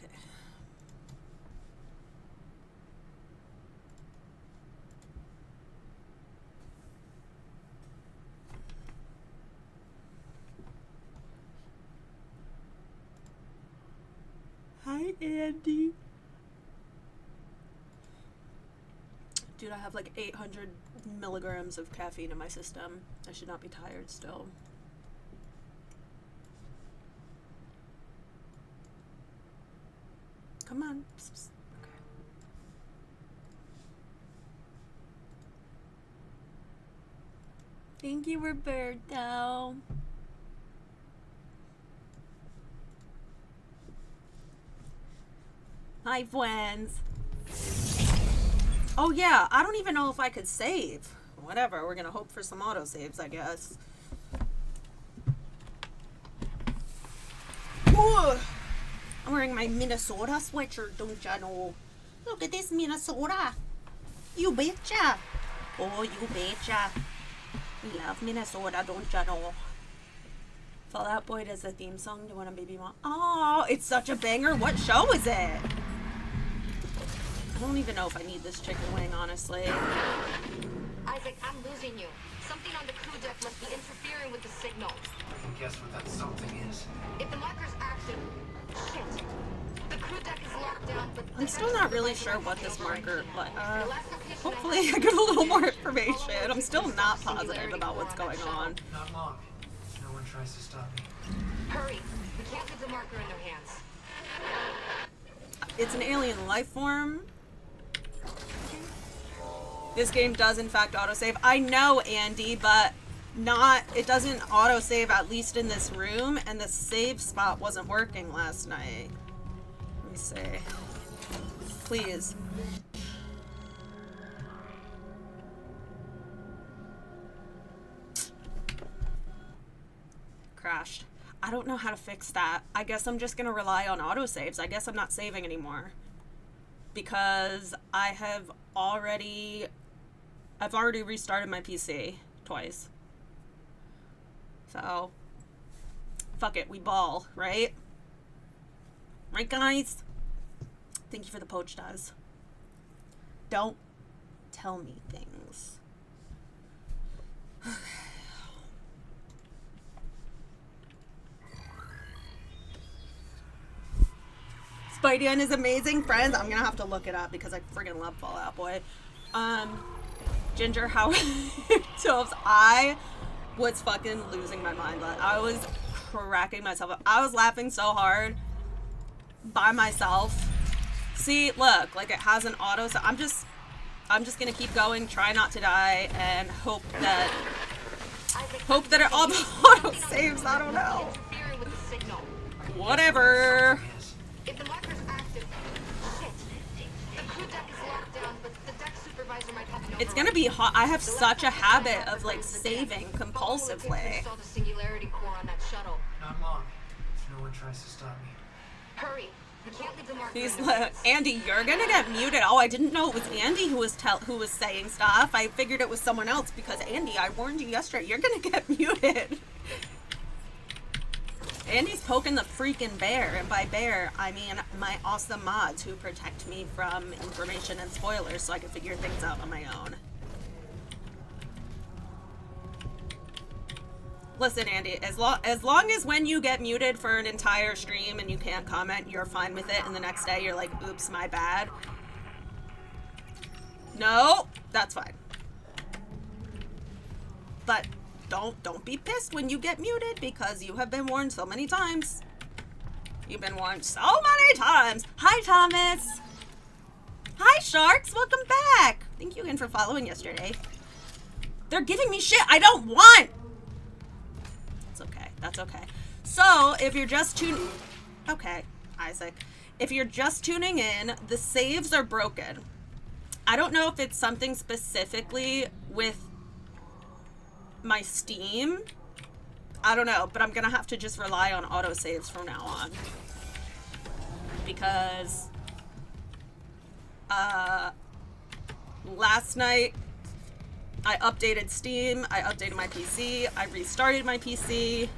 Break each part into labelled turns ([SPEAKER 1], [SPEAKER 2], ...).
[SPEAKER 1] Okay. Hi, Andy. Dude, I have like 800 milligrams of caffeine in my system. I should not be tired still. Come on. Psst, psst. Okay. Thank you, Roberto. Hi, friends. Oh, yeah. I don't even know if I could save. Whatever. We're going to hope for some autosaves, I guess. Ooh. I'm wearing my Minnesota sweatshirt, don't ya know? Look at this, Minnesota. You betcha. Oh, you betcha. We love Minnesota, don't ya know? Fall Out Boy does the theme song to When a Baby Mom. Oh, it's such a banger. What show is it? I don't even know if I need this chicken wing, honestly.
[SPEAKER 2] Isaac, I'm losing you. Something on the crew deck must be interfering with the signal.
[SPEAKER 3] I can guess what that something is.
[SPEAKER 2] If the marker's active... Shit. The crew deck is locked down, but...
[SPEAKER 1] I'm still not really sure what this marker... hopefully I get a little more information. I'm still not positive about what's going on.
[SPEAKER 3] Not long. No one tries to stop me.
[SPEAKER 2] Hurry. We can't leave the marker in their hands.
[SPEAKER 1] It's an alien life form. This game does in fact autosave. I know, Andy, but it doesn't autosave, at least in this room, and the save spot wasn't working last night. Let me see. Please. Crashed. I don't know how to fix that. I guess I'm just gonna rely on autosaves. I guess I'm not saving anymore. Because I've already restarted my PC twice. So, fuck it, we ball, right? Right, guys? Thank you for the poached eyes. Don't tell me things. Spidey and his amazing friends. I'm gonna have to look it up because I friggin' love Fall Out Boy. Ginger, how so I was fucking losing my mind. I was cracking myself up. I was laughing so hard by myself. See, look, like it has an auto, so I'm just gonna keep going, try not to die, and hope that it all auto saves. I don't know. Whatever.
[SPEAKER 2] If the marker's active, shit. The crew deck is locked down, but the deck supervisor might have no.
[SPEAKER 1] It's gonna be hot. I have such a habit of like saving compulsively.
[SPEAKER 2] Install the singularity core on that shuttle.
[SPEAKER 3] Not long. If no one tries to stop me.
[SPEAKER 2] Hurry. We can't leave the marker.
[SPEAKER 1] He's like, Andy, you're gonna get muted. Oh, I didn't know it was Andy who was saying stuff. I figured it was someone else because Andy, I warned you yesterday. You're gonna get muted. Andy's poking the freaking bear, and by bear, I mean my awesome mods who protect me from information and spoilers so I can figure things out on my own. Listen, Andy, as long as when you get muted for an entire stream and you can't comment, you're fine with it, and the next day you're like, oops, my bad. No, that's fine. But don't be pissed when you get muted because you have been warned so many times. You've been warned so many times. Hi, Thomas. Hi, Sharks. Welcome back. Thank you again for following yesterday. They're giving me shit I don't want. It's okay. That's okay. So, if you're just tuning... Okay, Isaac. If you're just tuning in, the saves are broken. I don't know if it's something specifically with my Steam. I don't know, but I'm gonna have to just rely on autosaves from now on. Because last night I updated Steam, I updated my PC, I restarted my PC,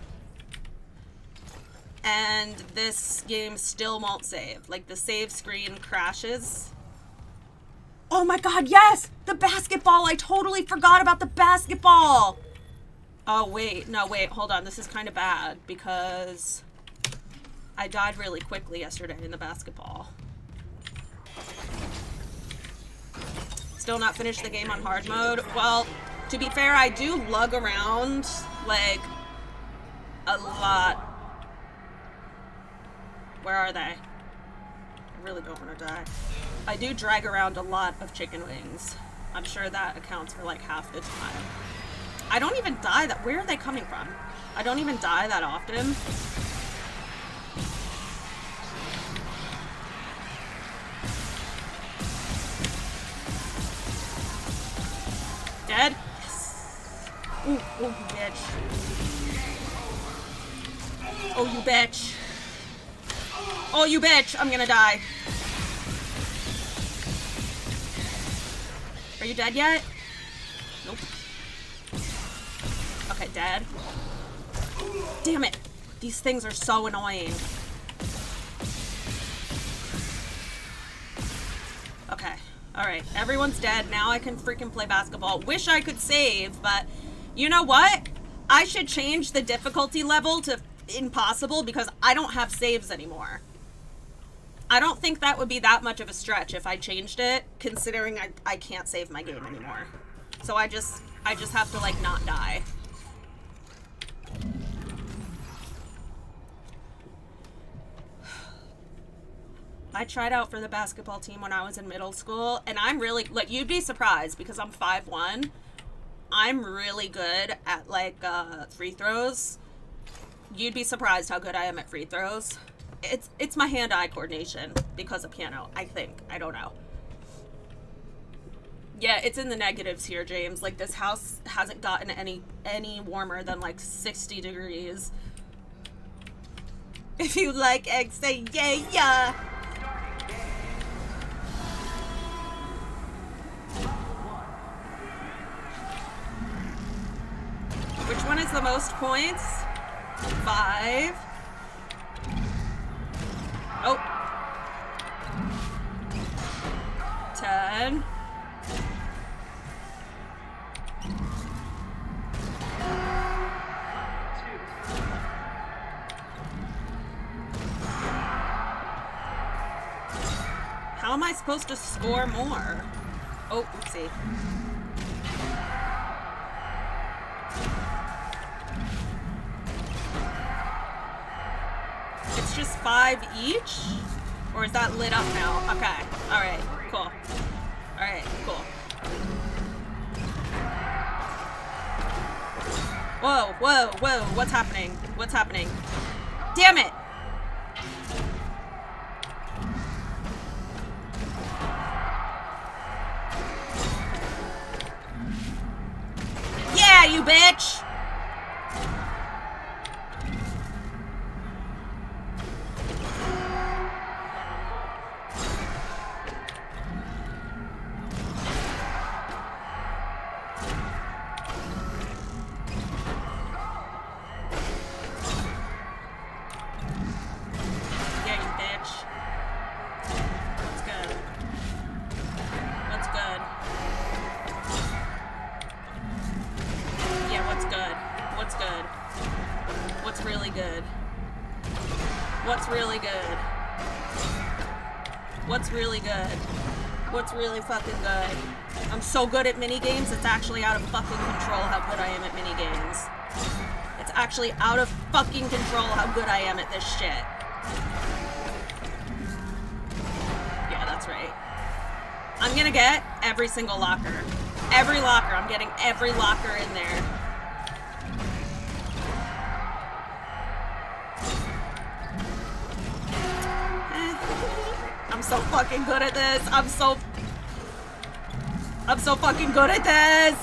[SPEAKER 1] and this game still won't save. Like, the save screen crashes. Oh my god, yes! The basketball! I totally forgot about the basketball! Oh, wait. No, wait. Hold on. This is kind of bad because I died really quickly yesterday in the basketball. Still not finished the game on hard mode. Well, to be fair, I do lug around, like, a lot. Where are they? I really don't want to die. I do drag around a lot of chicken wings. I'm sure that accounts for, like, half the time. I don't even die that... Where are they coming from? I don't even die that often. Dead? Yes. Ooh, oh, you bitch. Oh, you bitch. Oh, you bitch. I'm gonna die. Are you dead yet? Nope. Okay, dead. Damn it. These things are so annoying. Okay. Alright. Everyone's dead. Now I can freaking play basketball. Wish I could save, but you know what? I should change the difficulty level to impossible because I don't have saves anymore. I don't think that would be that much of a stretch if I changed it, considering I can't save my game anymore. So I just have to, like, not die. I tried out for the basketball team when I was in middle school, and I'm really, like, you'd be surprised because I'm 5'1". I'm really good at, like, free throws. You'd be surprised how good I am at free throws. It's my hand-eye coordination because of piano, I think. I don't know. Yeah, it's in the negatives here, James. Like, this house hasn't gotten any warmer than, like, 60 degrees. If you like eggs, say yeah, yeah. Which one is the most points? 5. Oh. 10. How am I supposed to score more? Oh, oopsie. It's just 5 each? Or is that lit up now? Okay. Alright. Cool. Alright. Cool. Whoa. Whoa. Whoa. What's happening? What's happening? Damn it! Yeah, you bitch! What's really fucking good? I'm so good at minigames, it's actually out of fucking control how good I am at minigames. It's actually out of fucking control how good I am at this shit. Yeah, that's right. I'm gonna get every single locker. Every locker. I'm getting every locker in there. I'm so fucking good at this. I'm so fucking good at this.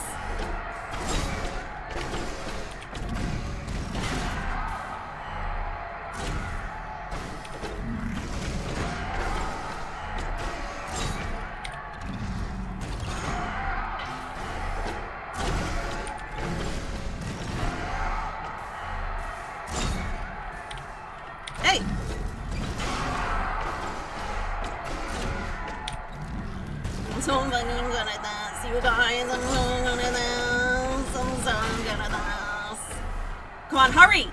[SPEAKER 1] so fucking good at this, you guys. I'm so good at this. I'm so good at this. Come on, hurry!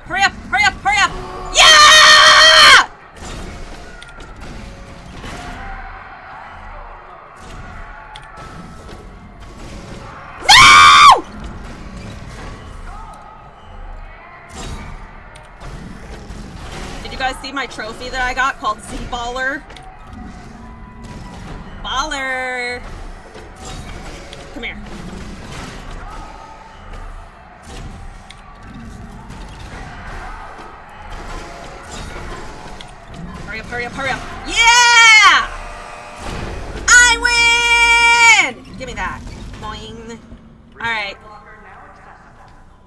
[SPEAKER 1] Hurry up! Hurry up! Hurry up! Yeah! No! Did you guys see my trophy that I got called Z-Baller? Baller! Come here. Hurry up, hurry up, hurry up. Yeah! I win! Give me that. Boing. Alright.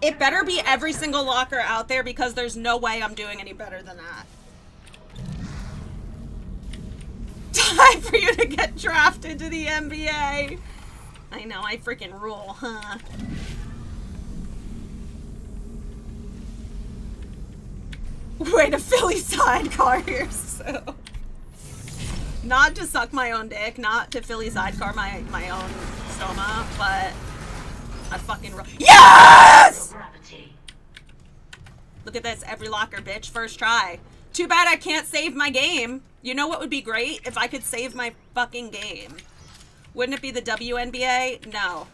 [SPEAKER 1] It better be every single locker out there because there's no way I'm doing any better than that. Time for you to get drafted to the NBA. I know, I freaking rule, huh? Way to Philly sidecar here, so. Not to suck my own dick, not to Philly sidecar my own stoma, but I fucking rule. Yes! Look at this, every locker, bitch, first try. Too bad I can't save my game. You know what would be great? If I could save my fucking game. Wouldn't it be the WNBA? No.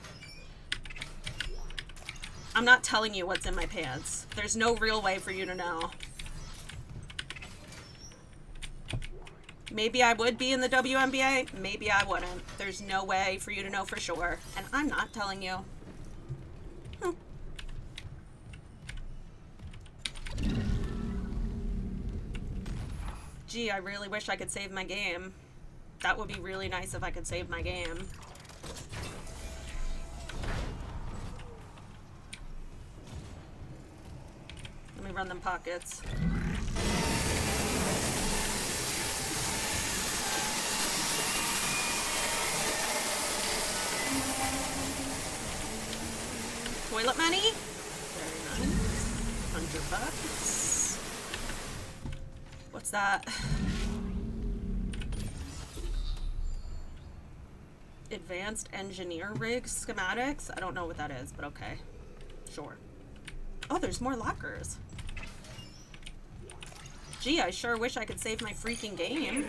[SPEAKER 1] I'm not telling you what's in my pants. There's no real way for you to know. Maybe I would be in the WNBA. Maybe I wouldn't. There's no way for you to know for sure. And I'm not telling you. Gee, I really wish I could save my game. That would be really nice if I could save my game. Let me run them pockets. Toilet money? Very nice. $100. What's that? Advanced engineer rig schematics? I don't know what that is, but okay. Sure. Oh, there's more lockers. Gee, I sure wish I could save my freaking game.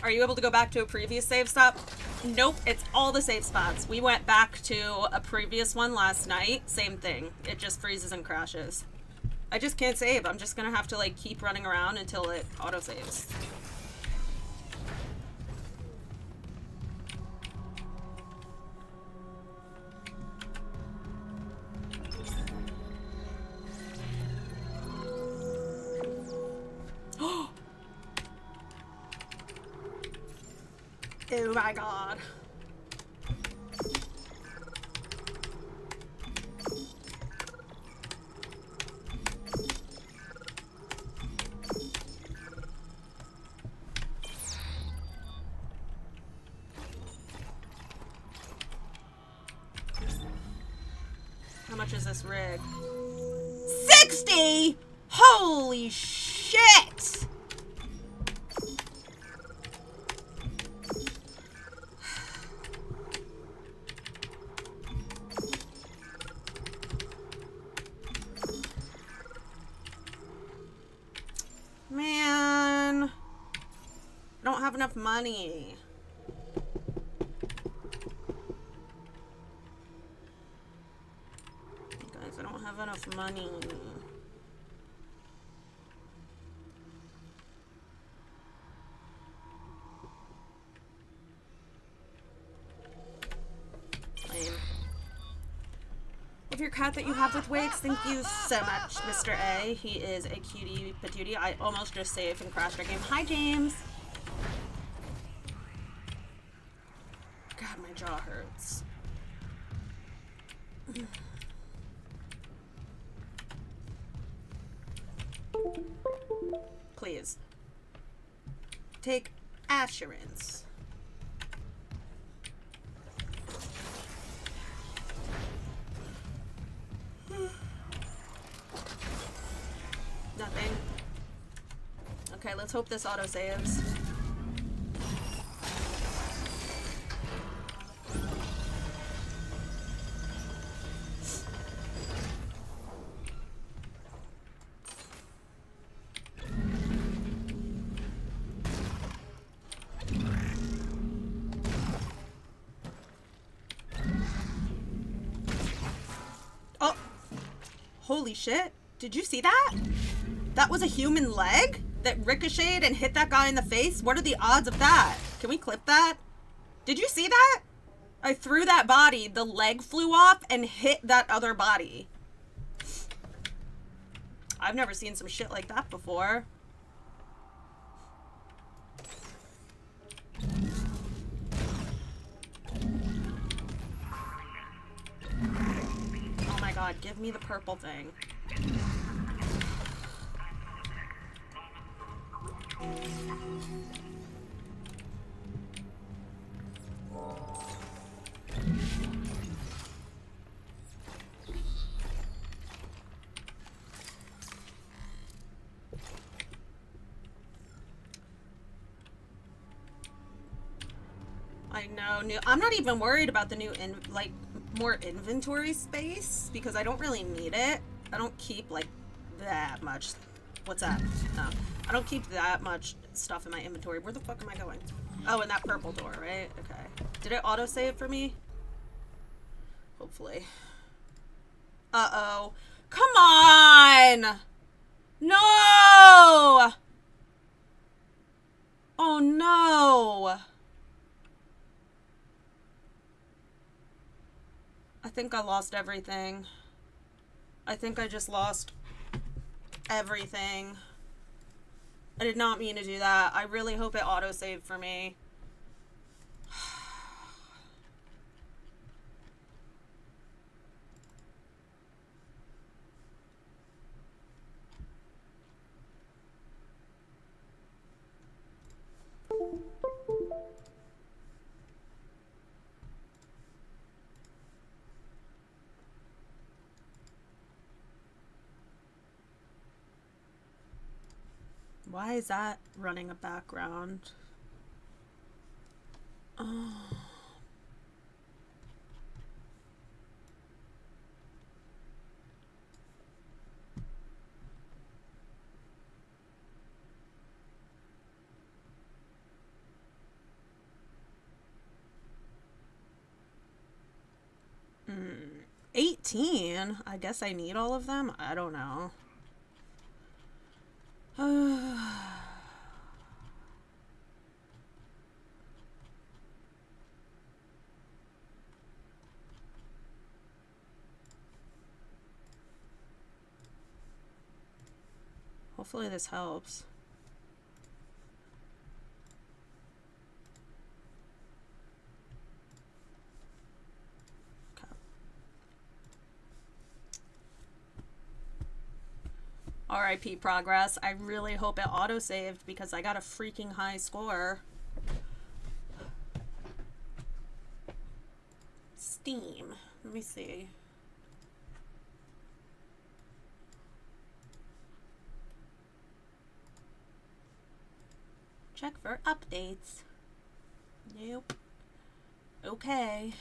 [SPEAKER 1] Are you able to go back to a previous save stop? Nope, it's all the save spots. We went back to a previous one last night. Same thing. It just freezes and crashes. I just can't save. I'm just gonna have to like keep running around until it auto-saves. Oh my god. How much is this rig? 60! Holy shit! Man, I don't have enough money. Guys, I don't have enough money. Lame. Of your cat that you have with wigs, thank you so much, Mr. A. He is a cutie patootie. I almost just saved and crashed our game. Hi, James. God, my jaw hurts. Please. Take assurance. Nothing. Okay. Okay, let's hope this auto saves. Oh! Holy shit. Did you see that? That was a human leg that ricocheted and hit that guy in the face? What are the odds of that? Can we clip that? Did you see that? I threw that body, the leg flew off and hit that other body. I've never seen some shit like that before. Oh my god, give me the purple thing. I know. I'm not even worried about the new, more inventory space because I don't really need it. I don't keep, like, that much. What's that? No. I don't keep that much stuff in my inventory. Where the fuck am I going? Oh, in that purple door, right? Okay. Did it auto-save for me? Hopefully. Uh-oh. Come on! No! Oh, no! I think I lost everything. I think I just lost everything. I did not mean to do that. I really hope it auto-saved for me. Why is that running a background? Oh. Hmm. 18? I guess I need all of them? I don't know. Hopefully this helps. Okay. RIP progress. I really hope it auto-saved because I got a freaking high score. Steam. Let me see. Check for updates. Nope. Okay.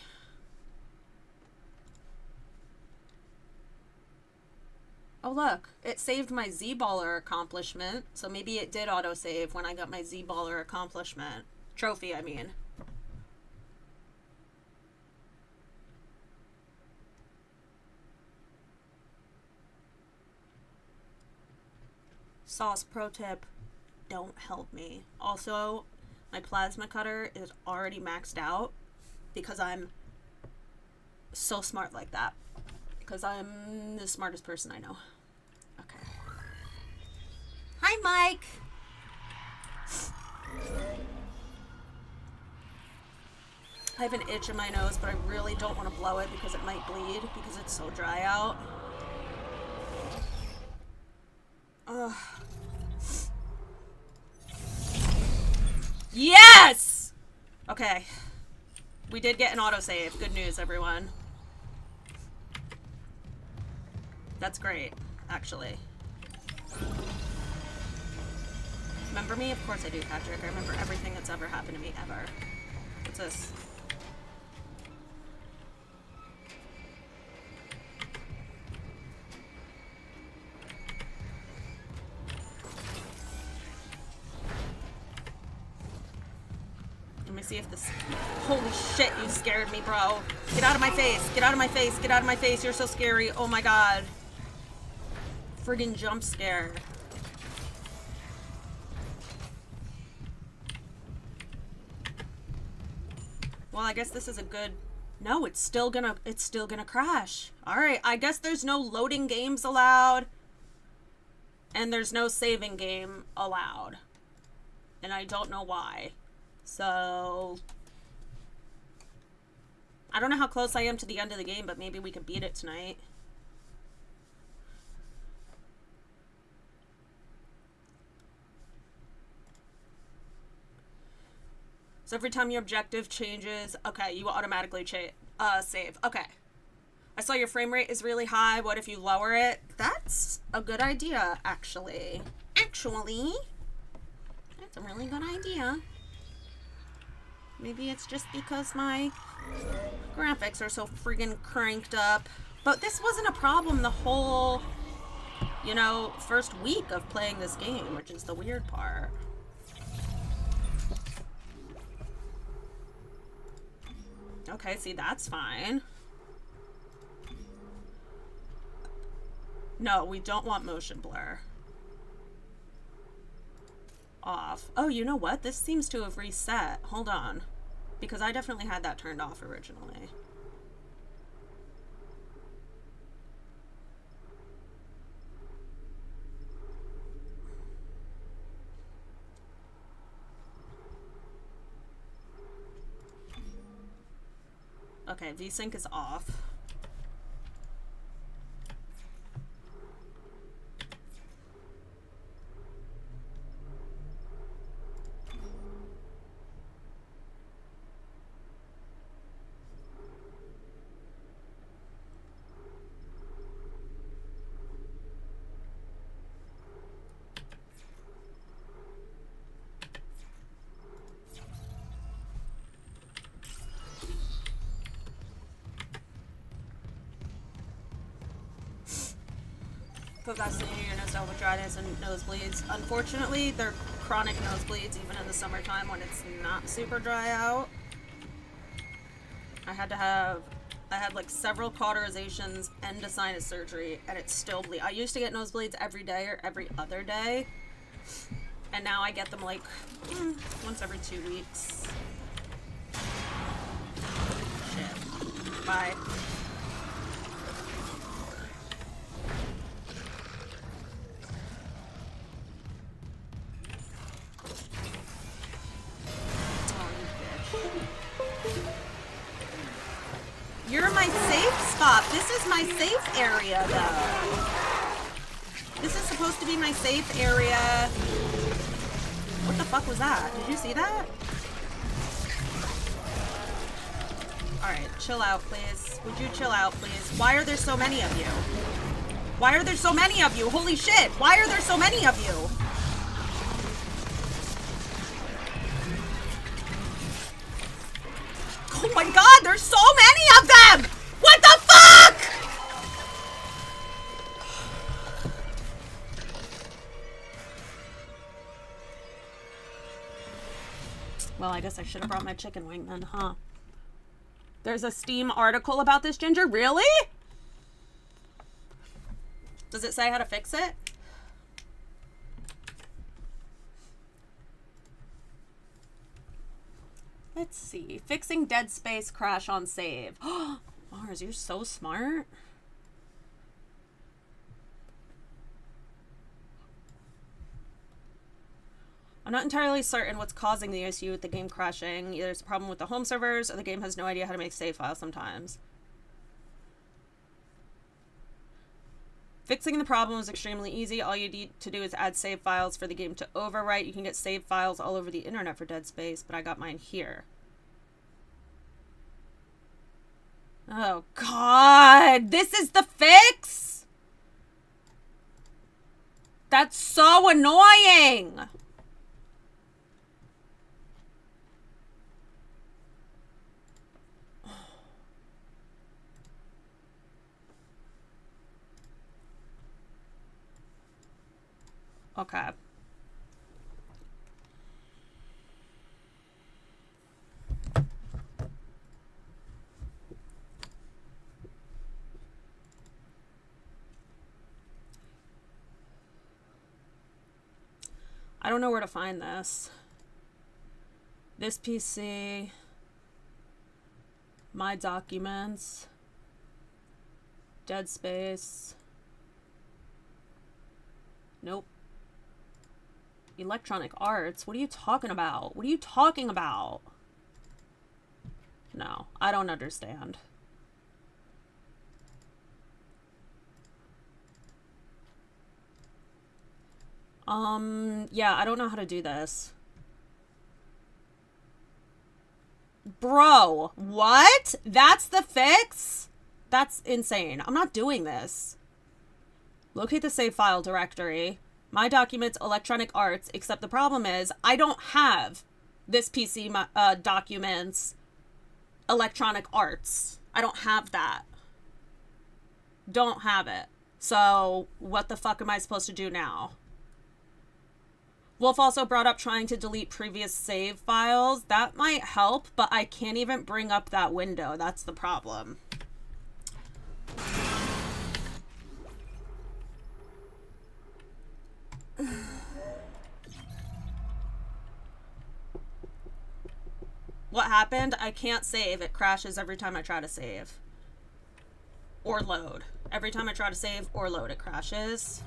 [SPEAKER 1] Oh look, it saved my Z-Baller accomplishment, so maybe it did autosave when I got my Z-Baller accomplishment. Trophy, I mean. Sauce pro tip. Don't help me. Also, my plasma cutter is already maxed out because I'm so smart like that. Because I'm the smartest person I know. Okay. Hi, Mike! I have an itch in my nose, but I really don't want to blow it because it might bleed because it's so dry out. Ugh. Yes! Okay. We did get an autosave. Good news, everyone. That's great, actually. remember me? Of course I do, Patrick. I remember everything that's ever happened to me, ever. What's this? Let me see if this... Holy shit, you scared me, bro. Get out of my face. Get out of my face. Get out of my face. You're so scary. Oh my god. Friggin' jump scare. Well, I guess this is a good... No, it's still gonna crash. Alright, I guess there's no loading games allowed. And there's no saving game allowed. And I don't know why. So... I don't know how close I am to the end of the game, but maybe we could beat it tonight. So every time your objective changes, okay, you automatically save. Okay. I saw your frame rate is really high. What if you lower it? That's a good idea, actually. Actually, that's a really good idea. Maybe it's just because my graphics are so friggin' cranked up. But this wasn't a problem the whole, you know, first week of playing this game, which is the weird part. Okay, see, that's fine. No, we don't want motion blur. Off. Oh, you know what? This seems to have reset. Hold on. Because I definitely had that turned off originally. Okay, VSync is off. Procrastinating your nosovagal dryness and nosebleeds. Unfortunately, they're chronic nosebleeds even in the summertime when it's not super dry out. I had like several cauterizations and a sinus surgery, and it's still bleed. I used to get nosebleeds every day or every other day, and now I get them like once every 2 weeks. Shit. Bye. You're my safe spot. This is my safe area, though. This is supposed to be my safe area. What the fuck was that? Did you see that? Alright, chill out, please. Would you chill out, please? Why are there so many of you? Why are there so many of you? Holy shit! Why are there so many of you? Oh my god, there's so many of them! What the fuck?! Well, I guess I should have brought my chicken wing then, huh? There's a Steam article about this, Ginger? Really? Does it say how to fix it? Let's see. Fixing Dead Space crash on save. Mars, you're so smart. I'm not entirely certain what's causing the issue with the game crashing. Either it's a problem with the home servers, or the game has no idea how to make save files sometimes. Fixing the problem is extremely easy. All you need to do is add save files for the game to overwrite. You can get save files all over the internet for Dead Space, but I got mine here. Oh, God. This is the fix? That's so annoying. Okay. I don't know where to find this. This PC. My documents. Dead Space. Nope. Electronic Arts? What are you talking about? What are you talking about? No, I don't understand. Yeah, I don't know how to do this. Bro, what? That's the fix? That's insane. I'm not doing this. Locate the save file directory. My documents, electronic arts, except the problem is I don't have this PC documents, electronic arts. I don't have that. Don't have it. So what the fuck am I supposed to do now? Wolf also brought up trying to delete previous save files. That might help, but I can't even bring up that window. That's the problem. What happened? I can't save. It crashes every time I try to save. Or load. Every time I try to save or load, it crashes.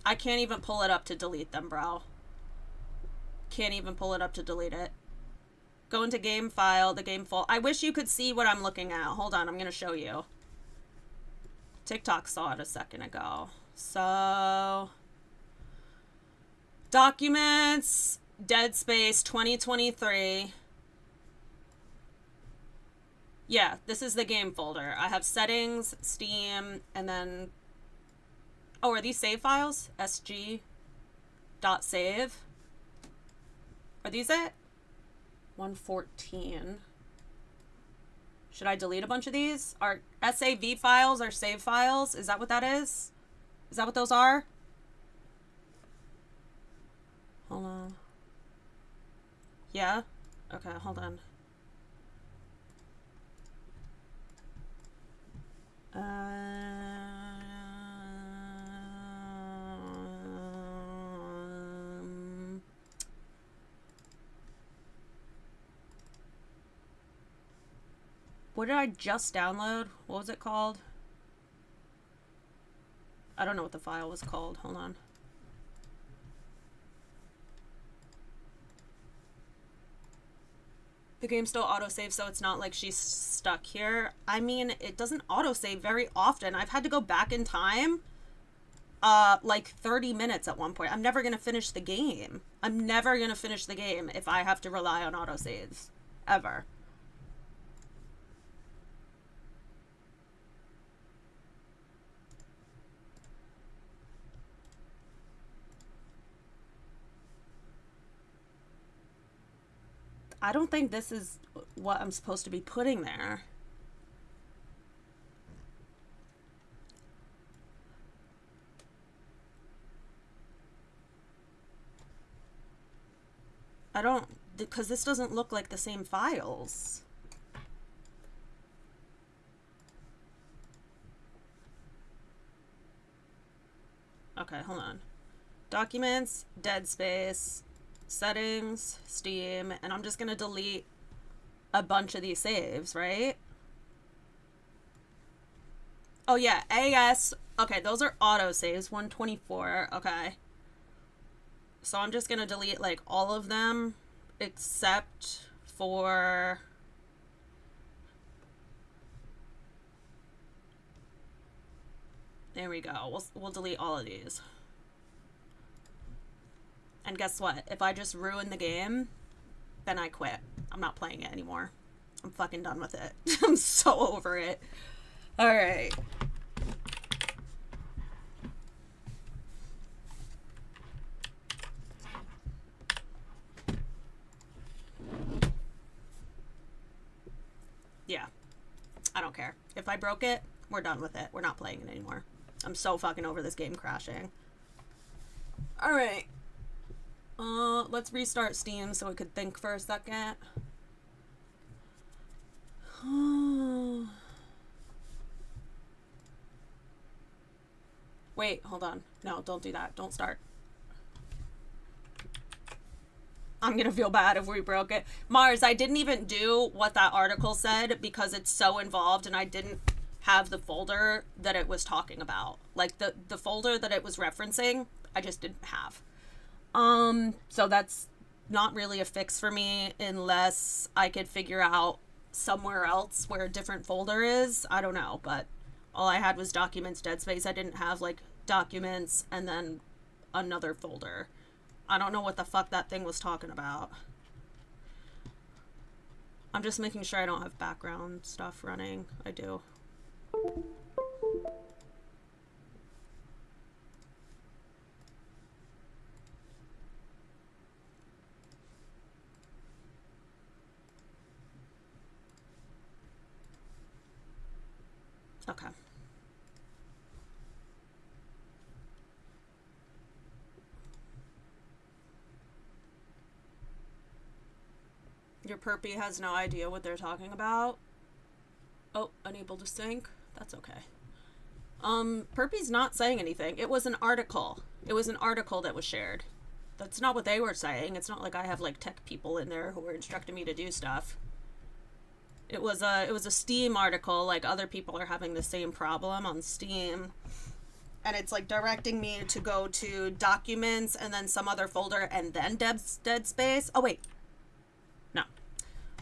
[SPEAKER 1] I can't even pull it up to delete them, bro. Can't even pull it up to delete it. Go into game file, the game folder. I wish you could see what I'm looking at. Hold on, I'm going to show you. TikTok saw it a second ago. So, documents, Dead Space 2023. Yeah, this is the game folder. I have settings, Steam, and then... Oh, are these save files? sg.save. Are these it? 114. Should I delete a bunch of these? Are SAV files or save files? Is that what that is? Is that what those are? Hold on. Yeah? Okay, hold on. What did I just download? What was it called? I don't know what the file was called. Hold on. The game still autosaves, so it's not like she's stuck here. I mean, it doesn't autosave very often. I've had to go back in time like 30 minutes at one point. I'm never going to finish the game. I'm never going to finish the game if I have to rely on autosaves. Ever. I don't think this is what I'm supposed to be putting there. I don't, because this doesn't look like the same files. Okay, hold on. Documents, Dead Space, settings, Steam, and I'm just gonna delete a bunch of these saves, right? Oh yeah, AS, okay, those are auto saves, 124, okay. So I'm just gonna delete like all of them except for there we go. We'll delete all of these. And guess what? If I just ruin the game, then I quit. I'm not playing it anymore. I'm fucking done with it. I'm so over it. All right. Yeah. I don't care. If I broke it, We're done with it. We're not playing it anymore. I'm so fucking over this game crashing. Alright. Let's restart Steam so we could think for a second. Wait, hold on. No, don't do that. Don't start. I'm gonna feel bad if we broke it. Mars, I didn't even do what that article said because it's so involved and I didn't have the folder that it was talking about. Like the folder that it was referencing, I just didn't have. So that's not really a fix for me unless I could figure out somewhere else where a different folder is. I don't know, but all I had was Documents, Dead Space. I didn't have like Documents and then another folder. I don't know what the fuck that thing was talking about. I'm just making sure I don't have background stuff running. I do. Okay. Your perpy has no idea what they're talking about. Oh, unable to sync. That's okay. Perpy's not saying anything. It was an article. It was an article that was shared. That's not what they were saying. It's not like I have like tech people in there who were instructing me to do stuff. It was a Steam article. Like other people are having the same problem on Steam. And it's like directing me to go to Documents and then some other folder and then Dead Space. Oh wait. No.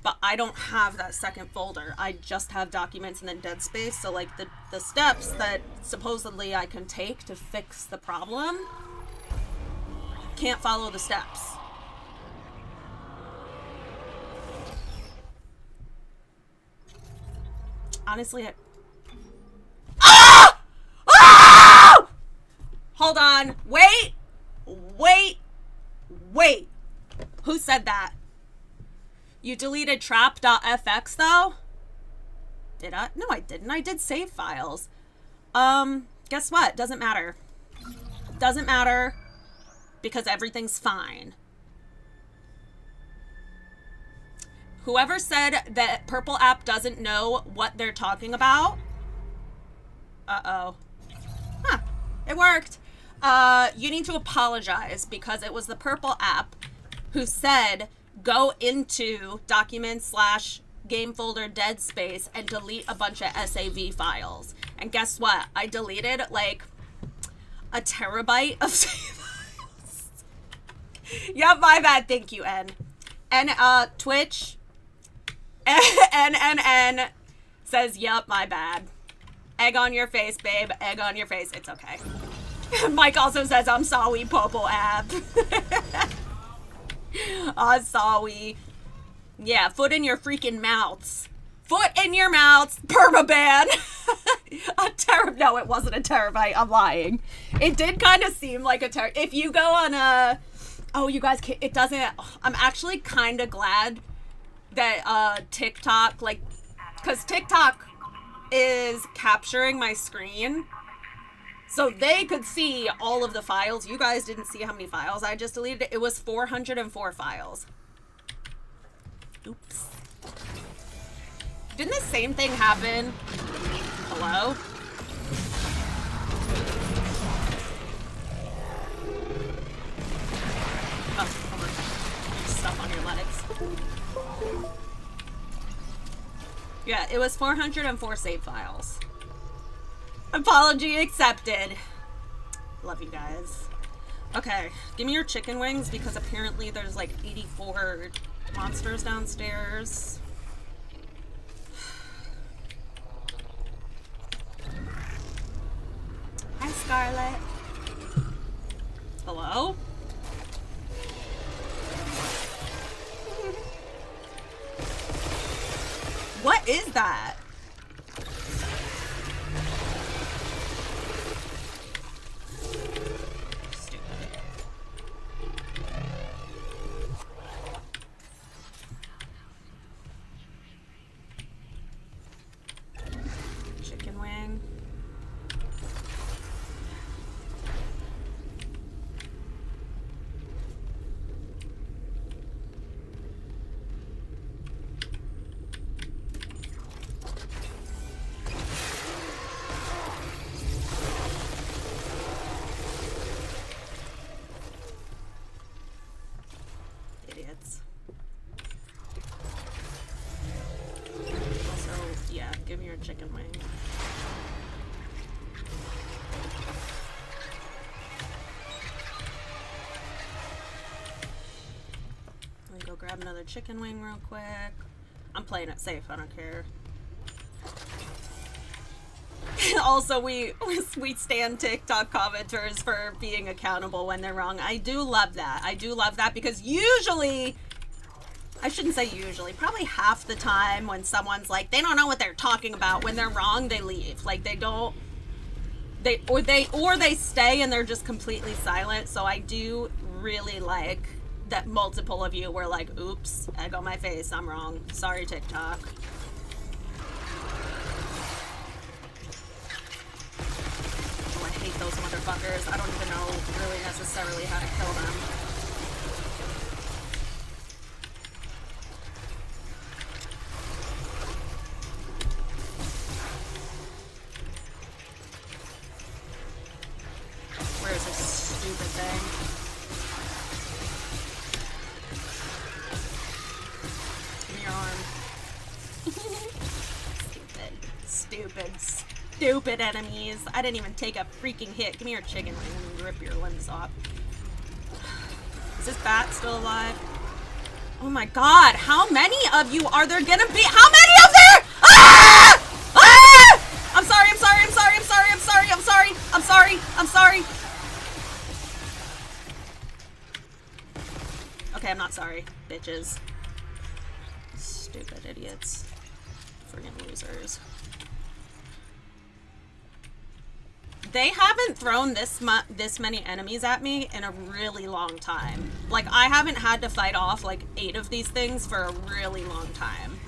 [SPEAKER 1] But I don't have that second folder. I just have Documents and then Dead Space. So like the steps that supposedly I can take to fix the problem, can't follow the steps. Honestly, Ah! Ah! Hold on. Wait. Who said that? You deleted trap.fx though? Did I? No, I didn't. I did save files. Guess what? Doesn't matter. Doesn't matter because everything's fine. Whoever said that Purple app doesn't know what they're talking about. Uh-oh. Huh. It worked. You need to apologize because it was the Purple app who said go into Documents/game folder Dead Space and delete a bunch of SAV files. And guess what? I deleted like a terabyte of save files. Yep, my bad. Thank you, N. And Twitch N says, yep, my bad. Egg on your face, babe. Egg on your face. It's okay. Mike also says, I'm sorry, Purple app. I'm sorry. Yeah, foot in your freaking mouths. Foot in your mouths. Permaban. No, it wasn't a terabyte. I'm lying. It did kind of seem like a terabyte. If you go on a... Oh, you guys can't... It doesn't... I'm actually kind of glad that TikTok, like... Because TikTok is capturing my screen. So they could see all of the files. You guys didn't see how many files I just deleted. It was 404 files. Oops. Didn't the same thing happen? Hello? Oh, hold on. Stuff on your legs. Yeah, it was 404 save files. Apology accepted. Love you guys. Okay, give me your chicken wings because apparently there's like 84 monsters downstairs. Hi, Scarlet. Hello? What is that? Chicken wing. chicken wing. Let me go grab another chicken wing real quick. I'm playing it safe, I don't care. Also, we stand TikTok commenters for being accountable when they're wrong. I do love that. I do love that because usually, I shouldn't say usually, probably half the time when someone's like, they don't know what they're talking about, when they're wrong, they leave. Like, they don't, or they stay and they're just completely silent. So I do really like that multiple of you were like, oops, egg on my face, I'm wrong. Sorry, TikTok. Oh, I hate those motherfuckers. I don't even know really necessarily how to kill them. Where's this stupid thing? Stupid enemies. I didn't even take a freaking hit. Give me your chicken wing and rip your limbs off. Is this bat still alive? Oh my god, how many of you are there gonna be? How many of there? Ah! Ah! I'm sorry, I'm sorry, I'm sorry, I'm sorry, I'm sorry, I'm sorry, I'm sorry, I'm sorry. Okay, I'm not sorry, bitches. Stupid idiots. Friggin' losers. They haven't thrown this many enemies at me in a really long time. Like, I haven't had to fight off like 8 of these things for a really long time.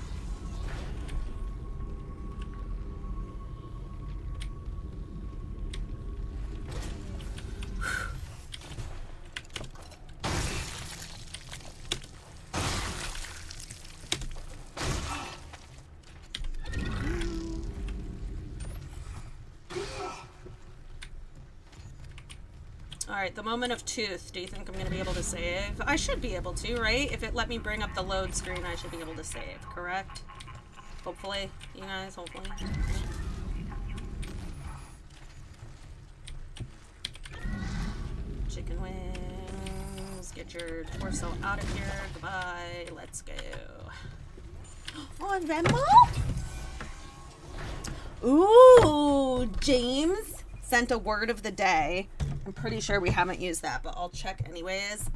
[SPEAKER 1] Alright, the moment of truth. Do you think I'm going to be able to save? I should be able to, right? If it let me bring up the load screen, I should be able to save, correct? Hopefully, you guys, hopefully. Chicken wings. Get your torso out of here. Goodbye. Let's go. Oh, Remo? Ooh, James sent a word of the day. I'm pretty sure we haven't used that, but I'll check anyways.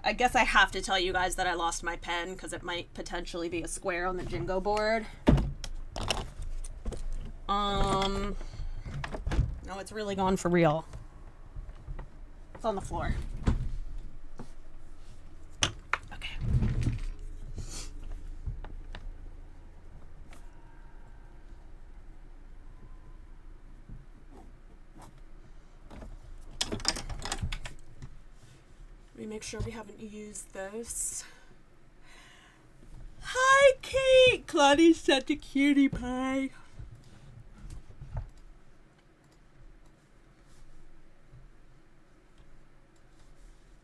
[SPEAKER 1] I guess I have to tell you guys that I lost my pen because it might potentially be a square on the Jingo board. No, it's really gone for real. It's on the floor. Okay. Let me make sure we haven't used those. Hi, Kate! Claudia sent a cutie pie.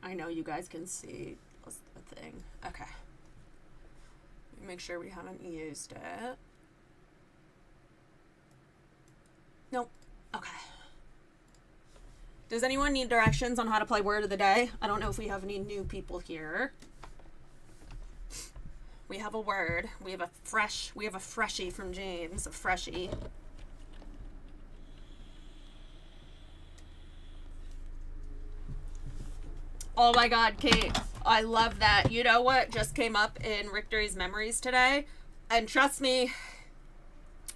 [SPEAKER 1] I know you guys can see the thing. Okay. Let me make sure we haven't used it. Nope. Okay. Does anyone need directions on how to play Word of the Day? I don't know if we have any new people here. We have a word. We have a freshie from James. A freshie. Oh my god, Kate. I love that. You know what just came up in Richter's memories today? And trust me,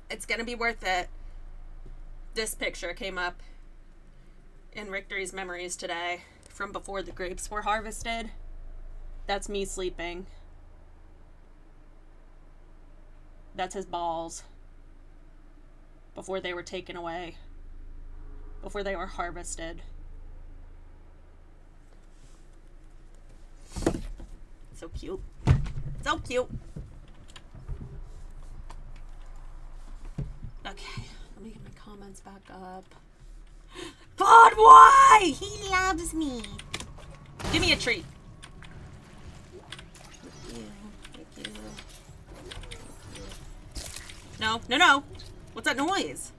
[SPEAKER 1] it's gonna be worth it. This picture came up in Richter's memories today from before the grapes were harvested. That's me sleeping. That's his balls. Before they were taken away. Before they were harvested. So cute. So cute. Okay, let me get my comments back up. But why? He loves me. Give me a treat. Thank you. Thank you. Thank you. No, no, no. What's that noise?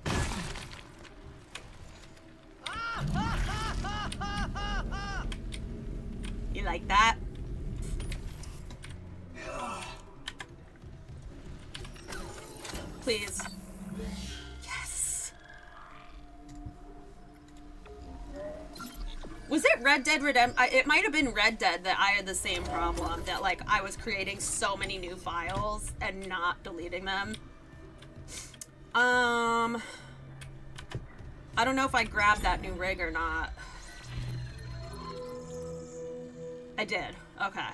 [SPEAKER 1] You like that? Please. Yes. Was it Red Dead Redemption? It might have been Red Dead that I had the same problem, that like I was creating so many new files and not deleting them. I don't know if I grabbed that new rig or not. I did. Okay.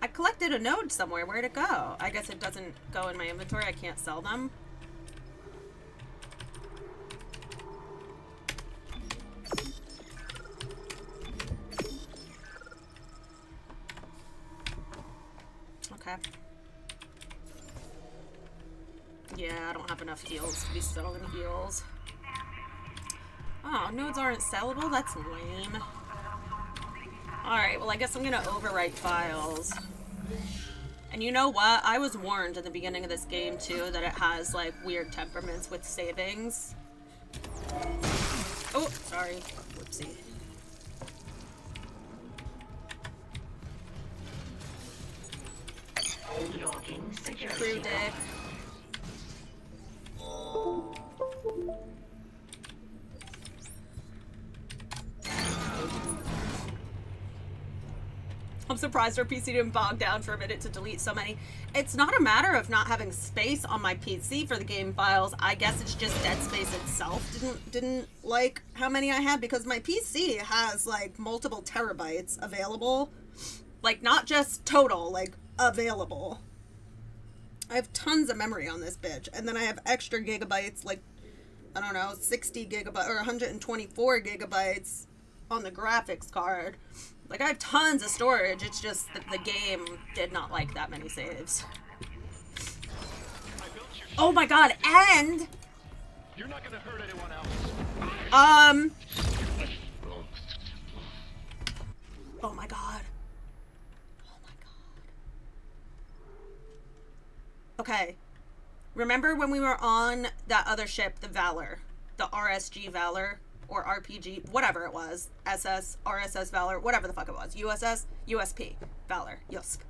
[SPEAKER 1] I collected a node somewhere. Where'd it go? I guess it doesn't go in my inventory. I can't sell them. Okay. Yeah, I don't have enough heals to be selling heals. Oh, nodes aren't sellable? That's lame. Alright, well I guess I'm gonna overwrite files. And you know what? I was warned in the beginning of this game too that it has like weird temperaments with savings. Oh, sorry. Whoopsie. Crew dick. I'm surprised our PC didn't bog down for a minute to delete so many. It's not a matter of not having space on my PC for the game files. I guess it's just Dead Space itself didn't like how many I had, because my PC has like multiple terabytes available. Like not just total, like available. I have tons of memory on this bitch, and then I have extra gigabytes, like I don't know, 60 gigabytes or 124 gigabytes on the graphics card. Like, I have tons of storage, it's just that the game did not like that many saves. Oh my god, and...
[SPEAKER 4] You're not gonna hurt anyone else.
[SPEAKER 1] Oh my god. Oh my god. Okay. Remember when we were on that other ship, the Valor? The RSG Valor? Or RPG, whatever it was, SS, RSS Valor, whatever the fuck it was, USS, USP, Valor, USP.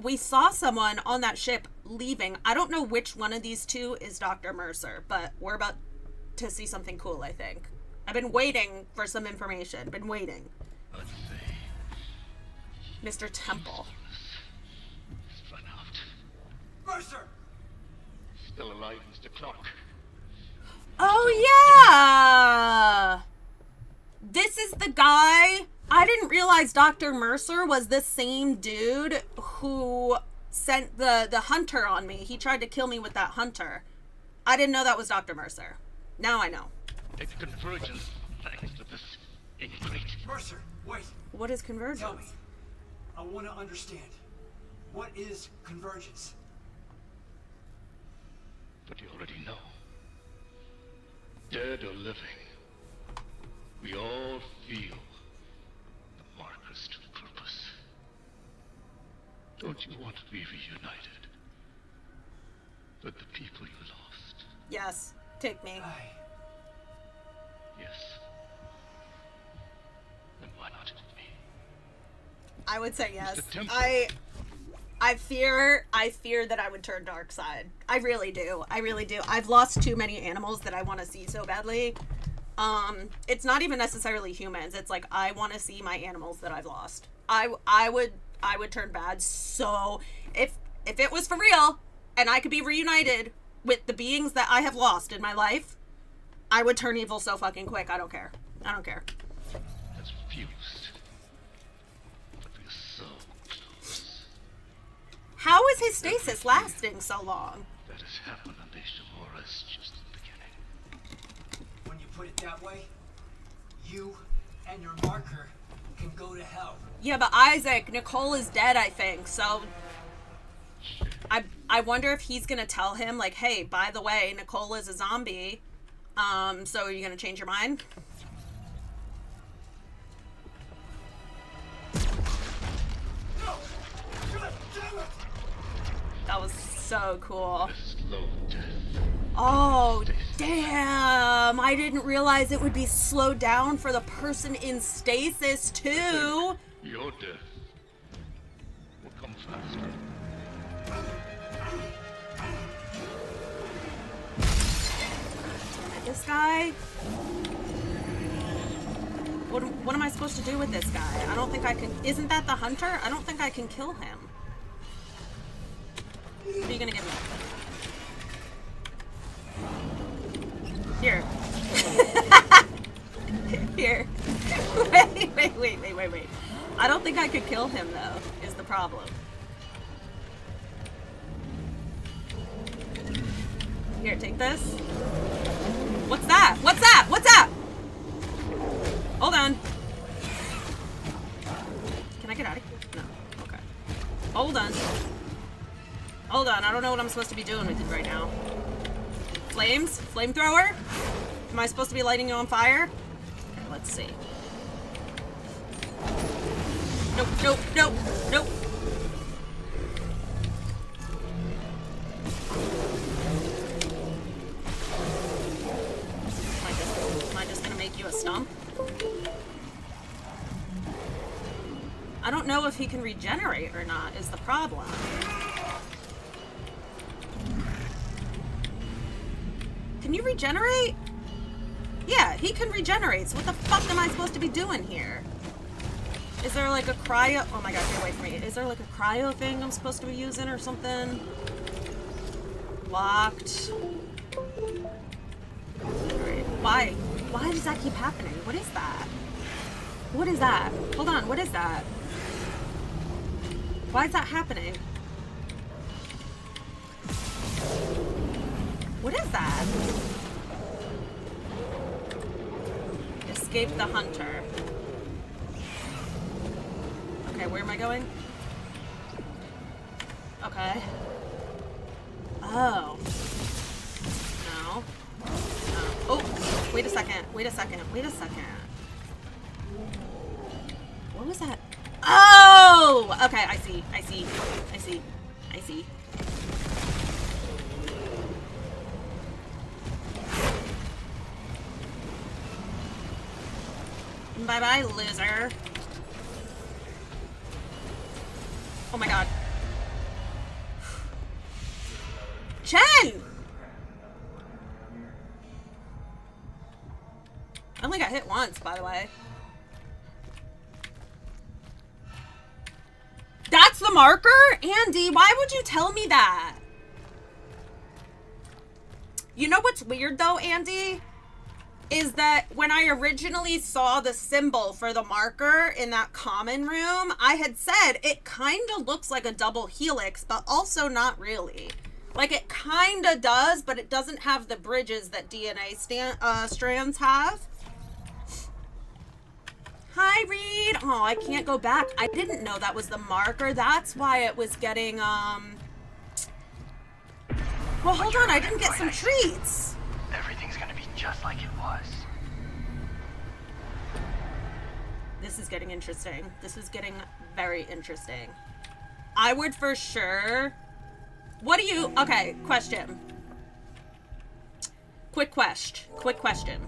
[SPEAKER 1] We saw someone on that ship leaving. I don't know which one of these two is Dr. Mercer, but we're about to see something cool, I think. I've been waiting for some information, been waiting.
[SPEAKER 4] Let's see.
[SPEAKER 1] Mr. Temple.
[SPEAKER 4] It's run out.
[SPEAKER 3] Mercer!
[SPEAKER 4] Still alive, Mr. Clark.
[SPEAKER 1] Oh yeah! This is the guy. I didn't realize Dr. Mercer was the same dude who sent the hunter on me. He tried to kill me with that hunter. I didn't know that was Dr. Mercer. Now I know.
[SPEAKER 4] It's convergence, thanks to this increase.
[SPEAKER 3] Mercer, wait.
[SPEAKER 1] What is convergence?
[SPEAKER 3] Tell me. I want to understand. What is convergence?
[SPEAKER 4] But you already know. Dead or living, we all feel the markers to purpose. Don't you want to be reunited with the people you lost?
[SPEAKER 1] Yes. Take me.
[SPEAKER 4] Yes. Then why not with me?
[SPEAKER 1] I would say yes.
[SPEAKER 4] Mr. Temple.
[SPEAKER 1] I fear that I would turn dark side. I really do. I really do. I've lost too many animals that I want to see so badly. It's not even necessarily humans. It's like I want to see my animals that I've lost. I would turn bad. So if it was for real and I could be reunited with the beings that I have lost in my life, I would turn evil so fucking quick. I don't care. I don't care.
[SPEAKER 4] Has fused. But we're so close.
[SPEAKER 1] How is his stasis lasting so long?
[SPEAKER 4] That has happened on the Shamoras just at the beginning.
[SPEAKER 3] When you put it that way, you and your marker can go to hell.
[SPEAKER 1] Yeah, but Isaac, Nicole is dead, I think, so... I wonder if he's gonna tell him, like, hey, by the way, Nicole is a zombie, so are you gonna change your mind?
[SPEAKER 3] No! God damn it!
[SPEAKER 1] That was so cool.
[SPEAKER 4] A slow death.
[SPEAKER 1] Oh, damn. I didn't realize it would be slowed down for the person in stasis, too.
[SPEAKER 4] Your death will come faster.
[SPEAKER 1] This guy? What am I supposed to do with this guy? I don't think I can... Isn't that the hunter? I don't think I can kill him. What are you gonna give me? Here. Here. Wait. I don't think I could kill him, though, is the problem. Here, take this. What's that? What's that? What's that? Hold on. Can I get out of here? No. Okay. Hold on. Hold on. I don't know what I'm supposed to be doing with it right now. Flames? Flamethrower? Am I supposed to be lighting you on fire? Okay, let's see. Nope. Am I just gonna make you a stump? I don't know if he can regenerate or not, is the problem. Can you regenerate? Yeah, he can regenerate, so what the fuck am I supposed to be doing here? Is there like a cryo? Oh my god, get away from me. Is there like a cryo thing I'm supposed to be using or something? Locked. Alright, why? Why does that keep happening? What is that? What is that? Hold on, what is that? Why is that happening? What is that? Escape the hunter. Okay, where am I going? Okay. Oh. No. Oh, wait a second. What was that? Oh! Okay, I see. Bye-bye, loser. Oh my god. Chen! I only got hit once, by the way. That's the marker? Andy, why would you tell me that? You know what's weird though, Andy? Is that when I originally saw the symbol for the marker in that common room, I had said it kind of looks like a double helix, but also not really. Like it kind of does, but it doesn't have the bridges that DNA strands have. Hi, Reed. Oh, I can't go back. I didn't know that was the marker. That's why it was getting, Well, hold on. I didn't get some treats.
[SPEAKER 5] Everything's gonna be just like it was.
[SPEAKER 1] This is getting interesting. This is getting very interesting. I would for sure... What do you... Okay, question. Quick question.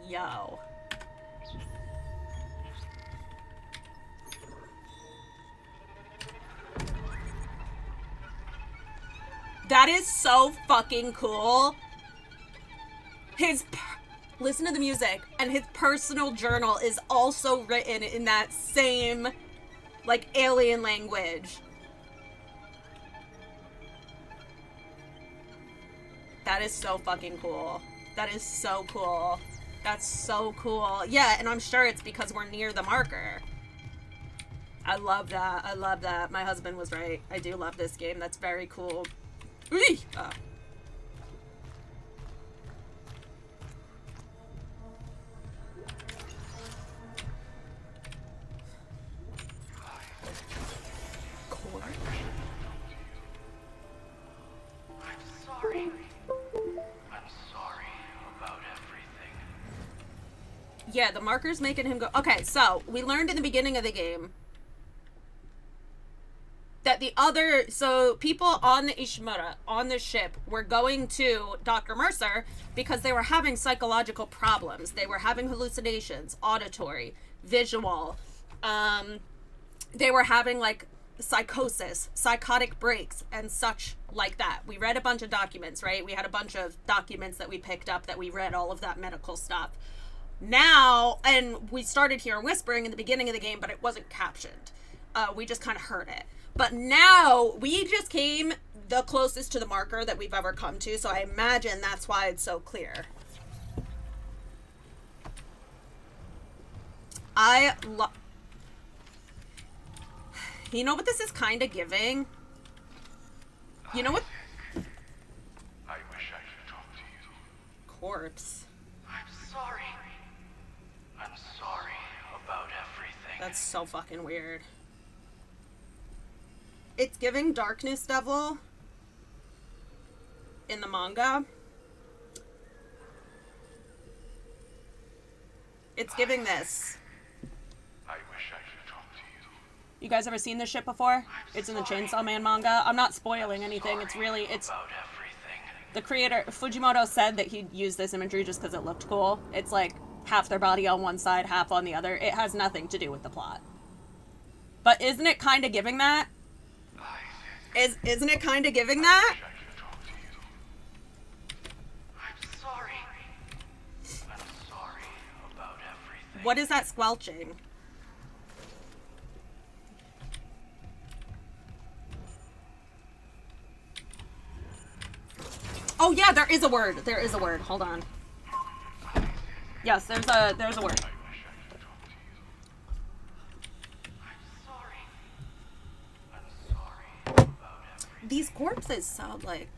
[SPEAKER 1] Yo. That is so fucking cool. Listen to the music, and his personal journal is also written in that same, like, alien language. That is so fucking cool. That is so cool. That's so cool. Yeah, and I'm sure it's because we're near the marker. I love that. My husband was right. I do love this game. That's very cool. Eee! Oh. Yeah, the marker's making him go... Okay, so, we learned in the beginning of the game that the other... So, people on the Ishimura, on the ship, were going to Dr. Mercer because they were having psychological problems. They were having hallucinations, auditory, visual. They were having, like, psychosis, psychotic breaks, and such like that. We read a bunch of documents, right? We had a bunch of documents that we picked up that we read all of that medical stuff. Now, and we started hearing whispering in the beginning of the game, but it wasn't captioned. We just kind of heard it. But now, we just came the closest to the marker that we've ever come to, so I imagine that's why it's so clear. You know what this is kind of giving? You know what?
[SPEAKER 4] I wish I could talk to you.
[SPEAKER 1] Corpse.
[SPEAKER 5] I'm sorry. I'm sorry about everything.
[SPEAKER 1] That's so fucking weird. It's giving Darkness Devil in the manga. It's giving this.
[SPEAKER 4] I wish I could talk to you.
[SPEAKER 1] You guys ever seen this shit before? It's in the Chainsaw Man manga. I'm not spoiling anything. It's really, it's...
[SPEAKER 5] About everything.
[SPEAKER 1] The creator, Fujimoto, said that he used this imagery just because it looked cool. It's like half their body on one side, half on the other. It has nothing to do with the plot. But isn't it kind of giving that? Isn't it kind of giving that?
[SPEAKER 4] I could talk to you.
[SPEAKER 5] I'm sorry. I'm sorry about everything.
[SPEAKER 1] What is that squelching? Oh yeah, there is a word. There is a word. Hold on. Yes, there's a word.
[SPEAKER 4] I wish I could talk to you.
[SPEAKER 5] I'm sorry. I'm sorry about everything.
[SPEAKER 1] These corpses sound like...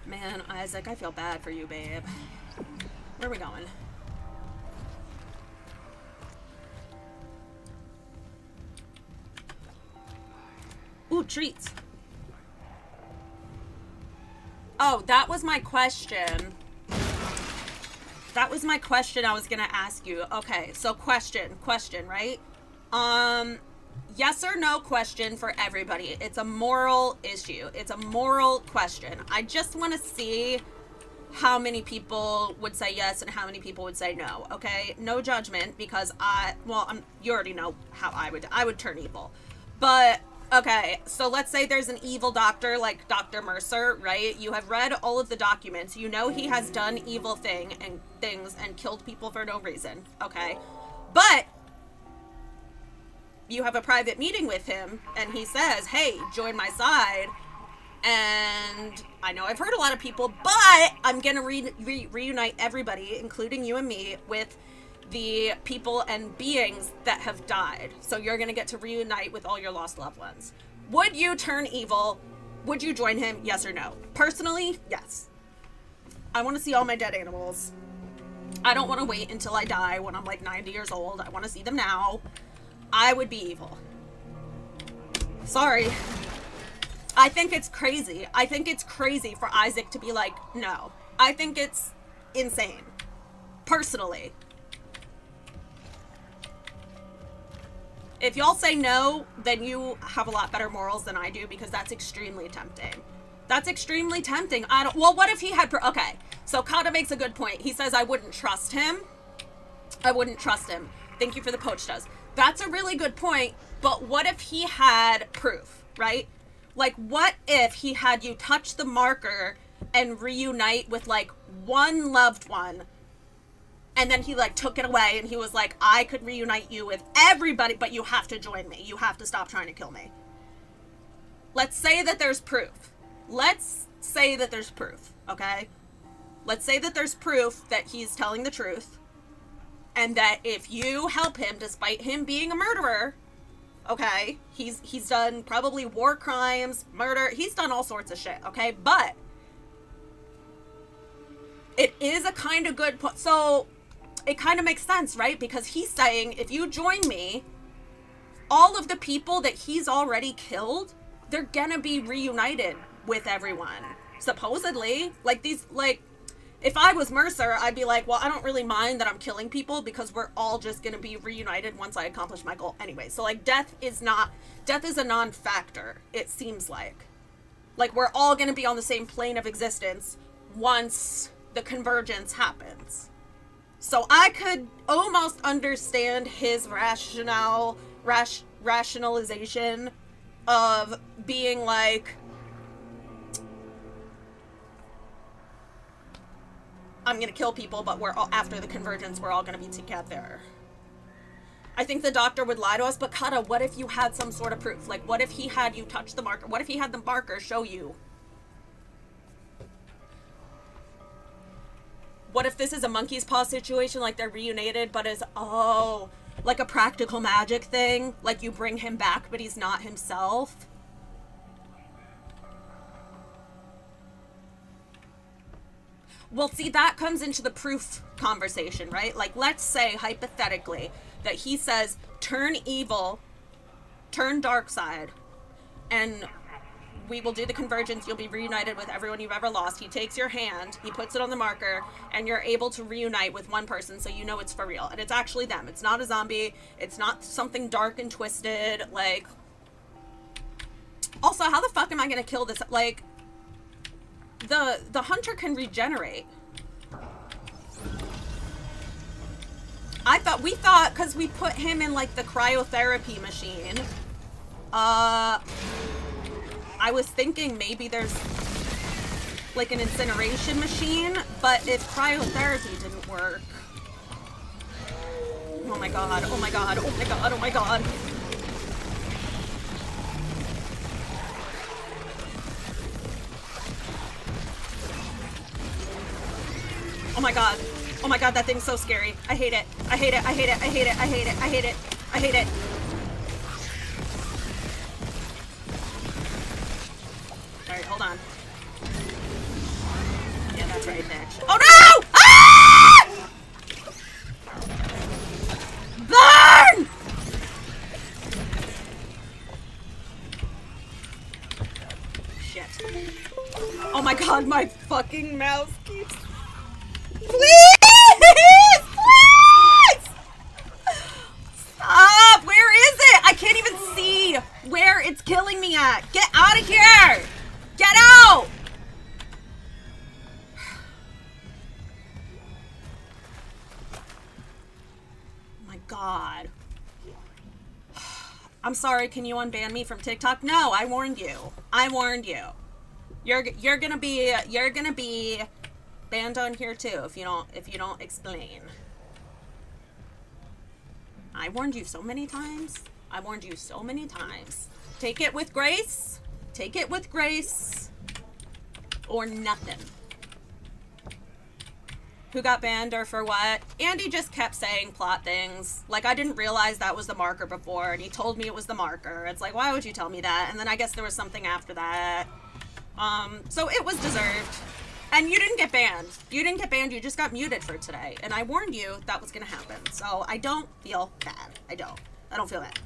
[SPEAKER 1] Man, Isaac, I feel bad for you, babe. Where are we going? Ooh, treats. Oh, that was my question. That was my question I was gonna ask you. Okay, so question, right? Yes or no question for everybody. It's a moral issue. It's a moral question. I just want to see how many people would say yes and how many people would say no, okay? No judgment, because you already know how I would turn evil. But, okay, so let's say there's an evil doctor like Dr. Mercer, right? You have read all of the documents. You know he has done evil things and killed people for no reason, okay? But you have a private meeting with him, and he says, hey, join my side. And I know I've hurt a lot of people, but I'm gonna reunite everybody, including you and me, with the people and beings that have died. So you're gonna get to reunite with all your lost loved ones. Would you turn evil? Would you join him? Yes or no? Personally, yes. I want to see all my dead animals. I don't want to wait until I die when I'm like 90 years old. I want to see them now. I would be evil. Sorry. I think it's crazy. I think it's crazy for Isaac to be like, no. I think it's insane. Personally. If y'all say no, then you have a lot better morals than I do, because that's extremely tempting. That's extremely tempting. Well, what if he had... Okay, so Kata makes a good point. He says, I wouldn't trust him. I wouldn't trust him. Thank you for the poachtas. That's a really good point, but what if he had proof, right? Like, what if he had you touch the marker and reunite with, like, one loved one, and then he, like, took it away, and he was like, I could reunite you with everybody, but you have to join me. You have to stop trying to kill me. Let's say that there's proof. Let's say that there's proof, okay? Let's say that there's proof that he's telling the truth, and that if you help him, despite him being a murderer, okay, he's done probably war crimes, murder, he's done all sorts of shit, okay? But it is a kind of good point. So it kind of makes sense, right? Because he's saying, if you join me, all of the people that he's already killed, they're gonna be reunited with everyone. Supposedly. Like, these, like, If I was Mercer, I'd be like, well, I don't really mind that I'm killing people because we're all just gonna be reunited once I accomplish my goal anyway. So, like, death is a non-factor, it seems like. Like, we're all gonna be on the same plane of existence once the convergence happens. So I could almost understand his rationalization of being like, I'm gonna kill people, but we're all, after the convergence, we're all gonna be together. I think the doctor would lie to us, but Kata, what if you had some sort of proof? Like, what if he had you touch the marker? What if he had the marker show you? What if this is a monkey's paw situation, like they're reunited, but is, oh, like a practical magic thing? Like you bring him back, but he's not himself? Well, see, that comes into the proof conversation, right? Like, let's say, hypothetically, that he says, turn evil, turn dark side, and we will do the convergence, you'll be reunited with everyone you've ever lost. He takes your hand, he puts it on the marker, and you're able to reunite with one person, so you know it's for real. And it's actually them. It's not a zombie. It's not something dark and twisted. Like, also, how the fuck am I gonna kill this? Like, the hunter can regenerate. We thought, because we put him in, like, the cryotherapy machine, I was thinking maybe there's, like, an incineration machine, but if cryotherapy didn't work... Oh my god, oh my god, oh my god, oh my god. Oh my god. Oh my god, that thing's so scary. I hate it. I hate it. I hate it. I hate it. I hate it. I hate it. I hate it. Alright, hold on. Yeah, that's right, bitch. Oh no! Ah! Burn! Shit. Oh my god, my fucking mouse keeps... Please! Please! Stop! Where is it? I can't even see where it's killing me at. Get out of here! Get out! Oh my god. I'm sorry, can you unban me from TikTok? No, I warned you. I warned you. You're gonna be banned on here too if you don't explain. I warned you so many times. I warned you so many times. Take it with grace. Take it with grace. Or nothing. Who got banned or for what? Andy just kept saying plot things. Like, I didn't realize that was the marker before, and he told me it was the marker. It's like, why would you tell me that? And then I guess there was something after that. So it was deserved. And you didn't get banned. You didn't get banned, you just got muted for today. And I warned you that was gonna happen. So I don't feel bad. I don't feel bad.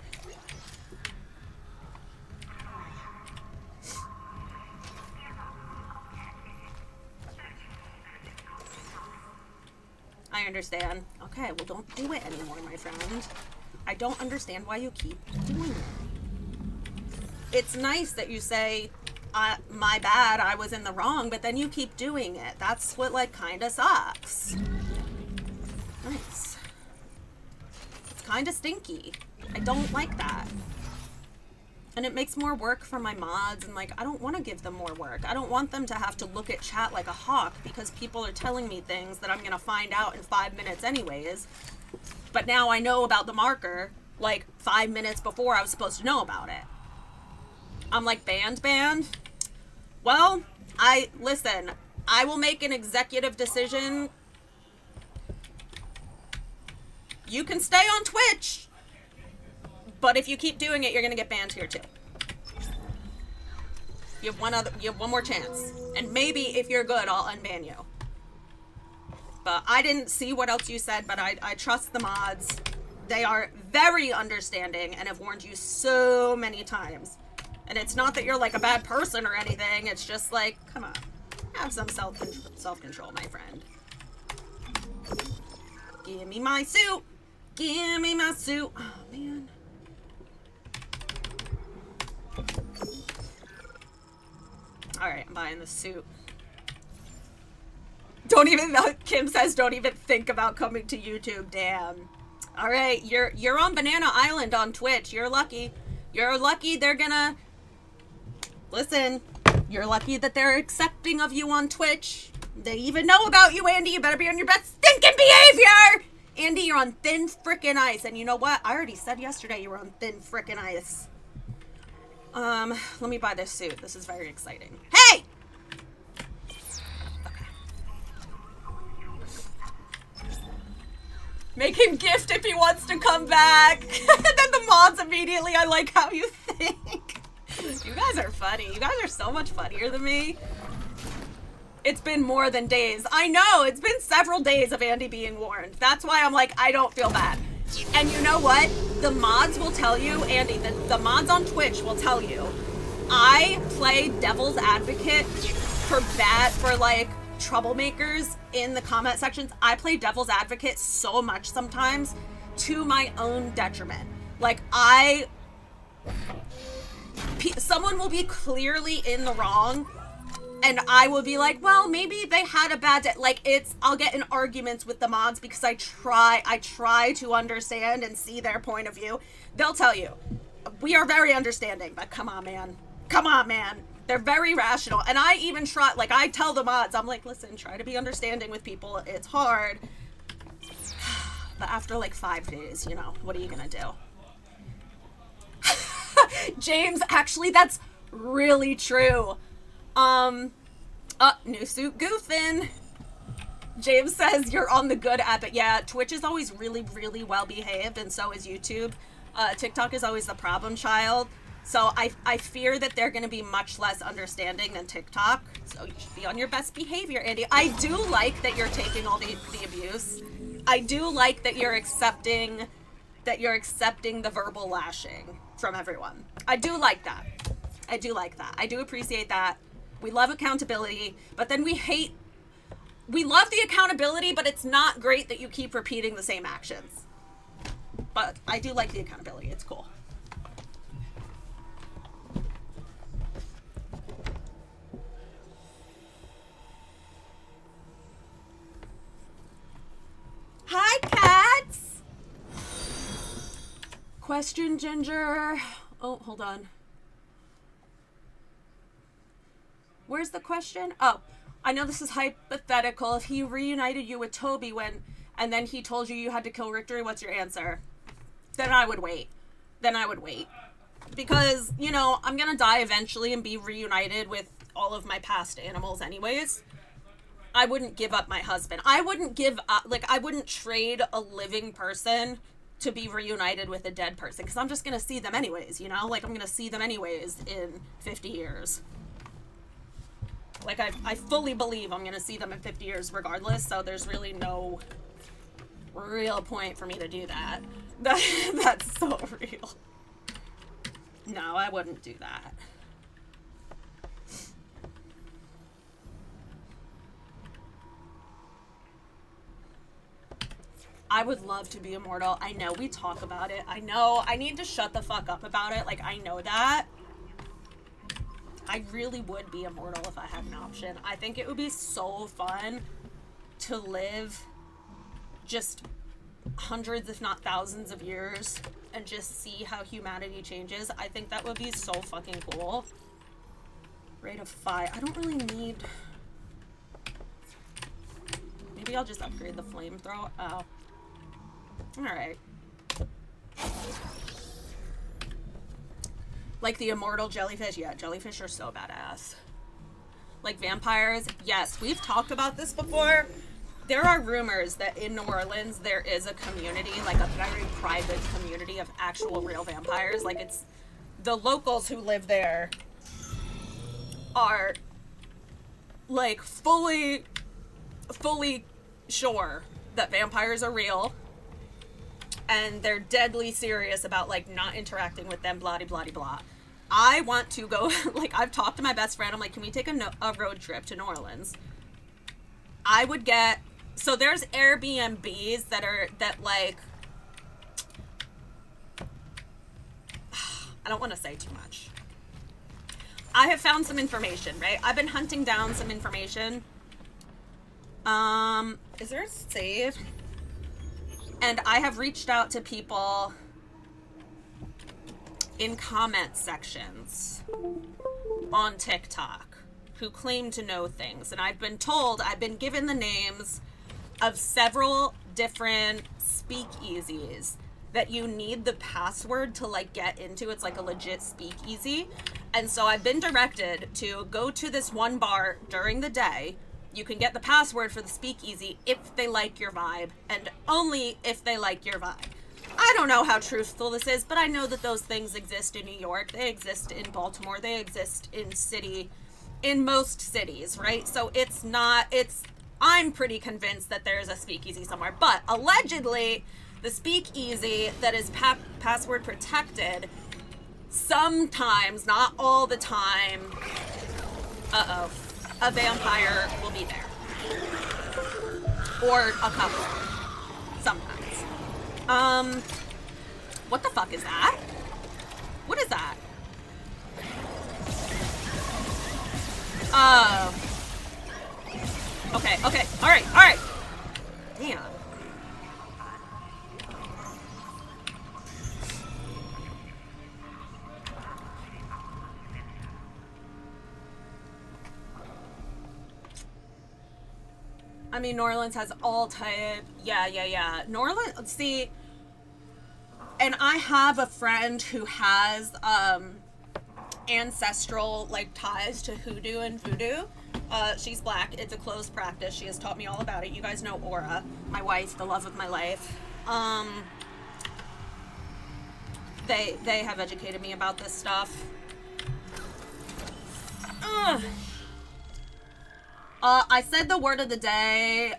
[SPEAKER 1] I understand. Okay, well, don't do it anymore, my friend. I don't understand why you keep doing it. It's nice that you say, my bad, I was in the wrong, but then you keep doing it. That's what, like, kinda sucks. Nice. It's kinda stinky. I don't like that. And it makes more work for my mods, and, like, I don't want to give them more work. I don't want them to have to look at chat like a hawk because people are telling me things that I'm gonna find out in 5 minutes anyways. But now I know about the marker, like, 5 minutes before I was supposed to know about it. I'm like, banned? Well, listen, I will make an executive decision. You can stay on Twitch, but if you keep doing it, you're gonna get banned here too. You have one more chance. And maybe if you're good, I'll unban you. But I didn't see what else you said, but I trust the mods. They are very understanding and have warned you so many times. And it's not that you're like a bad person or anything, it's just like, come on. Have some self-control, my friend. Give me my suit. Give me my suit. Oh, man. Alright, I'm buying the suit. Don't even, Kim says, don't even think about coming to YouTube. Damn. Alright, you're on Banana Island on Twitch. You're lucky. You're lucky they're gonna... Listen, you're lucky that they're accepting of you on Twitch. They even know about you, Andy. You better be on your best stinking behavior! Andy, you're on thin frickin' ice. And you know what? I already said yesterday you were on thin frickin' ice. Let me buy this suit. This is very exciting. Hey! Okay. Make him gift if he wants to come back. And then the mods immediately, I like how you think. You guys are funny. You guys are so much funnier than me. It's been more than days. I know, it's been several days of Andy being warned. That's why I'm like, I don't feel bad. And you know what? The mods will tell you, Andy, the mods on Twitch will tell you, I play devil's advocate for like troublemakers in the comment sections. I play devil's advocate so much sometimes to my own detriment. Like someone will be clearly in the wrong and I will be like, well, maybe they had a bad day. Like I'll get in arguments with the mods because I try to understand and see their point of view. They'll tell you, we are very understanding, but come on, man. Come on, man. They're very rational. And I even try, like I tell the mods, I'm like, listen, try to be understanding with people. It's hard. But after like 5 days, you know, what are you gonna do? James, actually, that's really true. New suit goofing. James says you're on the good app. Yeah, Twitch is always really, really well behaved, and so is YouTube. TikTok is always the problem child. So I fear that they're going to be much less understanding than TikTok. So you should be on your best behavior, Andy. I do like that you're taking all the abuse. I do like that you're accepting the verbal lashing from everyone. I do like that. I do like that. I do appreciate that. We love accountability, but then we love the accountability, but it's not great that you keep repeating the same actions. But I do like the accountability. It's cool. Hi, cats! Question, Ginger. Oh, hold on. Where's the question? Oh, I know this is hypothetical. If he reunited you with Toby and then he told you had to kill Victory, what's your answer? Then I would wait. Because, you know, I'm gonna die eventually and be reunited with all of my past animals anyways. I wouldn't give up my husband. I wouldn't give up, like, I wouldn't trade a living person to be reunited with a dead person, because I'm just gonna see them anyways, you know? Like, I'm gonna see them anyways in 50 years. Like, I fully believe I'm gonna see them in 50 years regardless, so there's really no real point for me to do that. That's so real. No, I wouldn't do that. I would love to be immortal. I know we talk about it. I know I need to shut the fuck up about it. Like, I know that. I really would be immortal if I had an option. I think it would be so fun to live just hundreds, if not thousands of years and just see how humanity changes. I think that would be so fucking cool. Rate of 5. I don't really need... Maybe I'll just upgrade the flamethrower. Oh. Alright. Like the immortal jellyfish? Yeah, jellyfish are so badass. Like vampires? Yes, we've talked about this before. There are rumors that in New Orleans there is a community, like a very private community of actual real vampires. Like, it's the locals who live there are like fully sure that vampires are real, and they're deadly serious about like not interacting with them, blah blah blah blah. I want to go, like, I've talked to my best friend. I'm like, can we take a road trip to New Orleans? I would get, so there's Airbnbs that like, I don't want to say too much. I have found some information, right? I've been hunting down some information. Is there a save? And I have reached out to people in comment sections on TikTok who claim to know things. And I've been given the names of several different speakeasies that you need the password to like get into. It's like a legit speakeasy. And so I've been directed to go to this one bar during the day. You can get the password for the speakeasy if they like your vibe, and only if they like your vibe. I don't know how truthful this is, but I know that those things exist in New York. They exist in Baltimore. They exist in most cities, right? So I'm pretty convinced that there's a speakeasy somewhere. But allegedly, the speakeasy that is password protected, sometimes, not all the time, a vampire will be there. Or a couple. Sometimes. What the fuck is that? What is that? Okay, alright. Damn. I mean, New Orleans has all type. Yeah. New Orleans, see, and I have a friend who has ancestral like ties to hoodoo and voodoo. She's black. It's a closed practice. She has taught me all about it. You guys know Aura, my wife, the love of my life. They have educated me about this stuff. I said the word of the day,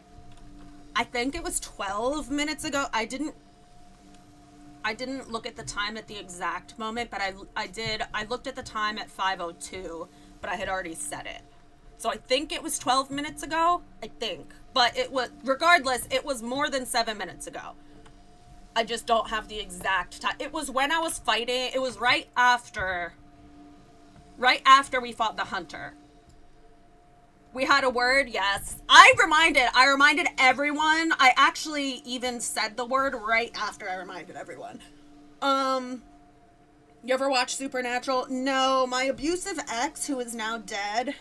[SPEAKER 1] I think it was 12 minutes ago. I didn't look at the time at the exact moment, but I looked at the time at 5:02, but I had already said it. So I think it was 12 minutes ago, I think. But regardless, it was more than 7 minutes ago. I just don't have the exact time. It was when I was fighting, it was right after we fought the hunter. We had a word, yes. I reminded everyone. I actually even said the word right after I reminded everyone. You ever watch Supernatural? No, my abusive ex, who is now dead,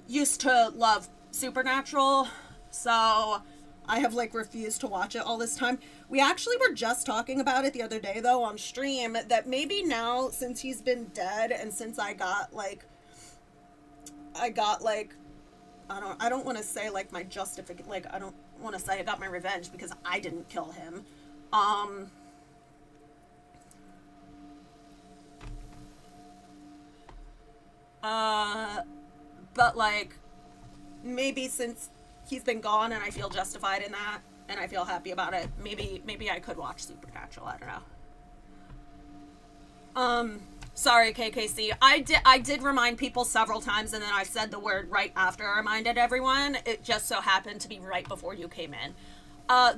[SPEAKER 1] used to love Supernatural, so I have like refused to watch it all this time. We actually were just talking about it the other day though on stream, that maybe now, since he's been dead and since I got like I don't want to say like my justification, like I don't want to say I got my revenge because I didn't kill him. But like maybe since he's been gone and I feel justified in that and I feel happy about it, maybe I could watch Supernatural. I don't know. Sorry, KKC. I did remind people several times, and then I said the word right after I reminded everyone. It just so happened to be right before you came in.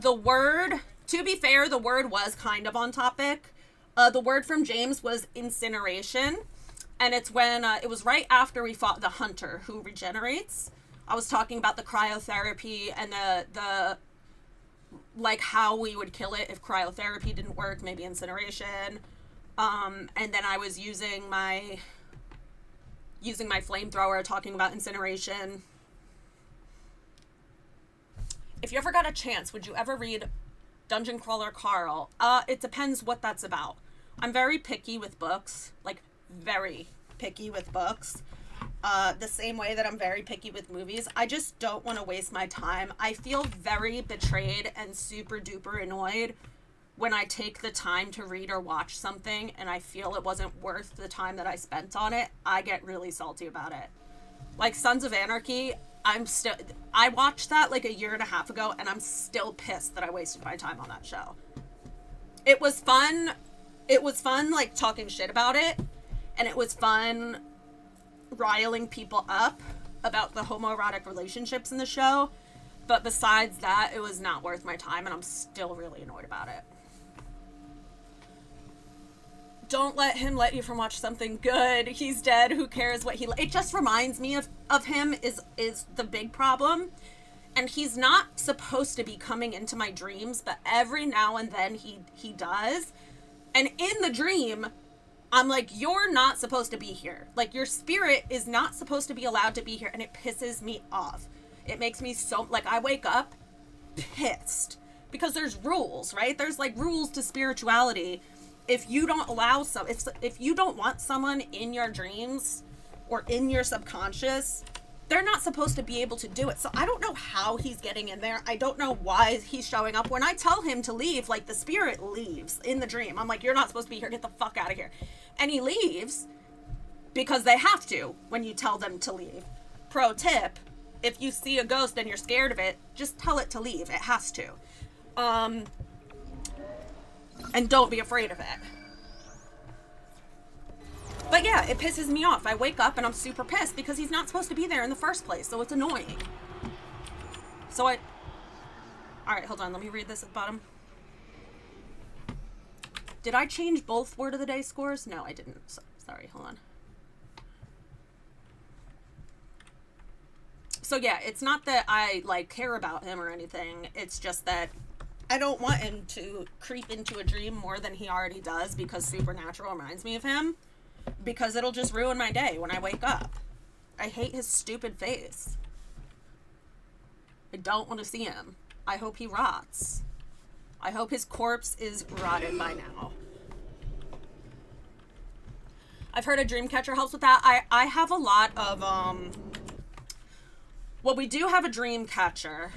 [SPEAKER 1] The word, to be fair, the word was kind of on topic. The word from James was incineration, and it's when, it was right after we fought the hunter who regenerates. I was talking about the cryotherapy and the like how we would kill it if cryotherapy didn't work, maybe incineration. And then I was using my flamethrower, talking about incineration. If you ever got a chance, would you ever read Dungeon Crawler Carl? It depends what that's about. I'm very picky with books, like very picky with books. The same way that I'm very picky with movies. I just don't want to waste my time. I feel very betrayed and super duper annoyed when I take the time to read or watch something and I feel it wasn't worth the time that I spent on it. I get really salty about it. Like Sons of Anarchy, I watched that like a year and a half ago and I'm still pissed that I wasted my time on that show. It was fun it was fun, like, talking shit about it, and it was fun riling people up about the homoerotic relationships in the show, but besides that, it was not worth my time, and I'm still really annoyed about it. Don't let him let you from watch something good. He's dead. Who cares what he... It just reminds me of him is the big problem. And he's not supposed to be coming into my dreams, but every now and then he does. And in the dream, I'm like, you're not supposed to be here. Like, your spirit is not supposed to be allowed to be here, and it pisses me off. It makes me so... Like, I wake up pissed. Because there's rules, right? There's, like, rules to spirituality. If you don't allow if you don't want someone in your dreams or in your subconscious, they're not supposed to be able to do it. So I don't know how he's getting in there. I don't know why he's showing up. When I tell him to leave, like, the spirit leaves in the dream. I'm like, you're not supposed to be here. Get the fuck out of here. And he leaves because they have to when you tell them to leave. Pro tip, if you see a ghost and you're scared of it, just tell it to leave. It has to. And don't be afraid of it. But yeah, it pisses me off. I wake up and I'm super pissed because he's not supposed to be there in the first place, so it's annoying. So Alright, hold on, let me read this at the bottom. Did I change both word of the day scores? No, I didn't. Sorry, hold on. So yeah, it's not that I, like, care about him or anything. It's just that I don't want him to creep into a dream more than he already does because Supernatural reminds me of him. Because it'll just ruin my day when I wake up. I hate his stupid face. I don't want to see him. I hope he rots. I hope his corpse is rotted by now. I've heard a dream catcher helps with that. I have a lot of, well, we do have a dream catcher.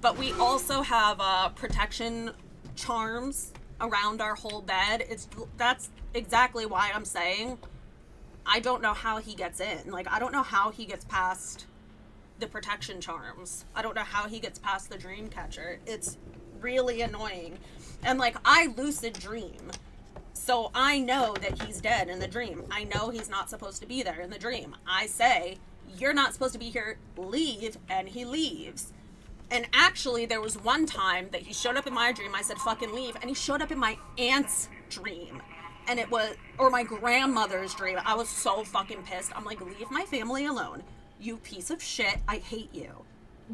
[SPEAKER 1] But we also have protection charms around our whole bed. That's exactly why I'm saying I don't know how he gets in. Like, I don't know how he gets past the protection charms. I don't know how he gets past the dream catcher. It's really annoying. And, like, I lucid dream. So I know that he's dead in the dream. I know he's not supposed to be there in the dream. I say, you're not supposed to be here. Leave. And he leaves. And actually, there was one time that he showed up in my dream. I said, fucking leave. And he showed up in my aunt's dream. And it was, or my grandmother's dream. I was so fucking pissed. I'm like, leave my family alone. You piece of shit. I hate you.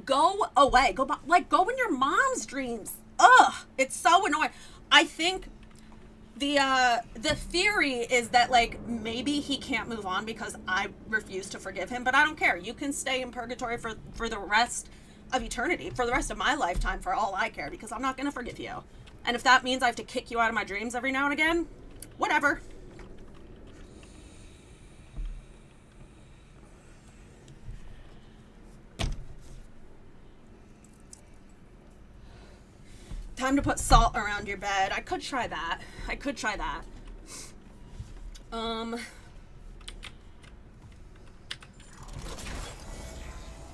[SPEAKER 1] Go away. Go in your mom's dreams. Ugh. It's so annoying. I think the theory is that, like, maybe he can't move on because I refuse to forgive him. But I don't care. You can stay in purgatory for the rest of eternity, for the rest of my lifetime, for all I care, because I'm not going to forgive you. And if that means I have to kick you out of my dreams every now and again, whatever. Time to put salt around your bed. I could try that.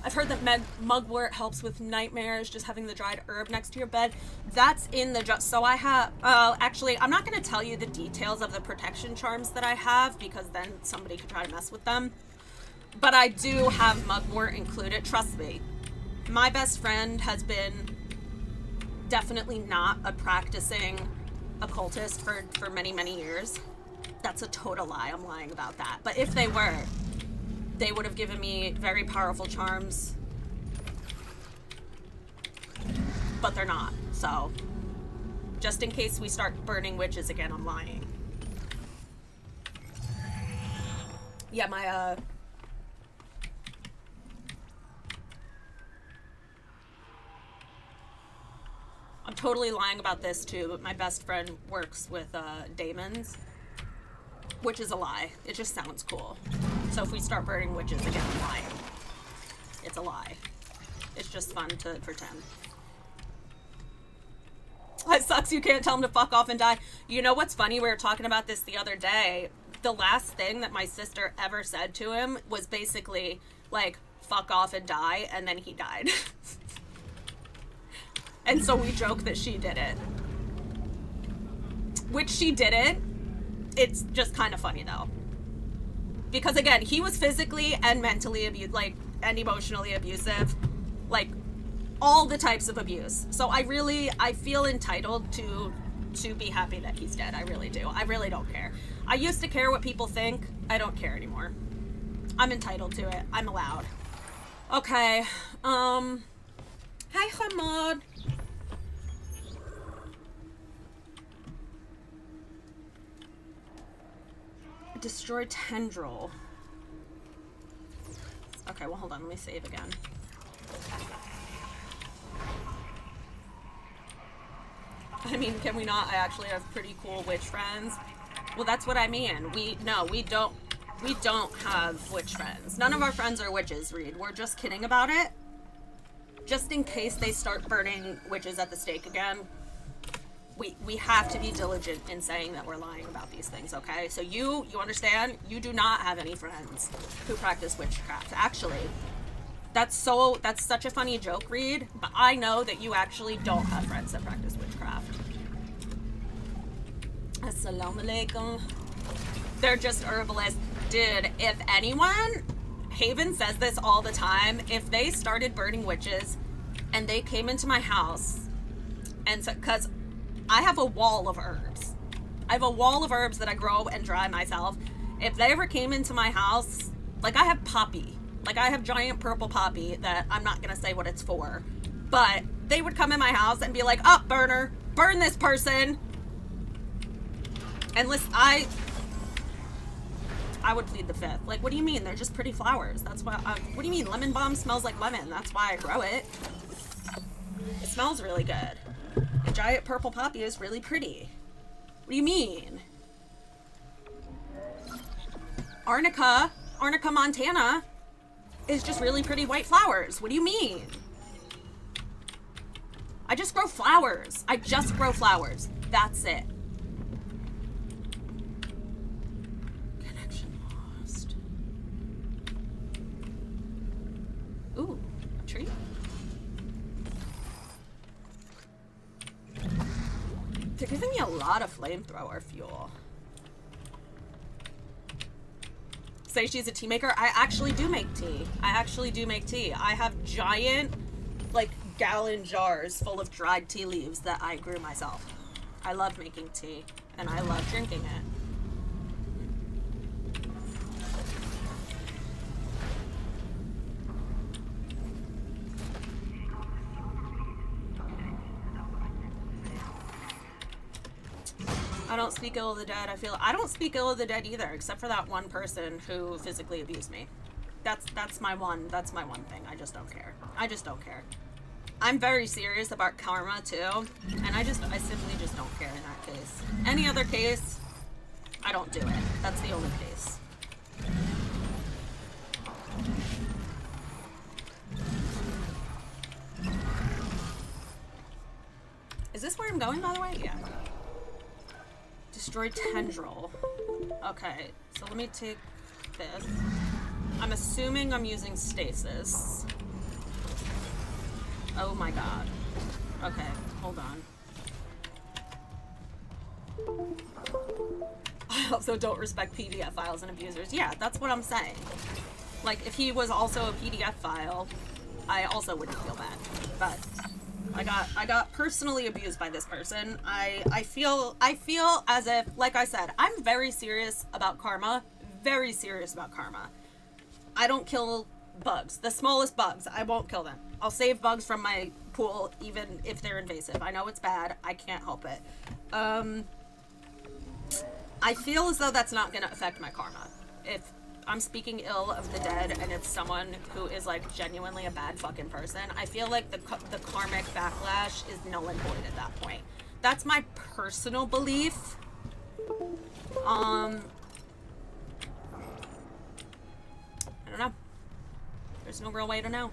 [SPEAKER 1] I've heard that mugwort helps with nightmares, just having the dried herb next to your bed. That's in the... So I have... actually, I'm not going to tell you the details of the protection charms that I have, because then somebody could try to mess with them. But I do have mugwort included. Trust me. My best friend has been definitely not a practicing occultist for many, many years. That's a total lie. I'm lying about that. But if they were... they would have given me very powerful charms. But they're not. So, just in case we start burning witches again, I'm lying. Yeah, my, I'm totally lying about this too, but my best friend works with, daemons. Which is a lie. It just sounds cool. So if we start burning witches again, I'm lying. It's a lie. It's just fun to pretend. It sucks you can't tell him to fuck off and die. You know what's funny? We were talking about this the other day. The last thing that my sister ever said to him was basically, like, fuck off and die, and then he died. And so we joke that she did it. which she didn't. It's just kind of funny though. Because again, he was physically and mentally like, and emotionally abusive. Like, all the types of abuse. So I feel entitled to be happy that he's dead. I really do. I really don't care. I used to care what people think. I don't care anymore. I'm entitled to it. I'm allowed. Okay. Hi, Hamad. Destroy tendril. Okay, well, hold on. Let me save again. I mean, can we not? I actually have pretty cool witch friends. Well, that's what I mean. We don't have witch friends. None of our friends are witches, Reed. We're just kidding about it. Just in case they start burning witches at the stake again. We have to be diligent in saying that we're lying about these things, okay? So you understand? You do not have any friends who practice witchcraft. Actually, that's such a funny joke, Reed, but I know that you actually don't have friends that practice witchcraft. Assalamu alaikum. They're just herbalists. Dude, if anyone, Haven says this all the time, if they started burning witches and they came into my house, and so, because I have a wall of herbs. I have a wall of herbs that I grow and dry myself. If they ever came into my house, like I have poppy. Like I have giant purple poppy that I'm not going to say what it's for. But they would come in my house and be like, oh, burner, burn this person. And listen, I would plead the fifth. Like, what do you mean? They're just pretty flowers. That's why, what do you mean? Lemon balm smells like lemon. That's why I grow it. It smells really good. A giant purple poppy is really pretty. What do you mean? Arnica, Montana is just really pretty white flowers. What do you mean? I just grow flowers. I just grow flowers. That's it. Connection lost. Ooh, a tree. They're giving me a lot of flamethrower fuel. Say she's a tea maker. I actually do make tea. I have giant, like, gallon jars full of dried tea leaves that I grew myself. I love making tea, and I love drinking it. I don't speak ill of the dead. I don't speak ill of the dead either, except for that one person who physically abused me. That's my one thing. I just don't care. I'm very serious about karma too, and I simply just don't care in that case. Any other case, I don't do it. That's the only case. Is this where I'm going, by the way? Yeah. Destroy tendril. Okay, so let me take this. I'm assuming I'm using stasis. Oh my god. Okay, hold on. I also don't respect PDF files and abusers. Yeah, that's what I'm saying. Like, if he was also a PDF file, I also wouldn't feel bad. But I got personally abused by this person. I feel as if, like I said, I'm very serious about karma. Very serious about karma. I don't kill bugs. The smallest bugs, I won't kill them. I'll save bugs from my pool, even if they're invasive. I know it's bad. I can't help it. I feel as though that's not going to affect my karma. If I'm speaking ill of the dead and it's someone who is like genuinely a bad fucking person, I feel like the karmic backlash is null and void at that point. That's my personal belief. I don't know. There's no real way to know.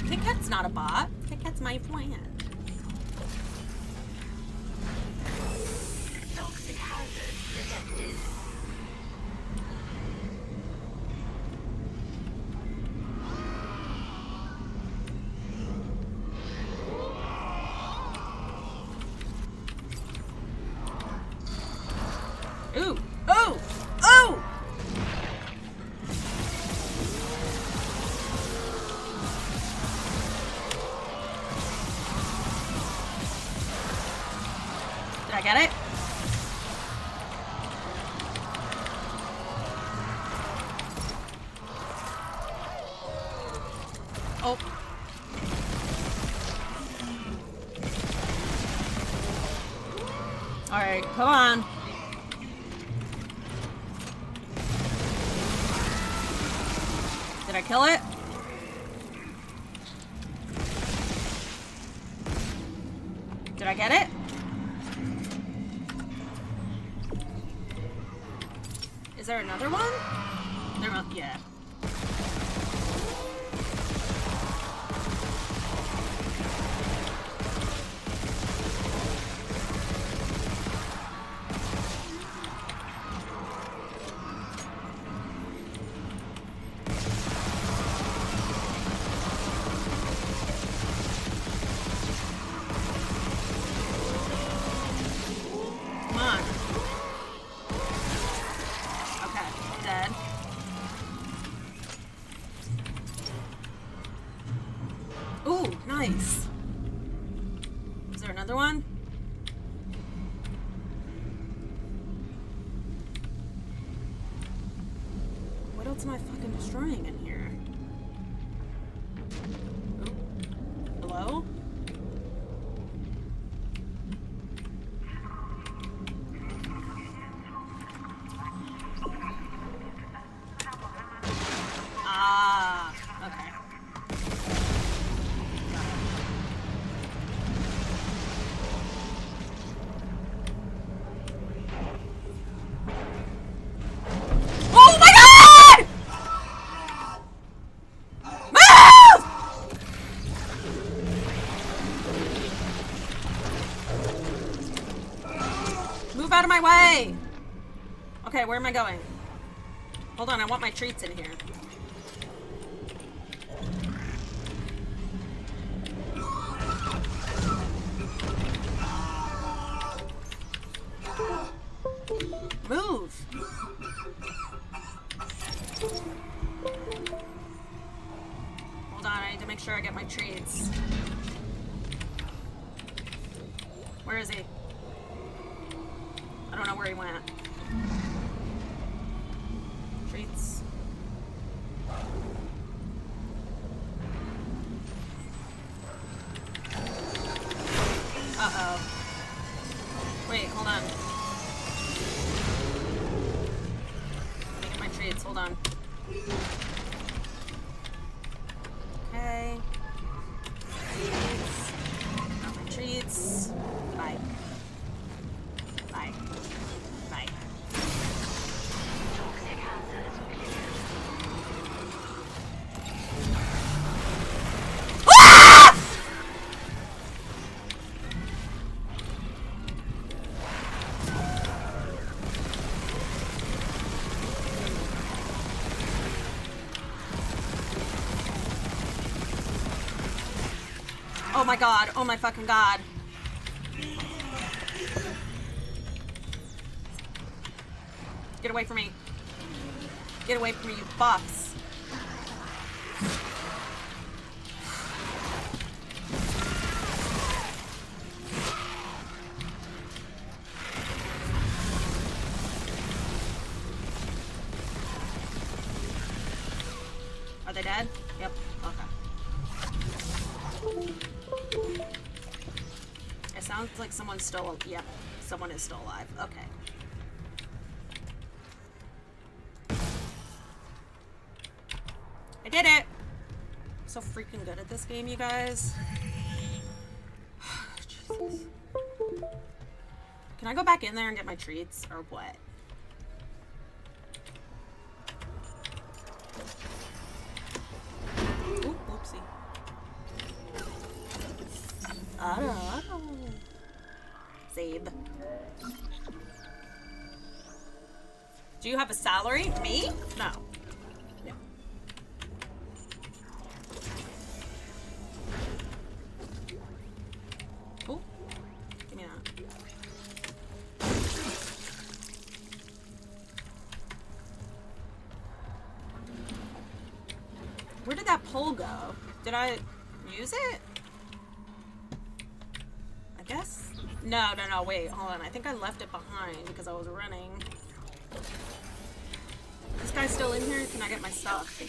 [SPEAKER 1] Kit Kat's not a bot. Kit Kat's my friend.
[SPEAKER 2] Toxic hazard detected.
[SPEAKER 1] I get it? Oh. Alright, come on. Did I kill it? Did I get it? Is there another one? There must, yeah. Come on. Okay, dead. Ooh, nice. Is there another one? What else am I fucking destroying in here? Ooh. Hello? Ah, okay. Oh my god! Move! Move out of my way! Okay, where am I going? Hold on, I want my treats in here. Move! Hold on, I need to make sure I get my treats. Where is he? I don't know where he went. Treats. Uh-oh. Wait, hold on. Let me get my treats, hold on. Okay. Treats. Got my treats. Bye. Bye. Bye. Oh my god, oh my fucking god. Get away from me. Get away from me, you fucks. Are they dead? Yep, okay. It sounds like someone's still, yep, someone is still alive. Okay. I did it! I'm so freaking good at this game, you guys. Jesus. Can I go back in there and get my treats, or what? Ooh, whoopsie. Oh. Zabe. Do you have a salary? Me? No. No. Oh. Give me that. Where did that pole go? Did I use it? I guess No, no, no, wait, hold on. I think I left it behind because I was running. This guy's still in here? Can I get my stuff?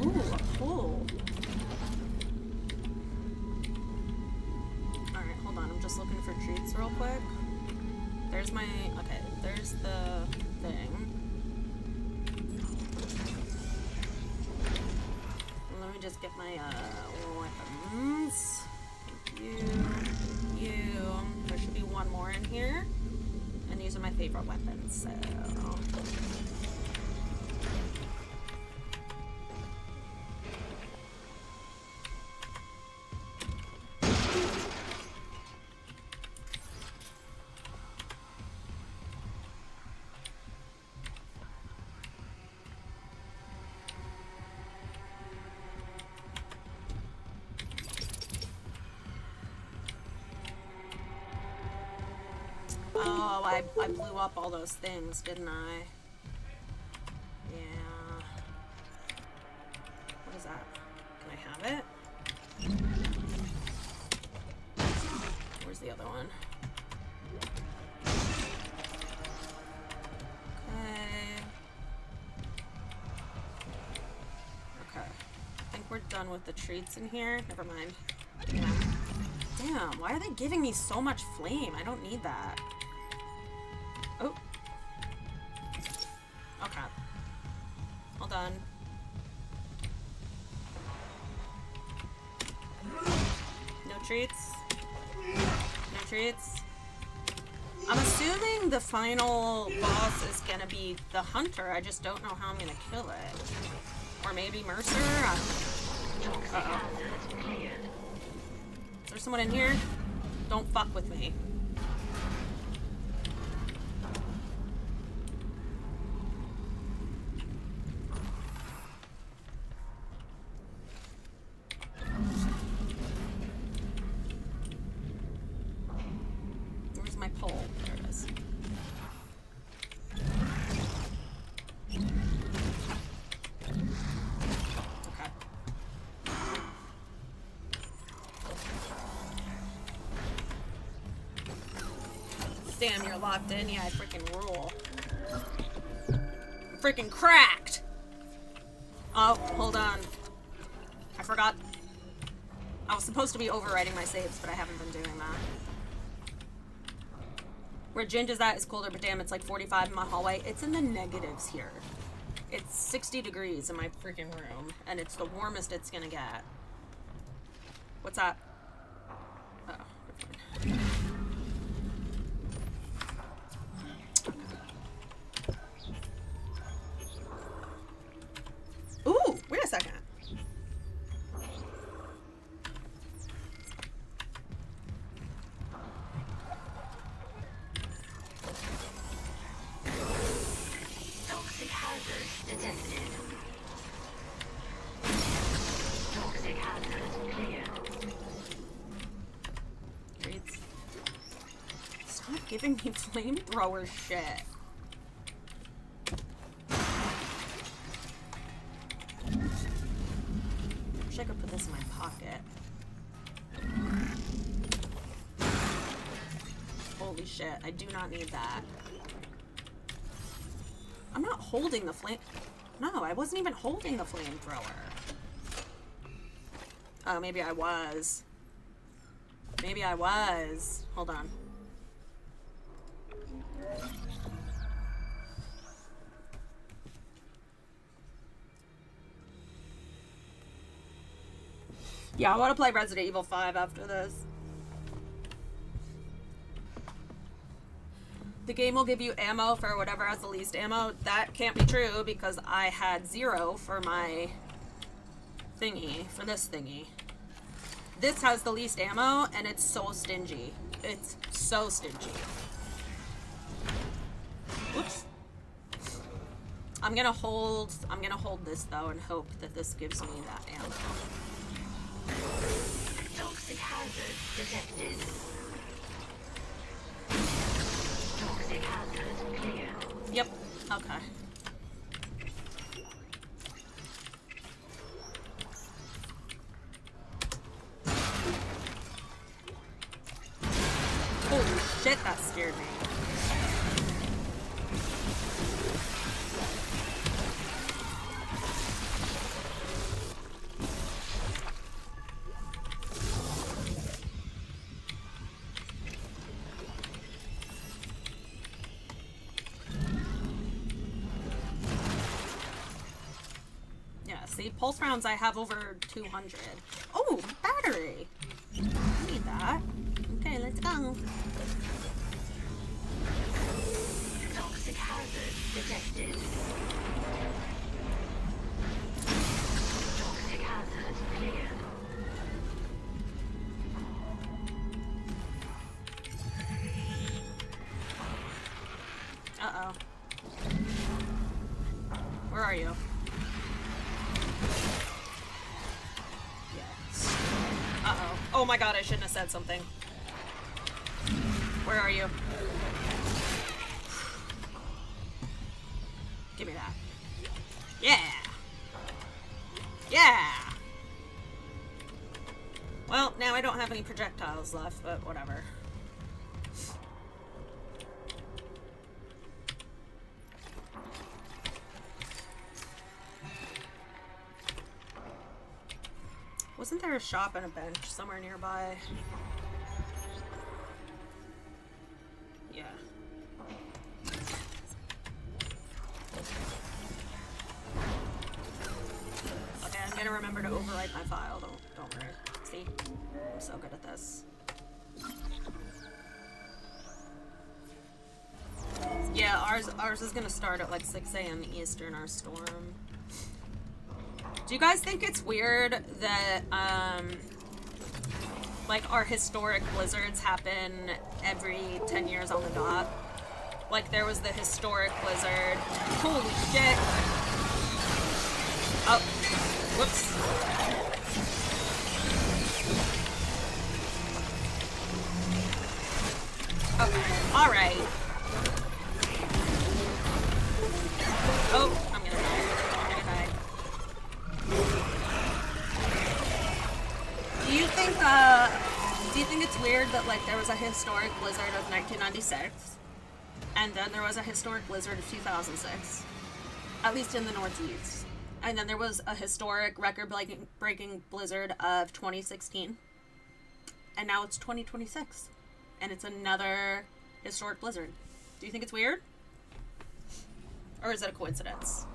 [SPEAKER 1] Ooh, a pull. Alright, hold on. I'm just looking for treats real quick. There's my... Okay, there's the thing. Let me just get my weapons. You. There should be one more in here. And these are my favorite weapons, so... Oh, I blew up all those things, didn't I? Yeah. What is that? Can I have it? Where's the other one? Okay. Okay. I think we're done with the treats in here. Never mind. Yeah. Damn, why are they giving me so much flame? I don't need that. Oh. Okay. Hold on. No treats. No treats. I'm assuming the final boss is gonna be the hunter. I just don't know how I'm gonna kill it. Or maybe Mercer? Uh-oh. Is there someone in here? Don't fuck with me. Where's my pole? There it is. Okay. Damn, you're locked in? Yeah, I freaking rule. I'm freaking cracked! Oh, hold on. I forgot. I was supposed to be overwriting my saves, but I haven't been doing that. Where Ginge is at is colder, but damn, it's like 45 in my hallway. It's in the negatives here. It's 60 degrees in my freaking room, and it's the warmest it's gonna get. What's that? Oh, never mind. Ooh, wait a second.
[SPEAKER 6] Toxic hazard detected. Toxic hazard clear.
[SPEAKER 1] Great. Stop giving me flamethrower shit. Wish I could put this in my pocket. Holy shit, I do not need that. I'm not holding the flame. No, I wasn't even holding the flamethrower. Oh, maybe I was. Maybe I was. Hold on. Yeah, I want to play Resident Evil 5 after this. The game will give you ammo for whatever has the least ammo. That can't be true because I had 0 for my thingy, for this thingy. This has the least ammo and it's so stingy. It's so stingy. Whoops. I'm gonna hold this though and hope that this gives me that ammo.
[SPEAKER 6] Toxic hazard detected. Toxic hazard clear.
[SPEAKER 1] Yep. Okay. shit, that scared me. Yeah, see, pulse rounds I have over 200. Oh, battery! I need that. Okay, let's go.
[SPEAKER 6] Toxic hazard detected. Toxic hazard clear.
[SPEAKER 1] Uh-oh. Where are you? Yes. Uh-oh. Oh my god, I shouldn't have said something. Where are you? Give me that. Yeah! Yeah! Well, now I don't have any projectiles left, but whatever. Wasn't there a shop and a bench somewhere nearby? Yeah. Okay, I'm gonna remember to overwrite my file. Don't worry. See? I'm so good at this. Yeah, ours is gonna start at like 6 a.m. Eastern, our storm. Do you guys think it's weird that, like, our historic blizzards happen every 10 years on the dot? Like, there was the historic blizzard. Holy shit! Oh, whoops. Okay, alright. Oh, I'm gonna die. I'm gonna die. Do you think it's weird that, like, there was a historic blizzard of 1996, and then there was a historic blizzard of 2006, at least in the Northeast, and then there was a historic record-breaking blizzard of 2016, and now it's 2026, and it's another historic blizzard. Do you think it's weird? Or is it a coincidence?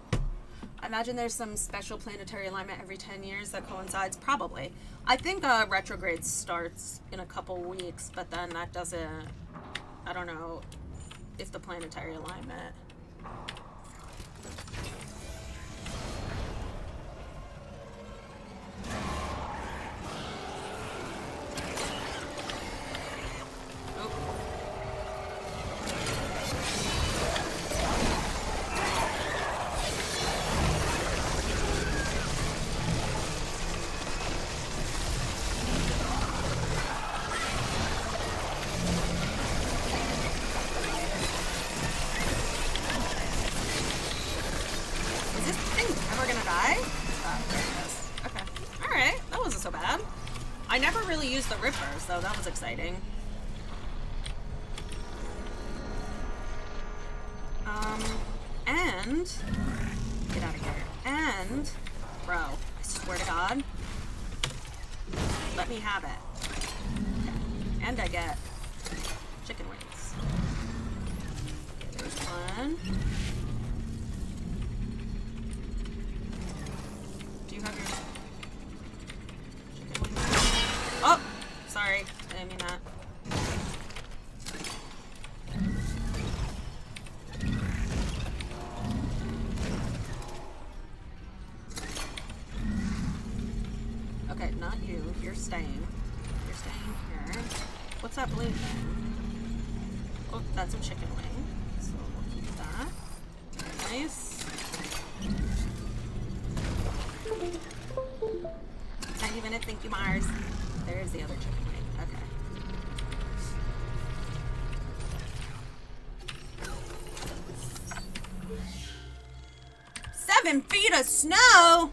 [SPEAKER 1] I imagine there's some special planetary alignment every 10 years that coincides. Probably. I think retrograde starts in a couple weeks, but then that doesn't... I don't know if the planetary alignment... I never really used the rippers, though. That was exciting. And... Get out of here. And... Bro, I swear to God. Let me have it. Okay. And I get... chicken wings. Okay, there's one. Do you have your... chicken wings? Oh! Sorry. I didn't mean that. Okay, not you. You're staying. You're staying here. What's that blue thing? Oh, that's a chicken wing. So we'll keep that. Very nice. Tiny minute, thank you, Mars. There's the other chicken wing. Okay. 7 feet of snow!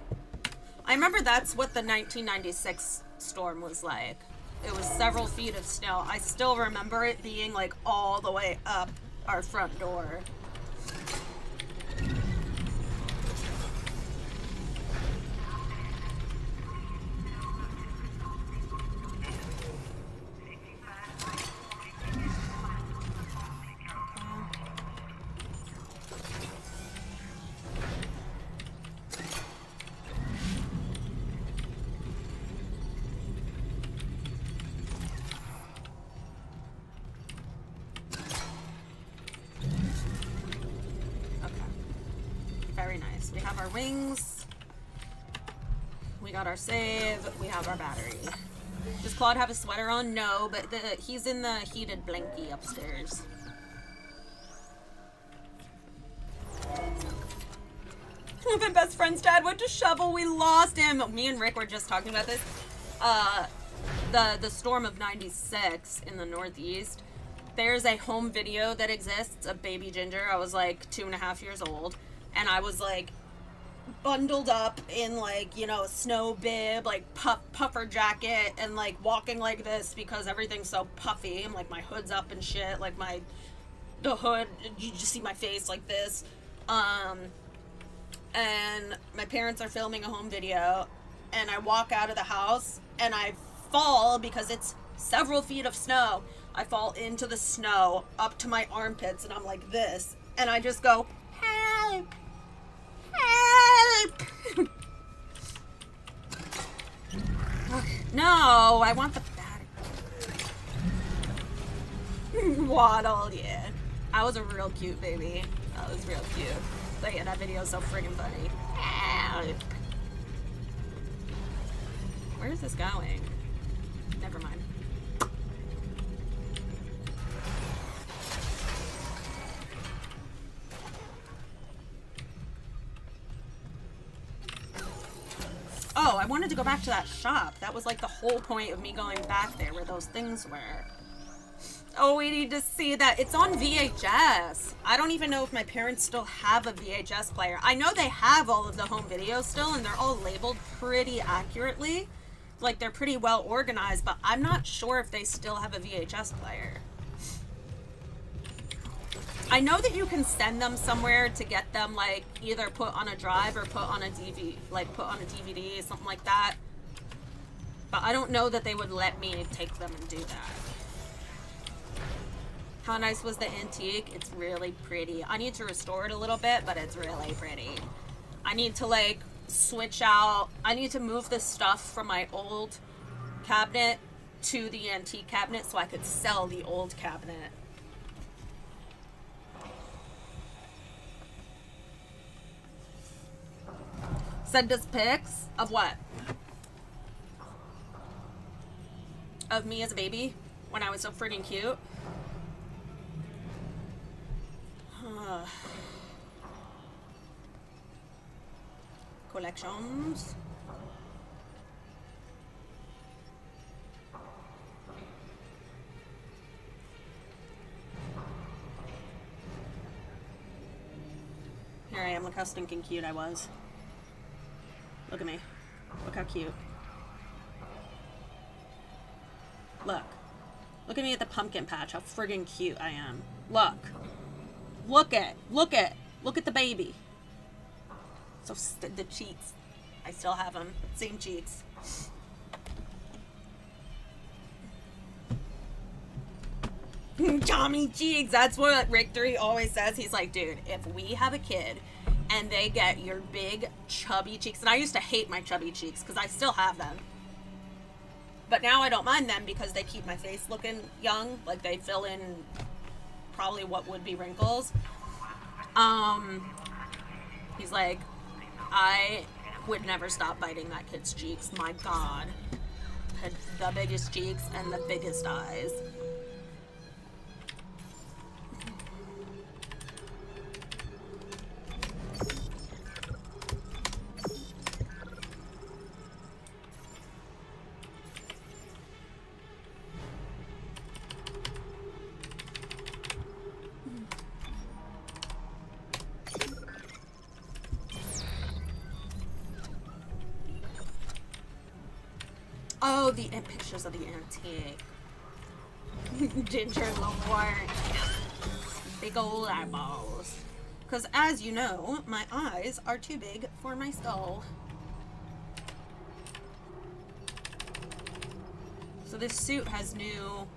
[SPEAKER 1] I remember that's what the 1996 storm was like. It was several feet of snow. I still remember it being like all the way up our front door. We have our wings. We got our save. We have our battery. Does Claude have a sweater on? No, but he's in the heated blankie upstairs. My best friend's dad went to shovel. We lost him. Me and Rick were just talking about this. The storm of '96 in the Northeast. There's a home video that exists of baby Ginger. I was like 2.5 years old. And I was like bundled up in like, you know, a snow bib, like puffer jacket, and like walking like this because everything's so puffy. I'm like, my hood's up and shit. Like the hood, you just see my face like this. And my parents are filming a home video, and I walk out of the house and I fall because it's several feet of snow. I fall into the snow up to my armpits, and I'm like this, and I just go, help. Help! No, I want the battery. Waddle, yeah. I was a real cute baby. I was real cute. But yeah, that video is so friggin' funny. Help! Where is this going? Never mind. Oh, I wanted to go back to that shop. That was like the whole point of me going back there, where those things were. Oh, we need to see that. It's on VHS. I don't even know if my parents still have a VHS player. I know they have all of the home videos still, and they're all labeled pretty accurately. Like, they're pretty well organized, but I'm not sure if they still have a VHS player. I know that you can send them somewhere to get them, like, either put on a drive or put on a DVD, like, put on a DVD, something like that. But I don't know that they would let me take them and do that. How nice was the antique? It's really pretty. I need to restore it a little bit, but it's really pretty. I need to, like, switch out. I need to move the stuff from my old cabinet to the antique cabinet so I could sell the old cabinet. Send us pics of what? Of me as a baby when I was so freaking cute. Collections. Here I am, look how stinking cute I was. Look at me. Look how cute. Look. Look at me at the pumpkin patch, how friggin' cute I am. Look. Look at the baby. So the cheeks. I still have them. Same cheeks. Tommy cheeks. That's what Rick 3 always says. He's like, dude, if we have a kid and they get your big chubby cheeks, and I used to hate my chubby cheeks because I still have them. But now I don't mind them because they keep my face looking young. Like, they fill in probably what would be wrinkles. He's like, I would never stop biting that kid's cheeks. My God. Had the biggest cheeks and the biggest eyes. Oh, the pictures of the antique. Ginger Lord. Big old eyeballs. Because as you know, my eyes are too big for my skull. So this suit has new...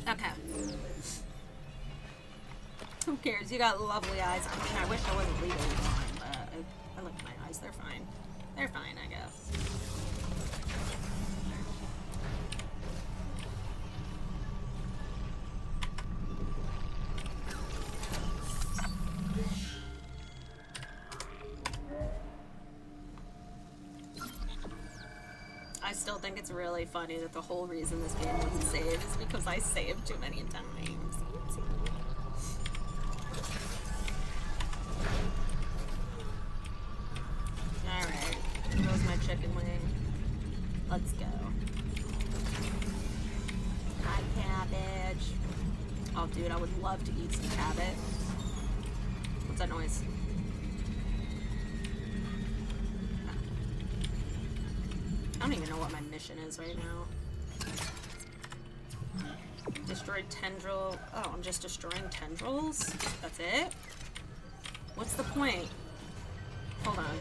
[SPEAKER 1] Okay. Who cares? You got lovely eyes. I mean, I wish I wasn't legally blind, but I like my eyes. They're fine. They're fine, I guess. I still think it's really funny that the whole reason this game wouldn't save is because I saved too many times. Alright, here goes my chicken wing. Let's go. Hi, cabbage. Oh, dude, I would love to eat some cabbage. What's that noise? I don't even know what my mission is right now. Destroy tendril. Oh, I'm just destroying tendrils? That's it? What's the point? Hold on.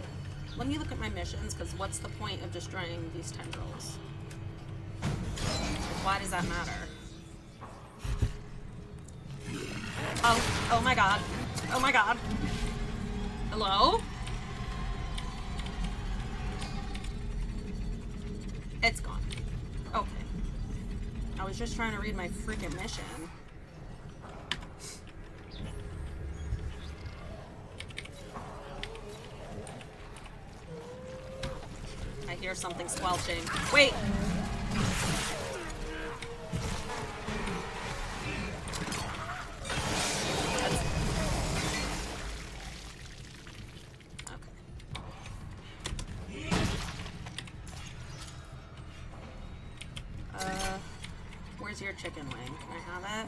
[SPEAKER 1] Let me look at my missions, because what's the point of destroying these tendrils? Why does that matter? Oh my god. Oh my god. Hello? It's gone. Okay. I was just trying to read my freaking mission. I hear something squelching. Wait! Where's your chicken wing? Can I have it?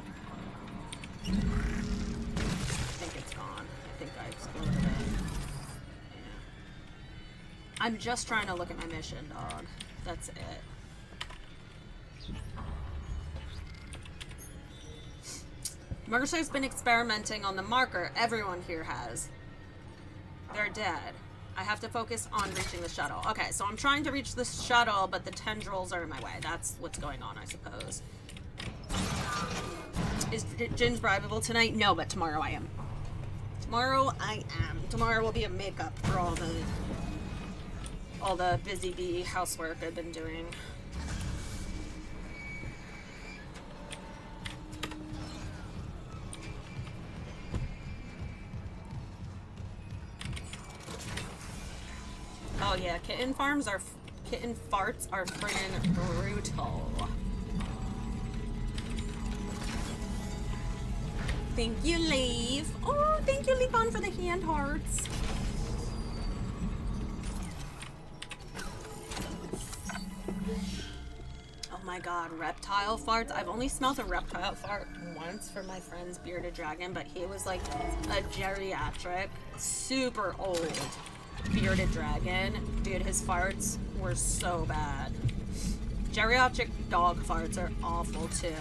[SPEAKER 1] I think it's gone. I think I exploded it. Yeah. I'm just trying to look at my mission, dog. That's it. Mercer's been experimenting on the marker. Everyone here has. They're dead. I have to focus on reaching the shuttle. Okay, so I'm trying to reach the shuttle, but the tendrils are in my way. That's what's going on, I suppose. Is Jin's bribable tonight? No, but tomorrow I am. Tomorrow I am. Tomorrow will be a makeup for all the busy bee housework I've been doing. Oh yeah, kitten farts are friggin' brutal. Thank you, Leaf. Oh, thank you, Leaf, on for the hand hearts. Oh my god, reptile farts. I've only smelled a reptile fart once from my friend's bearded dragon, but he was like a geriatric, super old bearded dragon. Dude, his farts were so bad. Geriatric dog farts are awful too.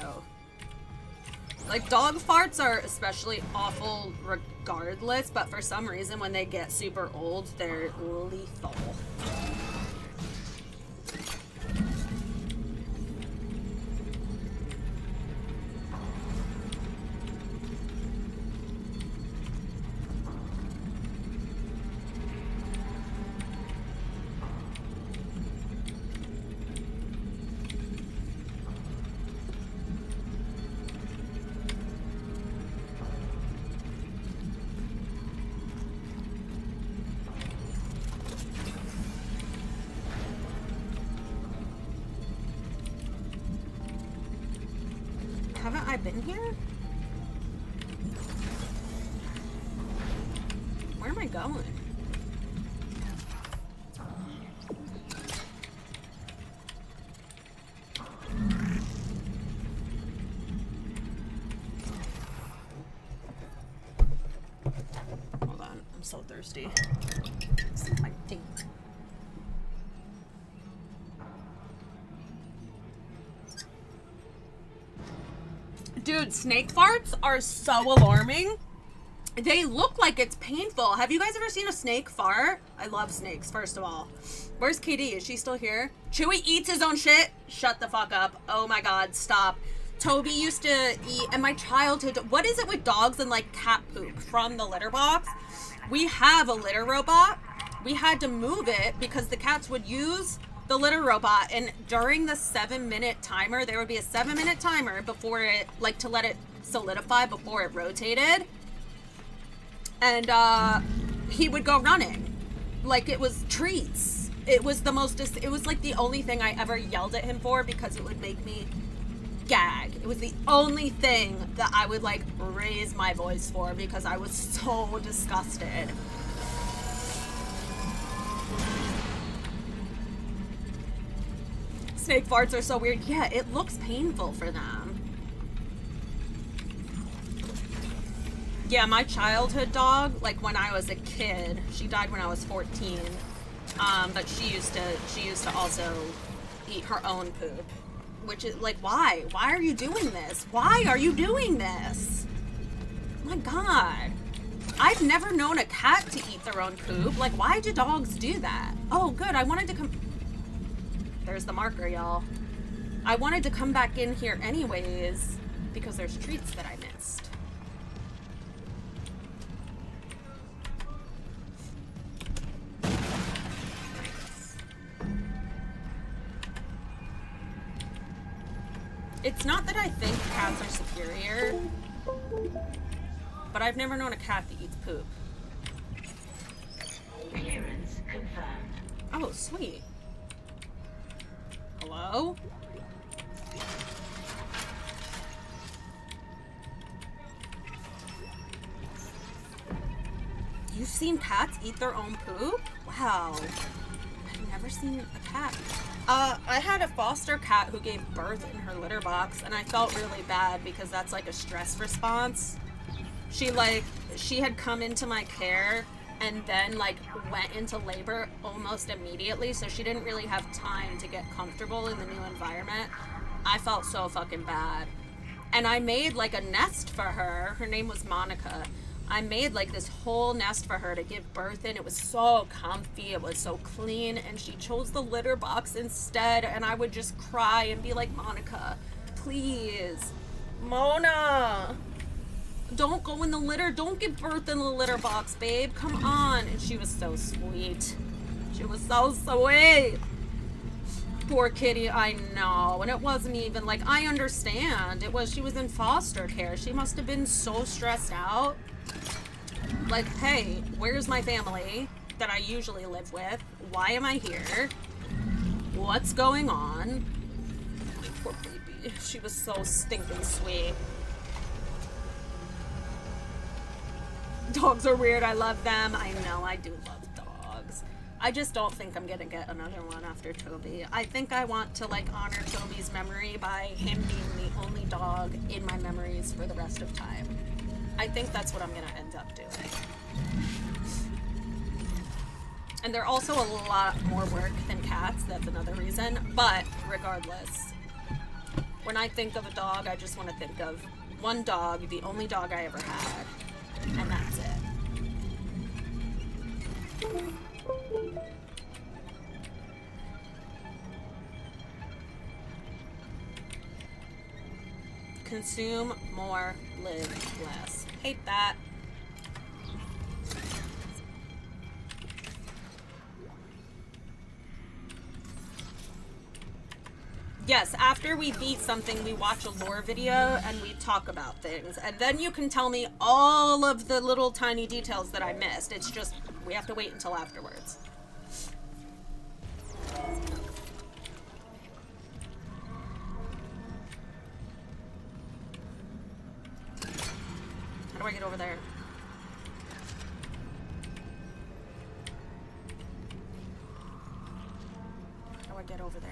[SPEAKER 1] Like, dog farts are especially awful regardless, but for some reason when they get super old, they're lethal. been here? Where am I going? Hold on, I'm so thirsty. Sip my tea. Dude, snake farts are so alarming. They look like it's painful. Have you guys ever seen a snake fart? I love snakes, first of all. Where's KD? Is she still here? Chewie eats his own shit? Shut the fuck up. Oh my god, stop. Toby used to eat, and my childhood, what is it with dogs and like cat poop from the litter box? We have a litter robot. We had to move it because the cats would use the litter robot, and during the 7-minute timer, there would be a 7-minute timer before it, like to let it solidify before it rotated. And he would go running like it was treats. It was the most, it was like the only thing I ever yelled at him for because it would make me gag. It was the only thing that I would like raise my voice for because I was so disgusted. Snake farts are so weird. Yeah, it looks painful for them. Yeah, my childhood dog, like when I was a kid, she died when I was 14. But she used to also eat her own poop, which is like, why? Why are you doing this? Why are you doing this? My God. I've never known a cat to eat their own poop. Like, why do dogs do that? Oh, good. I wanted to come. There's the marker, y'all. I wanted to come back in here anyways because there's treats that I missed. Nice. It's not that I think cats are superior, but I've never known a cat that eats poop.
[SPEAKER 6] Clearance confirmed.
[SPEAKER 1] Oh, sweet. Hello? You've seen cats eat their own poop? Wow. I've never seen a cat. I had a foster cat who gave birth in her litter box, and I felt really bad because that's like a stress response. She had come into my care and then like went into labor almost immediately, so she didn't really have time to get comfortable in the new environment. I felt so fucking bad. And I made like a nest for her. Her name was Monica. I made like this whole nest for her to give birth in. It was so comfy, it was so clean, and she chose the litter box instead, and I would just cry and be like, Monica, please, Mona, don't go in the litter. Don't give birth in the litter box, babe. Come on. And she was so sweet. She was so sweet. Poor kitty, I know. And it wasn't even like, I understand. She was in foster care. She must have been so stressed out. Like, hey, where's my family that I usually live with? Why am I here? What's going on? Poor baby. She was so stinking sweet. Dogs are weird. I love them. I know. I do love dogs. I just don't think I'm gonna get another one after Toby. I think I want to like honor Toby's memory by him being the only dog in my memories for the rest of time. I think that's what I'm gonna end up doing. And they're also a lot more work than cats. That's another reason. But regardless, when I think of a dog, I just want to think of one dog, the only dog I ever had. And that's it. Consume more, live less. Hate that. Yes, after we beat something, we watch a lore video and we talk about things. And then you can tell me all of the little tiny details that I missed. It's just, we have to wait until afterwards. I get over there? How do I get over there?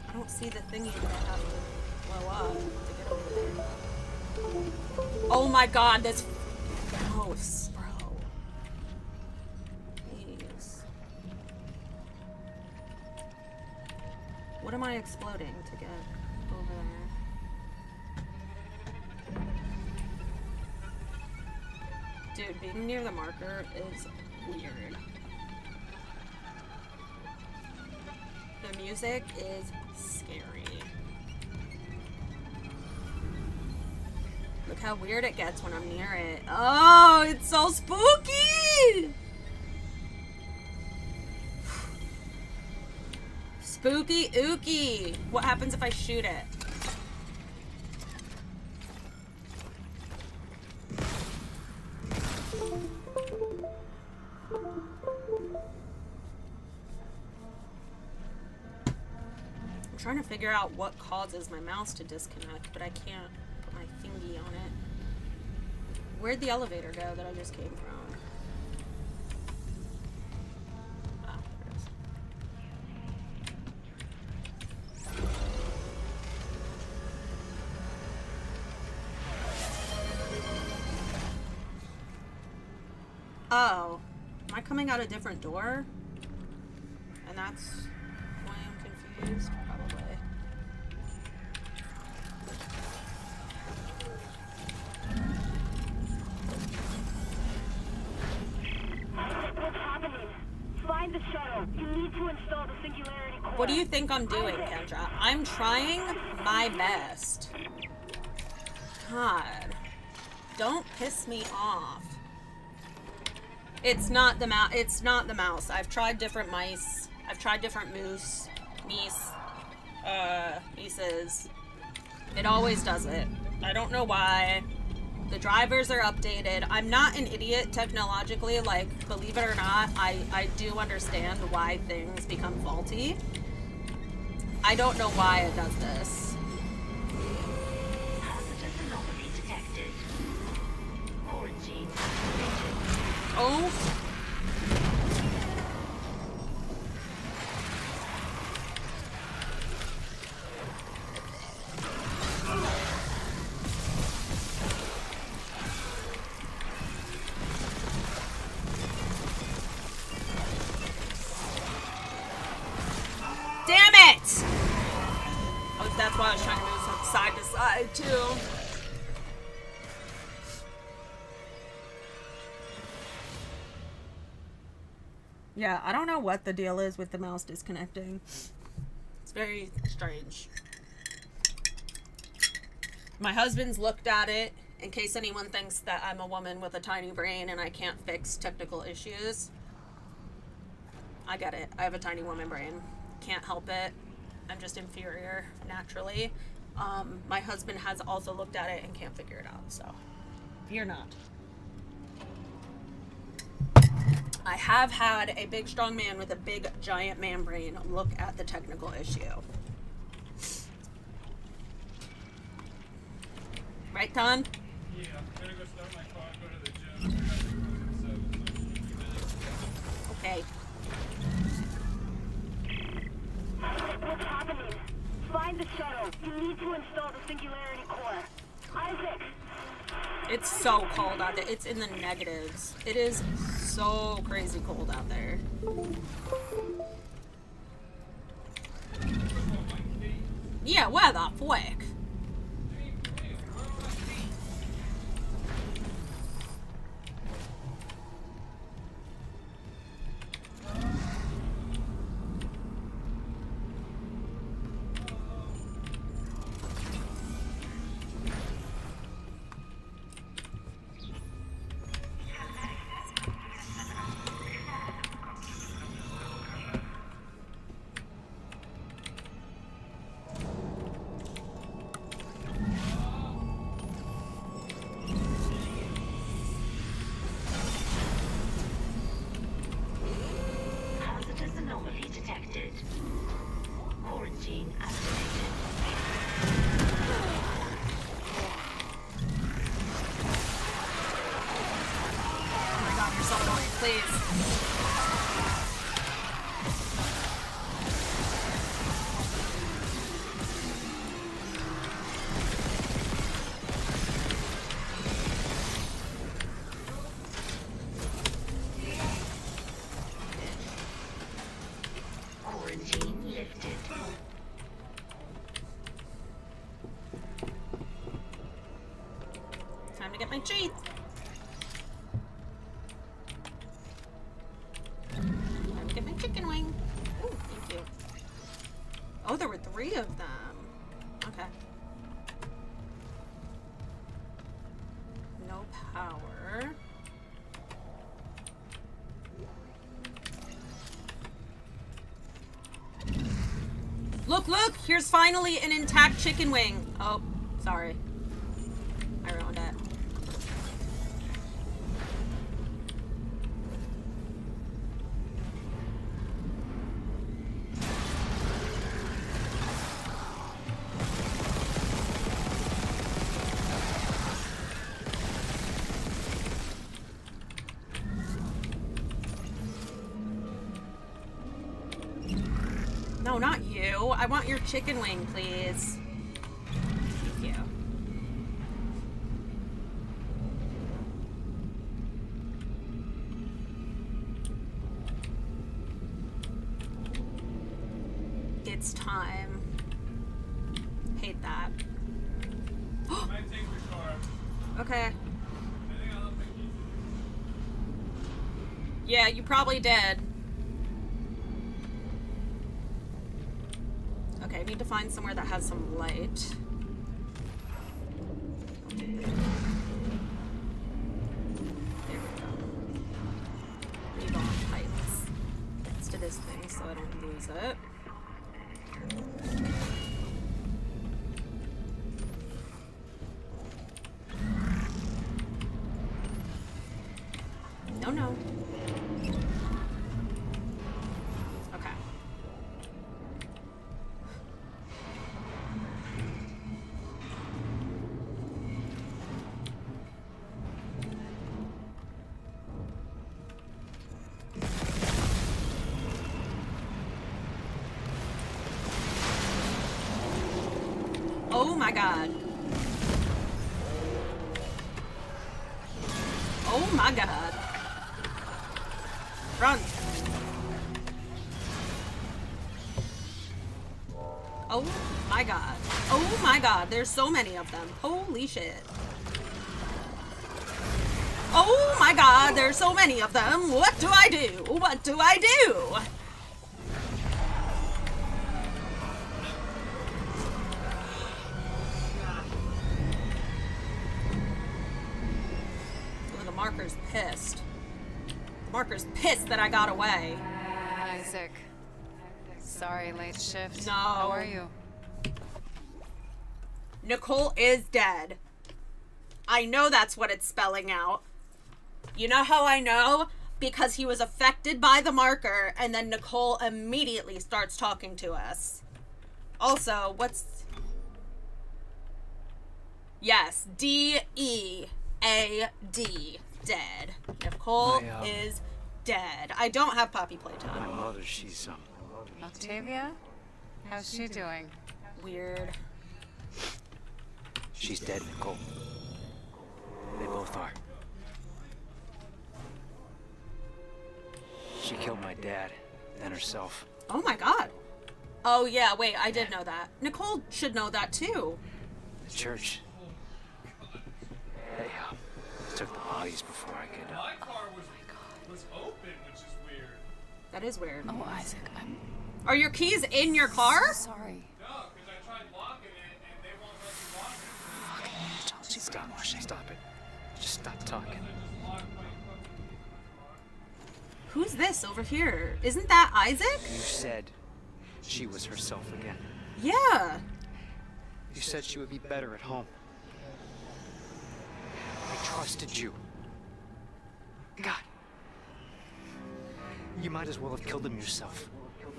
[SPEAKER 1] I don't see the thingy that I have to blow up to get over there. Oh my god, that's gross, bro. Jeez. What am I exploding to get over there? Dude, being near the marker is weird. The music is scary. Look how weird it gets when I'm near it. Oh, it's so spooky! Spooky ooky. What happens if I shoot it? I'm trying to figure out what causes my mouse to disconnect, but I can't put my thingy on it. Where'd the elevator go that I just came from? Ah, there it is. Oh, am I coming out a different door? And that's why I'm confused? Probably.
[SPEAKER 6] What's happening? Find the shuttle. You need to install the singularity core.
[SPEAKER 1] What do you think I'm doing, Kendra? I'm trying my best. God. Don't piss me off. It's not the mouse. It's not the mouse. I've tried different mice. I've tried different mices. It always does it. I don't know why. The drivers are updated. I'm not an idiot technologically. Like, believe it or not, I do understand why things become faulty. I don't know why it does this.
[SPEAKER 6] Hazardous anomaly detected. Quarantine activated.
[SPEAKER 1] Oh. Damn it! Oh, that's why I was trying to move from side to side, too. Yeah, I don't know what the deal is with the mouse disconnecting. It's very strange. My husband's looked at it, in case anyone thinks that I'm a woman with a tiny brain and I can't fix technical issues. I get it. I have a tiny woman brain. Can't help it. I'm just inferior naturally. My husband has also looked at it and can't figure it out, so fear not. I have had a big strong man with a big giant man brain look at the technical issue. Right, Ton?
[SPEAKER 7] Yeah, I'm gonna go start my car and go to the gym.
[SPEAKER 1] Okay.
[SPEAKER 6] What's happening? Find the shuttle. You need to install the singularity core. Isaac!
[SPEAKER 1] It's so cold out there. It's in the negatives. It is so crazy cold out there. Yeah, where the fuck? please.
[SPEAKER 8] Quarantine lifted.
[SPEAKER 1] Time to get my treats. Time to get my chicken wing. Ooh, thank you. Oh, there were 3 of them. Okay. No power. Look, look! Here's finally an intact chicken wing. Oh, sorry. I ruined it. No, not you. I want your chicken wing, please. Thank you. It's time. Hate that.
[SPEAKER 7] Might take your car.
[SPEAKER 1] Okay.
[SPEAKER 7] I think I left my keys.
[SPEAKER 1] Yeah, you probably did. Okay, I need to find somewhere that has some light. There we go. Leave on pipes. Next to this thing so I don't lose it. No, no. Okay. Oh my god. Oh my god. Run. Oh my god. Oh my god. There's so many of them. Holy shit. Oh my god. There's so many of them. What do I do? What do I do? Oh, the marker's pissed. The marker's pissed that I got away.
[SPEAKER 9] Isaac. Sorry, late shift.
[SPEAKER 1] No.
[SPEAKER 9] How are you?
[SPEAKER 1] Nicole is dead. I know that's what it's spelling out. You know how I know? Because he was affected by the marker, and then Nicole immediately starts talking to us. Also, what's... Yes, D-E-A-D. Dead. Nicole is dead. I don't have puppy playtime.
[SPEAKER 5] My mother, she's
[SPEAKER 9] Octavia? How's she doing?
[SPEAKER 1] Weird.
[SPEAKER 5] she's dead, Nicole. They both are. She killed my dad, then herself.
[SPEAKER 1] Oh my god. Oh yeah, wait, I did know that. Nicole should know that too.
[SPEAKER 5] The church. They took the bodies before I could.
[SPEAKER 7] My car was open, which is weird.
[SPEAKER 1] That is weird.
[SPEAKER 9] Oh, Isaac, I'm
[SPEAKER 1] Are your keys in your car?
[SPEAKER 9] sorry.
[SPEAKER 7] No, because I tried locking it and they won't let me lock it.
[SPEAKER 9] Don't you
[SPEAKER 5] Stop it. Just stop talking.
[SPEAKER 7] I just locked my fucking car.
[SPEAKER 1] Who's this over here? Isn't that Isaac?
[SPEAKER 5] You said she was herself again.
[SPEAKER 1] Yeah.
[SPEAKER 5] You said she would be better at home. I trusted you. God. You might as well have killed him yourself.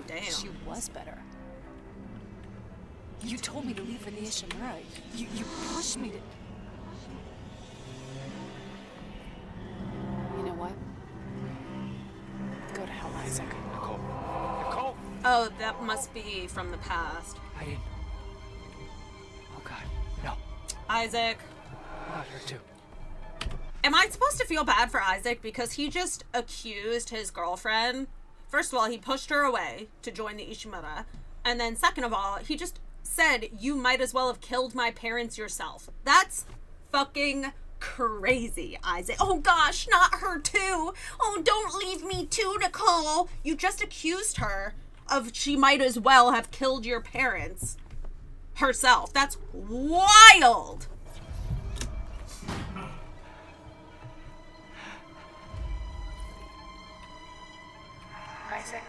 [SPEAKER 1] Damn.
[SPEAKER 9] She was better. You told me to leave for the Ishimura. You pushed me to... You know what?
[SPEAKER 1] Oh, that must be from the past.
[SPEAKER 3] I didn't. Oh God, no.
[SPEAKER 1] Isaac.
[SPEAKER 3] Not her too.
[SPEAKER 1] Am I supposed to feel bad for Isaac because he just accused his girlfriend? First of all, he pushed her away to join the Ishimura. And then second of all, he just said, you might as well have killed my parents yourself. That's fucking crazy, Isaac. Oh gosh, not her too. Oh, don't leave me too, Nicole. You just accused her of she might as well have killed your parents herself. That's wild.
[SPEAKER 8] Isaac.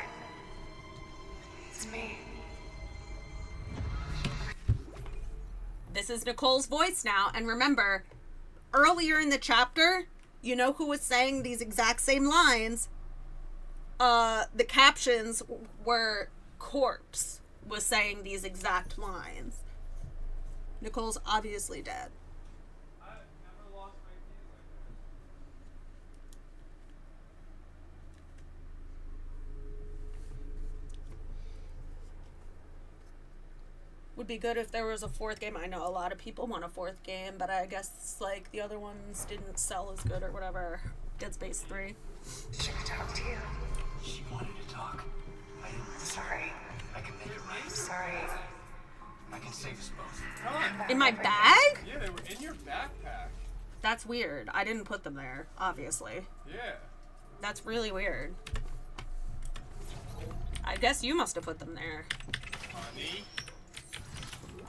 [SPEAKER 8] It's me.
[SPEAKER 1] This is Nicole's voice now, and remember, earlier in the chapter, you know who was saying these exact same lines? The captions were Corpse was saying these exact lines. Nicole's obviously dead.
[SPEAKER 7] I never lost my keys like
[SPEAKER 1] Would be good if there was a fourth game. I know a lot of people want a fourth game, but I guess like the other ones didn't sell as good or whatever. Dead Space 3.
[SPEAKER 8] Should I talk to you?
[SPEAKER 3] She wanted to talk. I didn't.
[SPEAKER 8] Sorry.
[SPEAKER 3] I can make it
[SPEAKER 8] I'm
[SPEAKER 3] right.
[SPEAKER 8] sorry.
[SPEAKER 3] I can save us both.
[SPEAKER 7] Come on.
[SPEAKER 1] In my bag?
[SPEAKER 7] Yeah, they were in your backpack.
[SPEAKER 1] That's weird. I didn't put them there, obviously.
[SPEAKER 7] Yeah.
[SPEAKER 1] That's really weird. I guess you must have put them there.
[SPEAKER 7] Honey.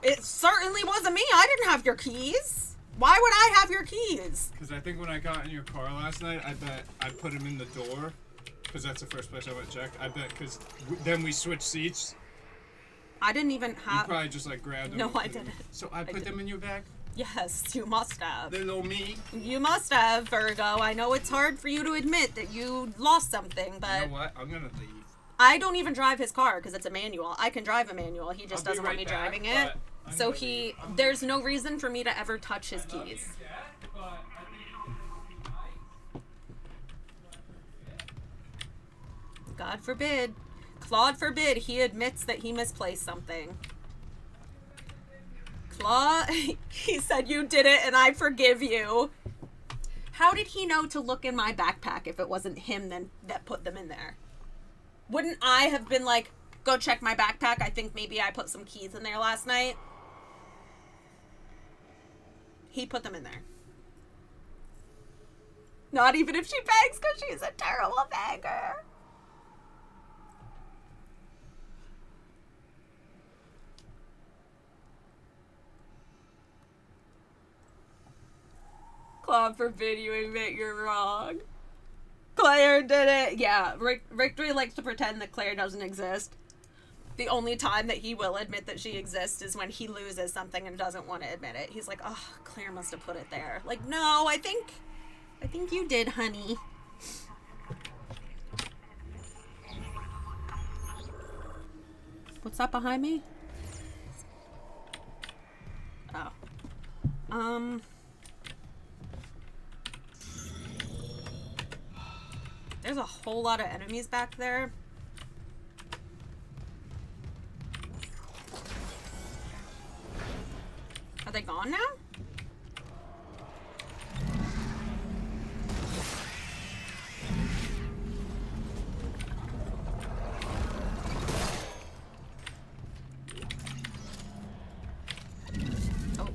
[SPEAKER 1] It certainly wasn't me. I didn't have your keys. Why would I have your keys?
[SPEAKER 7] Because I think when I got in your car last night, I bet I put him in the door. Because that's the first place I went to check. I bet because then we switched seats.
[SPEAKER 1] I didn't even
[SPEAKER 7] You
[SPEAKER 1] have...
[SPEAKER 7] probably just like grabbed them.
[SPEAKER 1] No,
[SPEAKER 7] and
[SPEAKER 1] I
[SPEAKER 7] put them-
[SPEAKER 1] didn't.
[SPEAKER 7] So I put
[SPEAKER 1] didn't.
[SPEAKER 7] them in your bag?
[SPEAKER 1] Yes, you must have.
[SPEAKER 7] Little me.
[SPEAKER 1] You must have, Virgo. I know it's hard for you to admit that you lost something, but...
[SPEAKER 7] You know what? I'm gonna leave.
[SPEAKER 1] I don't even drive his car because it's a manual. I can drive a manual. He just
[SPEAKER 7] I'll be
[SPEAKER 1] doesn't want
[SPEAKER 7] right
[SPEAKER 1] me
[SPEAKER 7] back,
[SPEAKER 1] driving it.
[SPEAKER 7] but I'm
[SPEAKER 1] So
[SPEAKER 7] gonna leave.
[SPEAKER 1] there's no reason for me to ever touch his keys. God forbid. Claude forbid he admits that he misplaced something. Claude, he said you did it and I forgive you. How did he know to look in my backpack if it wasn't him then that put them in there? Wouldn't I have been like, go check my backpack? I think maybe I put some keys in there last night. He put them in there. Not even if she begs because she's a terrible beggar. Claude forbid you admit you're wrong. Claire did it. Yeah, Victory likes to pretend that Claire doesn't exist. The only time that he will admit that she exists is when he loses something and doesn't want to admit it. He's like, oh, Claire must have put it there. Like, no, I think you did, honey. What's that behind me? Oh. There's a whole lot of enemies back there. Are they gone now? Oh.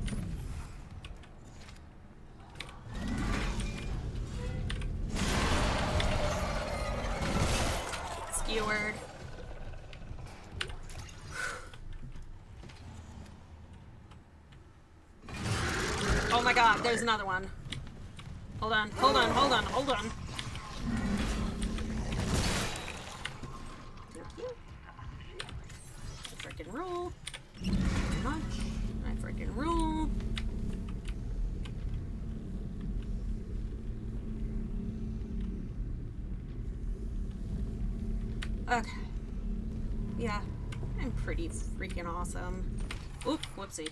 [SPEAKER 1] Skewered. Oh my god, there's another one. Hold on, hold on, hold on, hold on. I freaking rule. I freaking rule. Okay. Yeah, I'm pretty freaking awesome. Oop, whoopsie.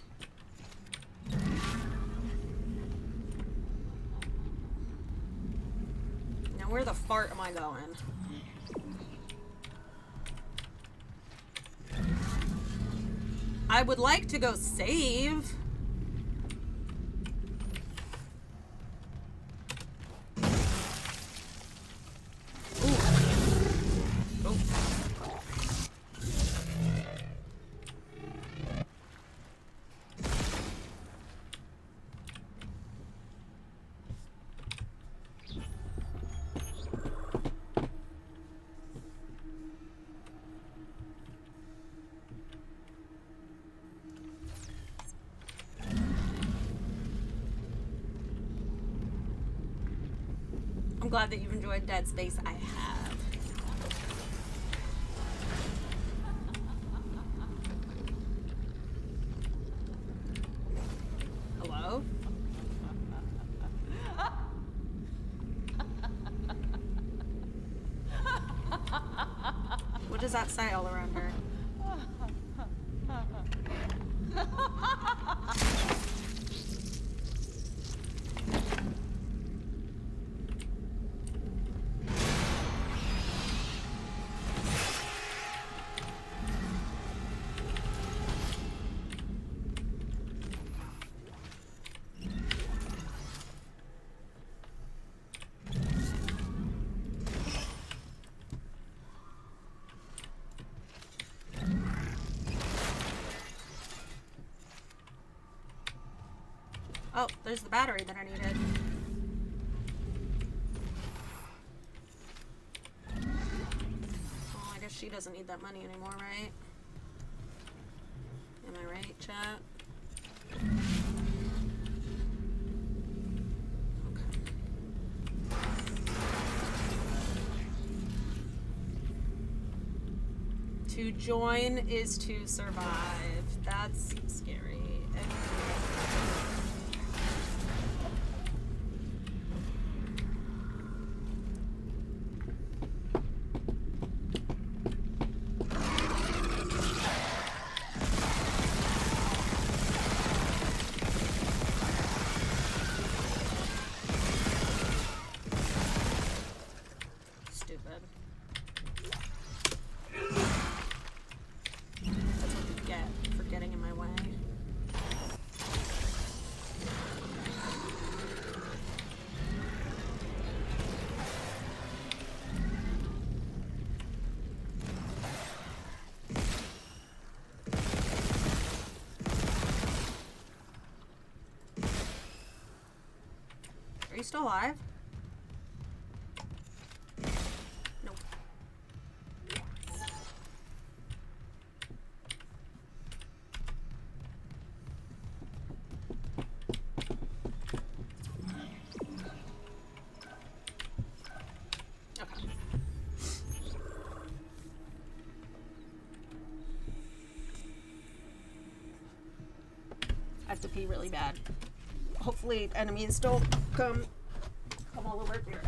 [SPEAKER 1] Now where the fart am I going? I would like to go save. I'm glad that you've enjoyed Dead Space. I have. Hello? What does that say all around her? Oh, there's the battery that I needed. Oh, I guess she doesn't need that money anymore, right? Am I right, chat? Okay. To join is to survive. That's scary. Are you still alive? Nope. Okay. I have to pee really bad. Hopefully enemies don't come all over here.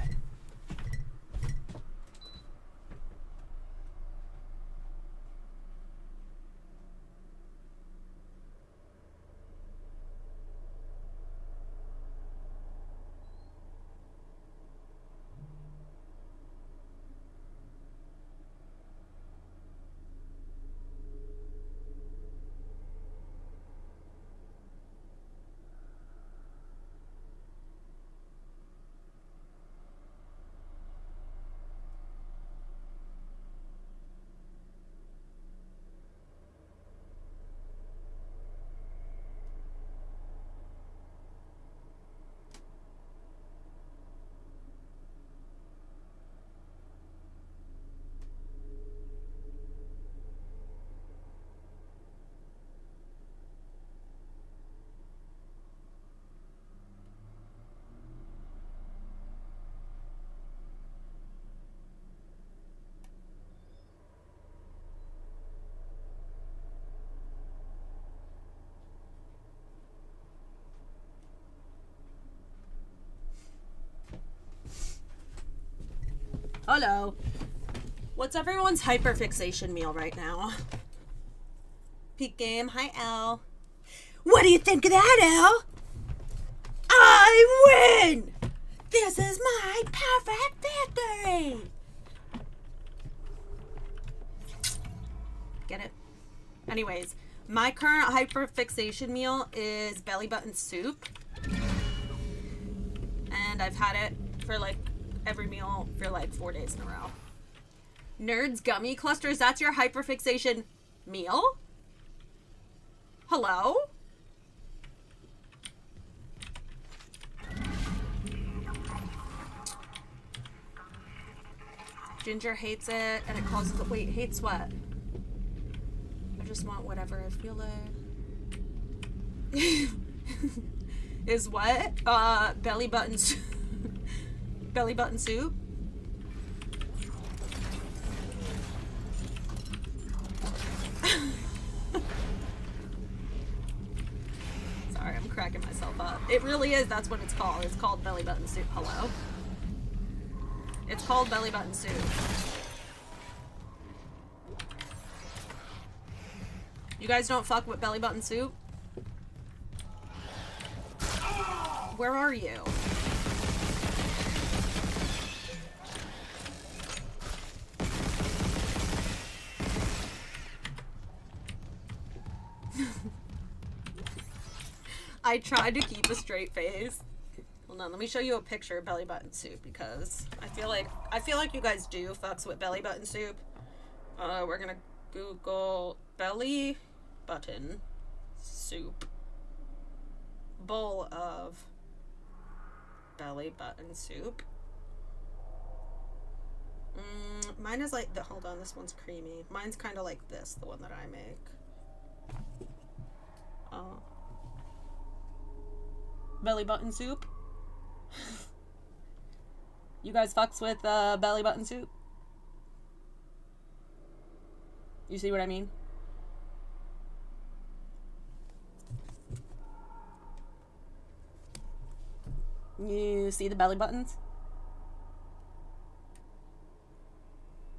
[SPEAKER 1] Hello. What's everyone's hyperfixation meal right now? Peak game. Hi, Elle. What do you think of that, Elle? I win! This is my perfect victory! Get it? Anyways, My current hyperfixation meal is belly button soup. And I've had it for like every meal for like 4 days in a row. Nerds gummy clusters, that's your hyperfixation meal? Hello? Ginger hates it, and it causes the wait, hates what? I just want whatever I feel like. Is what? Belly button belly button soup? Sorry, I'm cracking myself up. It really is, that's what it's called. It's called belly button soup. Hello? It's called belly button soup. You guys don't fuck with belly button soup? Where are you? I tried to keep a straight face. Hold on, let me show you a picture of belly button soup because I feel like you guys do fucks with belly button soup. We're gonna Google belly button soup. Bowl of belly button soup. Mine is like the, hold on, this one's creamy. Mine's kind of like this, the one that I make. Belly button soup. You guys fucks with belly button soup? You see what I mean? You see the belly buttons?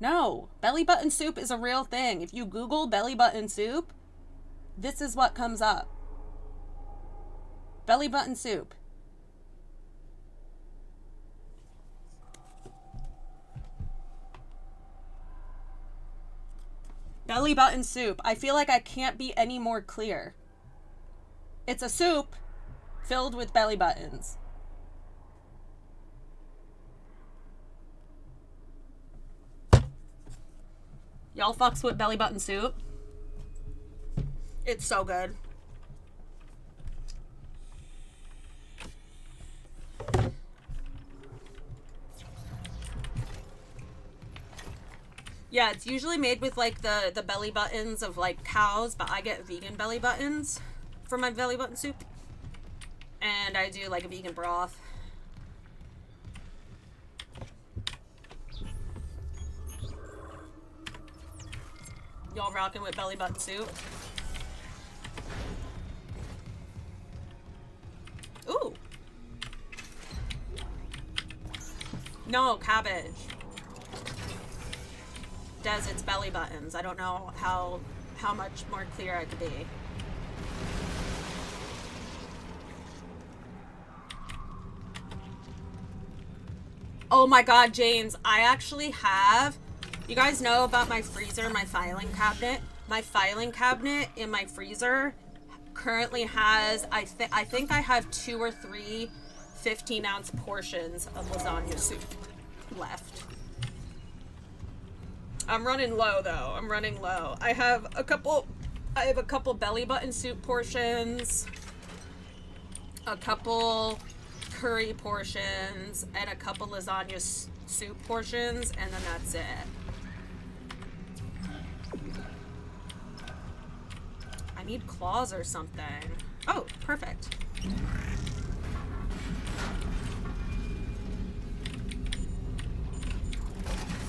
[SPEAKER 1] No, belly button soup is a real thing. If you Google belly button soup, this is what comes up. Belly button soup. Belly button soup. I feel like I can't be any more clear. It's a soup filled with belly buttons. Y'all fucks with belly button soup? It's so good. Yeah, it's usually made with like the belly buttons of like cows, but I get vegan belly buttons for my belly button soup. And I do like a vegan broth. Y'all rocking with belly button soup? Ooh. No, cabbage. Does its belly buttons. I don't know how much more clear I could be. Oh my god, James, I actually have, you guys know about my freezer, my filing cabinet? My filing cabinet in my freezer currently has, I think I have 2 or 3 15-ounce portions of lasagna soup left. I'm running low though. I'm running low. I have a couple belly button soup portions, a couple curry portions, and a couple lasagna soup portions, and then that's it. I need claws or something. Oh, perfect.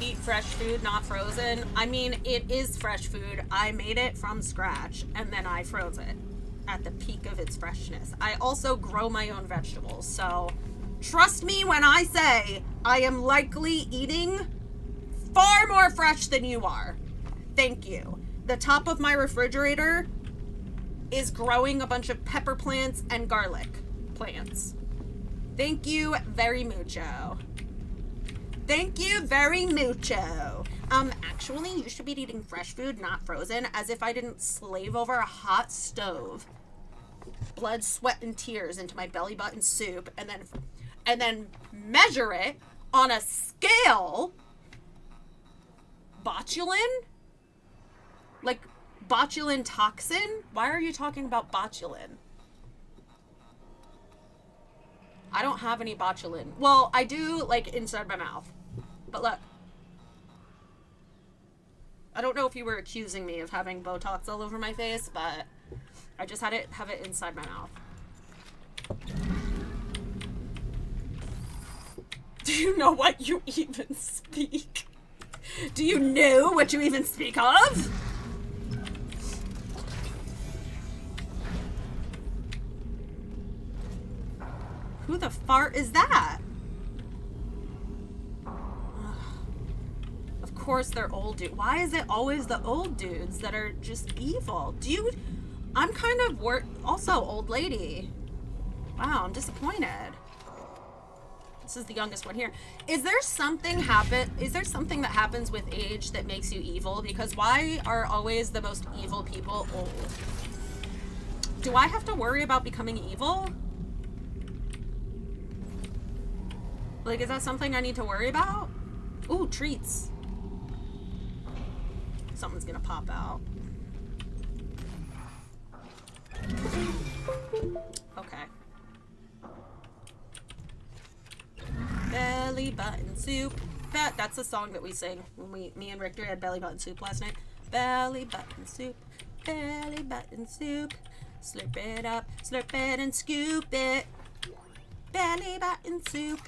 [SPEAKER 1] Eat fresh food, not frozen. I mean, it is fresh food. I made it from scratch and then I froze it at the peak of its freshness. I also grow my own vegetables, so trust me when I say I am likely eating far more fresh than you are. Thank you. The top of my refrigerator is growing a bunch of pepper plants and garlic plants. Thank you very mucho. Thank you very mucho. Actually, you should be eating fresh food, not frozen, as if I didn't slave over a hot stove, blood, sweat, and tears into my belly button soup, and then measure it on a scale. Botulin? Like, botulin toxin? Why are you talking about botulin? I don't have any botulin. Well, I do, like, inside my mouth. But look. I don't know if you were accusing me of having Botox all over my face, but I just have it inside my mouth. Do you know what you even speak? Do you know what you even speak of? Who the fart is that? Of course they're old dudes. Why is it always the old dudes that are just evil? Dude, I'm kind of also old lady. Wow, I'm disappointed. This is the youngest one here. Is there something that happens with age that makes you evil? Because why are always the most evil people old? Do I have to worry about becoming evil? Like, is that something I need to worry about? Ooh, treats. Something's gonna pop out. Okay. Belly button soup. That's a song that we sing when me and Richter had belly button soup last night. Belly button soup. Belly button soup. Slurp it up, slurp it and scoop it. Belly button soup.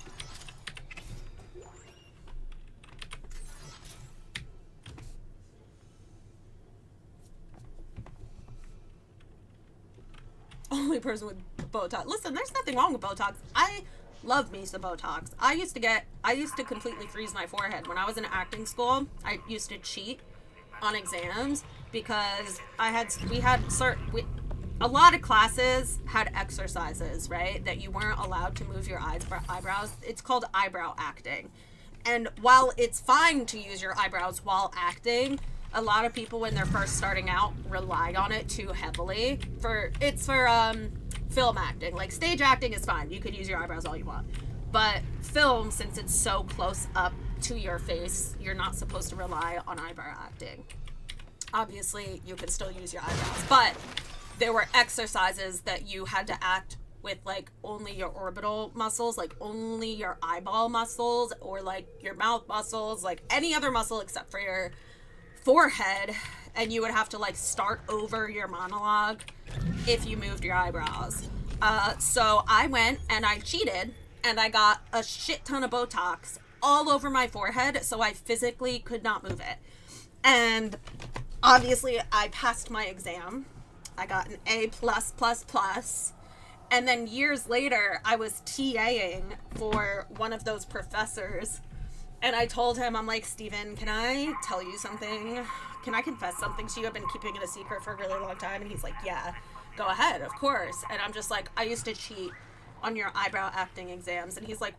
[SPEAKER 1] Only person with Botox. Listen, there's nothing wrong with Botox. I love me some Botox. I used to completely freeze my forehead. When I was in acting school, I used to cheat on exams because a lot of classes had exercises, right? That you weren't allowed to move your eyebrows. It's called eyebrow acting. And while it's fine to use your eyebrows while acting, a lot of people when they're first starting out rely on it too heavily. It's for film acting. Like stage acting is fine. You could use your eyebrows all you want. But film, since it's so close up to your face, you're not supposed to rely on eyebrow acting. Obviously, you can still use your eyebrows, but there were exercises that you had to act with like only your orbital muscles, like only your eyeball muscles, or like your mouth muscles, like any other muscle except for your forehead, and you would have to like start over your monologue if you moved your eyebrows. So I went and I cheated and I got a shit ton of Botox all over my forehead so I physically could not move it. And obviously I passed my exam. I got an A+++. And then years later I was TAing for one of those professors. And I told him, I'm like, Steven, can I tell you something? Can I confess something to you? I've been keeping it a secret for a really long time. And he's like, yeah, go ahead, of course. And I'm just like, I used to cheat on your eyebrow acting exams. And he's like,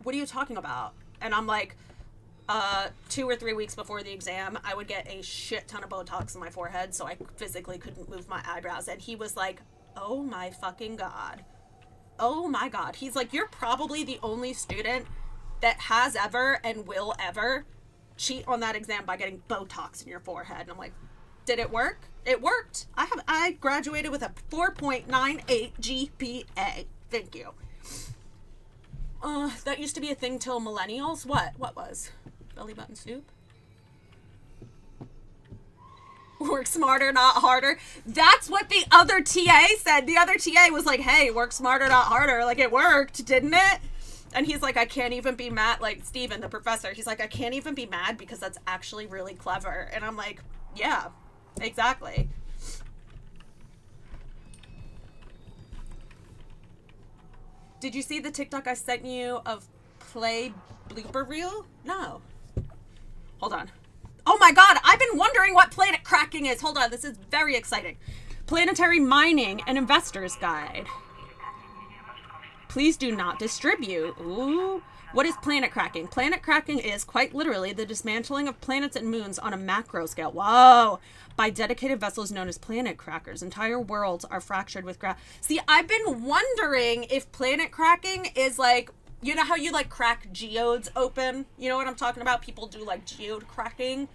[SPEAKER 1] what are you talking about? And I'm like, 2 or 3 weeks before the exam, I would get a shit ton of Botox in my forehead so I physically couldn't move my eyebrows. And he was like, oh my fucking God. Oh my God. He's like, you're probably the only student that has ever and will ever cheat on that exam by getting Botox in your forehead. And I'm like, did it work? It worked. I graduated with a 4.98 GPA. Thank you. That used to be a thing till millennials. What was? Belly button soup? Work smarter, not harder. That's what the other TA said. The other TA was like, hey, work smarter, not harder. Like, it worked, didn't it? And he's like, I can't even be mad. Like, Steven, the professor, he's like, I can't even be mad because that's actually really clever. And I'm like, yeah, exactly. Did you see the TikTok I sent you of play blooper reel? No. Hold on. Oh my God, I've been wondering what planet cracking is. Hold on, this is very exciting. Planetary mining and investor's guide. Please do not distribute. Ooh. What is planet cracking? Planet cracking is, quite literally, the dismantling of planets and moons on a macro scale. Whoa! By dedicated vessels known as planet crackers. Entire worlds are fractured with See, I've been wondering if planet cracking is like, you know how you like crack geodes open? You know what I'm talking about? People do like geode cracking.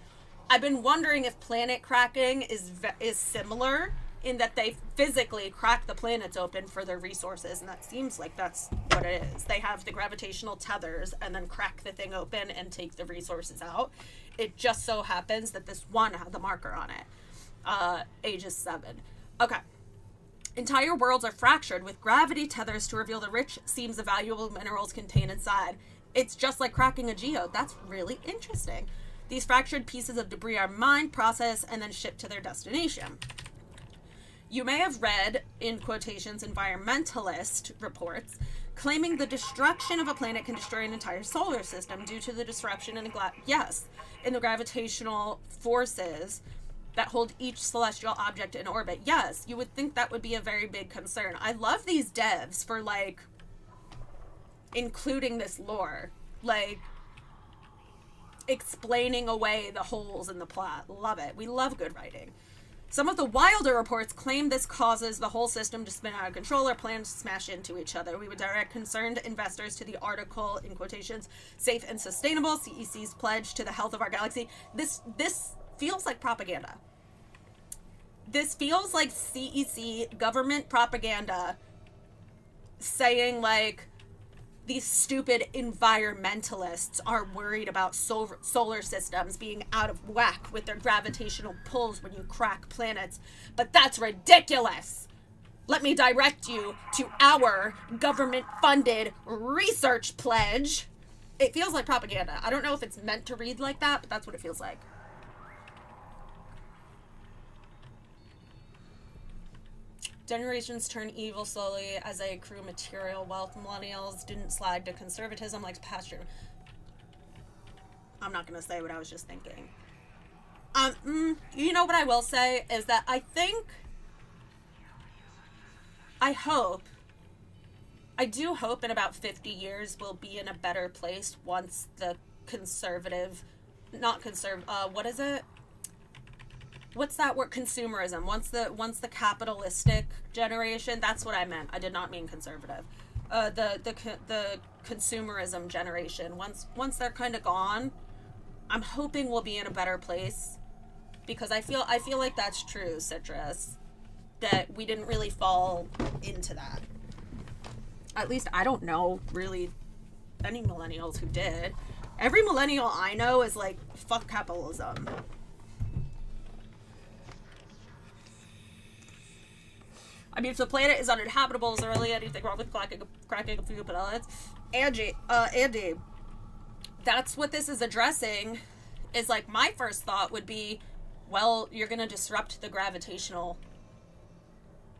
[SPEAKER 1] I've been wondering if planet cracking is similar in that they physically crack the planets open for their resources, and that seems like that's what it is. They have the gravitational tethers and then crack the thing open and take the resources out. It just so happens that this one had the marker on it. Aegis 7. Okay. Entire worlds are fractured with gravity tethers to reveal the rich seams of valuable minerals contained inside. It's just like cracking a geode. That's really interesting. These fractured pieces of debris are mined, processed, and then shipped to their destination. You may have read, in quotations, environmentalist reports claiming the destruction of a planet can destroy an entire solar system due to the disruption in the gravitational forces that hold each celestial object in orbit. Yes, you would think that would be a very big concern. I love these devs for, like, including this lore. Like, explaining away the holes in the plot. Love it. We love good writing. Some of the wilder reports claim this causes the whole system to spin out of control or planets to smash into each other. We would direct concerned investors to the article, in quotations, Safe and Sustainable, CEC's pledge to the health of our galaxy. This feels like propaganda. This feels like CEC government propaganda saying, like, these stupid environmentalists are worried about solar systems being out of whack with their gravitational pulls when you crack planets. But that's ridiculous! Let me direct you to our government-funded research pledge. It feels like propaganda. I don't know if it's meant to read like that, but that's what it feels like. Generations turn evil slowly as they accrue material wealth. Millennials didn't slide to conservatism like pasture. I'm not going to say what I was just thinking. You know what I will say is that I do hope in about 50 years we'll be in a better place once the what's that word? Consumerism. Once the capitalistic generation, that's what I meant. I did not mean conservative. The consumerism generation. Once they're kind of gone, I'm hoping we'll be in a better place, because I feel like that's true, Citrus. That we didn't really fall into that. At least I don't know really any millennials who did. Every millennial I know is like, fuck capitalism. I mean, if the planet is uninhabitable, is there really anything wrong with cracking a few planets? Andy, that's what this is addressing. Is like, my first thought would be, well, you're gonna disrupt the gravitational,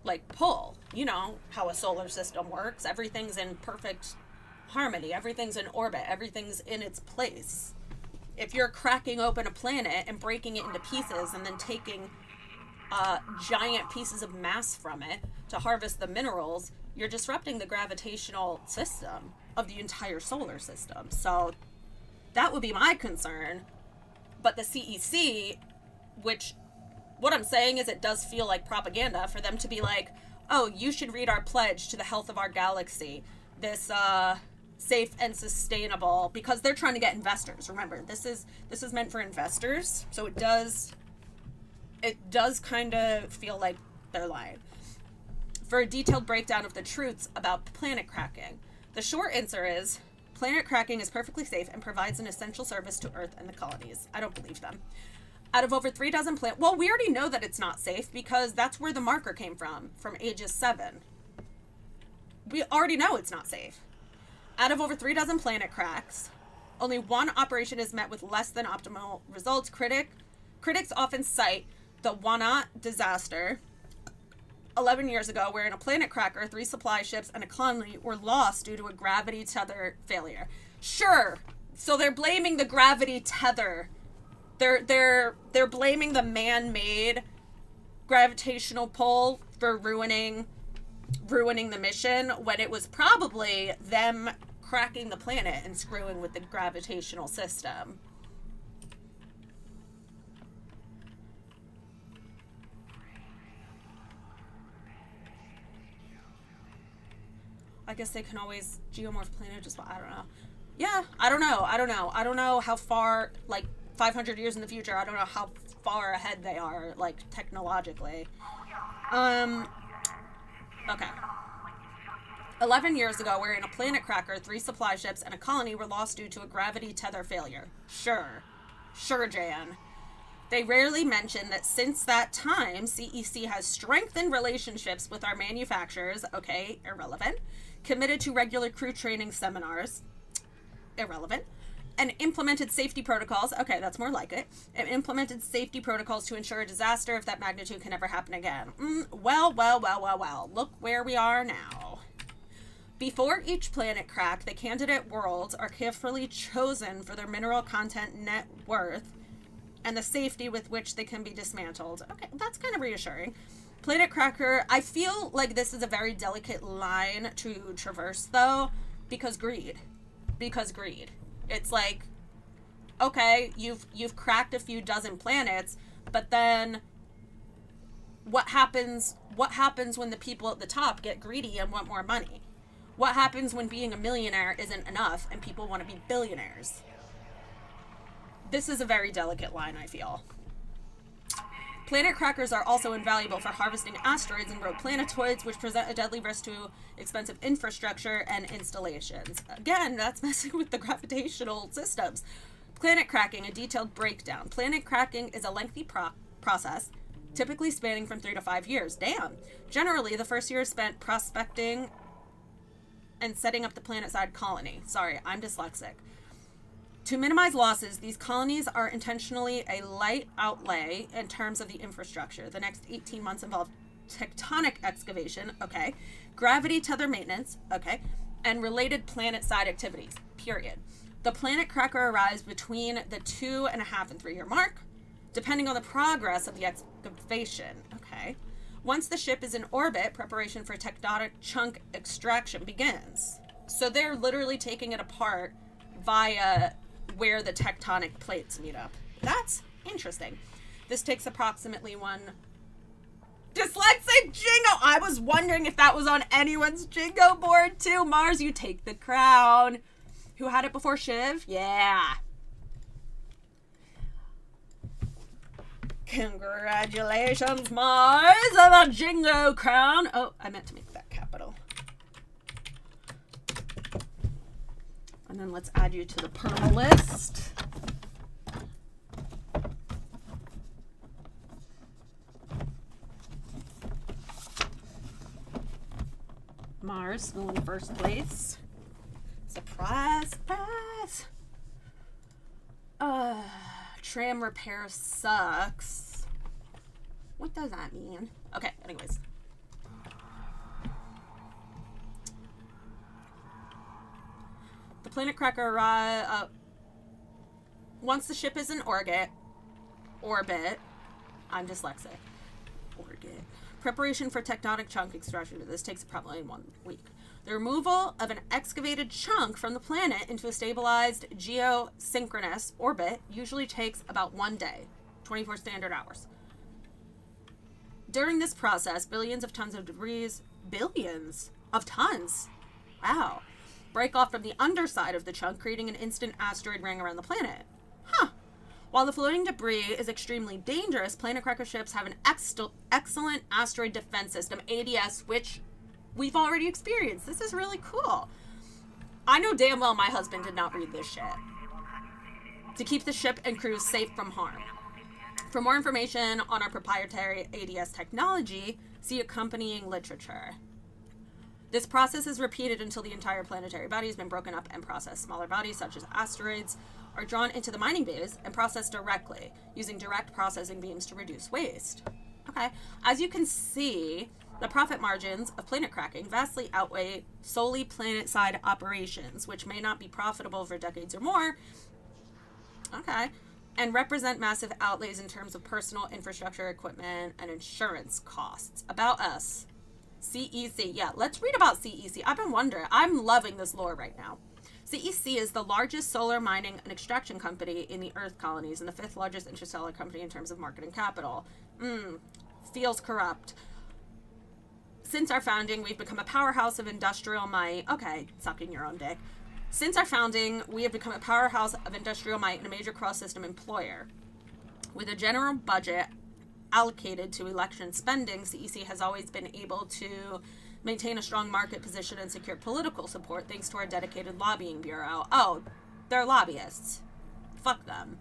[SPEAKER 1] like, pull. You know how a solar system works. Everything's in perfect harmony. Everything's in orbit. Everything's in its place. If you're cracking open a planet and breaking it into pieces and then taking giant pieces of mass from it to harvest the minerals, you're disrupting the gravitational system of the entire solar system. So that would be my concern. But the CEC, which, what I'm saying is, it does feel like propaganda for them to be like, oh, you should read our pledge to the health of our galaxy. This safe and sustainable, because they're trying to get investors. Remember, this is meant for investors, so it does kind of feel like they're lying. For a detailed breakdown of the truths about planet cracking, the short answer is, planet cracking is perfectly safe and provides an essential service to Earth and the colonies. I don't believe them. Out of over 36 well, we already know that it's not safe, because that's where the marker came from Aegis 7. We already know it's not safe. Out of over 36 planet cracks, only one operation is met with less than optimal results. Critics often cite the Wanat disaster 11 years ago, where in a planet cracker, 3 supply ships and a colony were lost due to a gravity tether failure. Sure, so they're blaming the gravity tether. They're blaming the man-made gravitational pull for ruining ruining the mission when it was probably them cracking the planet and screwing with the gravitational system. I guess they can always geomorph planet, just, I don't know. Yeah, I don't know how far, like, 500 years in the future, I don't know how far ahead they are, like, technologically. Okay. 11 years ago, we're in a planet cracker, 3 supply ships, and a colony were lost due to a gravity tether failure. Sure, Jan. They rarely mention that since that time, CEC has strengthened relationships with our manufacturers, okay, irrelevant, committed to regular crew training seminars, irrelevant, and implemented safety protocols, okay, that's more like it, and implemented safety protocols to ensure a disaster of that magnitude can never happen again. Well, look where we are now. Before each planet crack, the candidate worlds are carefully chosen for their mineral content net worth and the safety with which they can be dismantled. Okay, that's kind of reassuring. Planet cracker, I feel like this is a very delicate line to traverse, though, because greed. It's like, okay, you've cracked a few dozen planets, but then what happens when the people at the top get greedy and want more money? What happens when being a millionaire isn't enough and people want to be billionaires? This is a very delicate line, I feel. Planet crackers are also invaluable for harvesting asteroids and rogue planetoids, which present a deadly risk to expensive infrastructure and installations. Again, that's messing with the gravitational systems. Planet cracking, a detailed breakdown. Planet cracking is a lengthy process, typically spanning from 3 to 5 years. Damn. Generally, the first year is spent prospecting and setting up the planet-side colony. Sorry, I'm dyslexic. To minimize losses, these colonies are intentionally a light outlay in terms of the infrastructure. The next 18 months involve tectonic excavation, okay, gravity tether maintenance, okay, and related planet-side activities, period. The planet cracker arrives between the 2.5 and 3 year mark, depending on the progress of the excavation, okay. Once the ship is in orbit, preparation for tectonic chunk extraction begins. So they're literally taking it apart via where the tectonic plates meet up. That's interesting. This takes approximately one... Dyslexic Jingo! I was wondering if that was on anyone's Jingo board too. Mars, you take the crown. Who had it before Shiv? Yeah. Congratulations, Mars, on the Jingo crown. Oh, I meant to make that capital. And then let's add you to the perma list. Mars still in first place. Surprise, surprise. Tram repair sucks. What does that mean? Okay, anyways. The planet cracker arrives once the ship is in orbit. I'm dyslexic. Orbit. Preparation for tectonic chunk extraction. This takes approximately 1 week. The removal of an excavated chunk from the planet into a stabilized geosynchronous orbit usually takes about 1 day, 24 standard hours. During this process, billions of tons of debris, billions of tons, wow, break off from the underside of the chunk, creating an instant asteroid ring around the planet. Huh. While the floating debris is extremely dangerous, planet cracker ships have an excellent asteroid defense system, ADS, which we've already experienced. This is really cool. I know damn well my husband did not read this shit. To keep the ship and crew safe from harm. For more information on our proprietary ADS technology, see accompanying literature. This process is repeated until the entire planetary body has been broken up and processed. Smaller bodies, such as asteroids, are drawn into the mining bays and processed directly, using direct processing beams to reduce waste. Okay, as you can see, the profit margins of planet cracking vastly outweigh solely planet-side operations, which may not be profitable for decades or more, okay, and represent massive outlays in terms of personal infrastructure, equipment, and insurance costs. About us. CEC. Yeah, let's read about CEC. I've been wondering. I'm loving this lore right now. CEC is the largest solar mining and extraction company in the Earth colonies and the 5th largest interstellar company in terms of market and capital. Feels corrupt. Since our founding, we've become a powerhouse of industrial might. Okay, sucking your own dick. Since our founding, we have become a powerhouse of industrial might and a major cross-system employer. With a general budget allocated to election spending, CEC has always been able to maintain a strong market position and secure political support thanks to our dedicated lobbying bureau. Oh, they're lobbyists. Fuck them.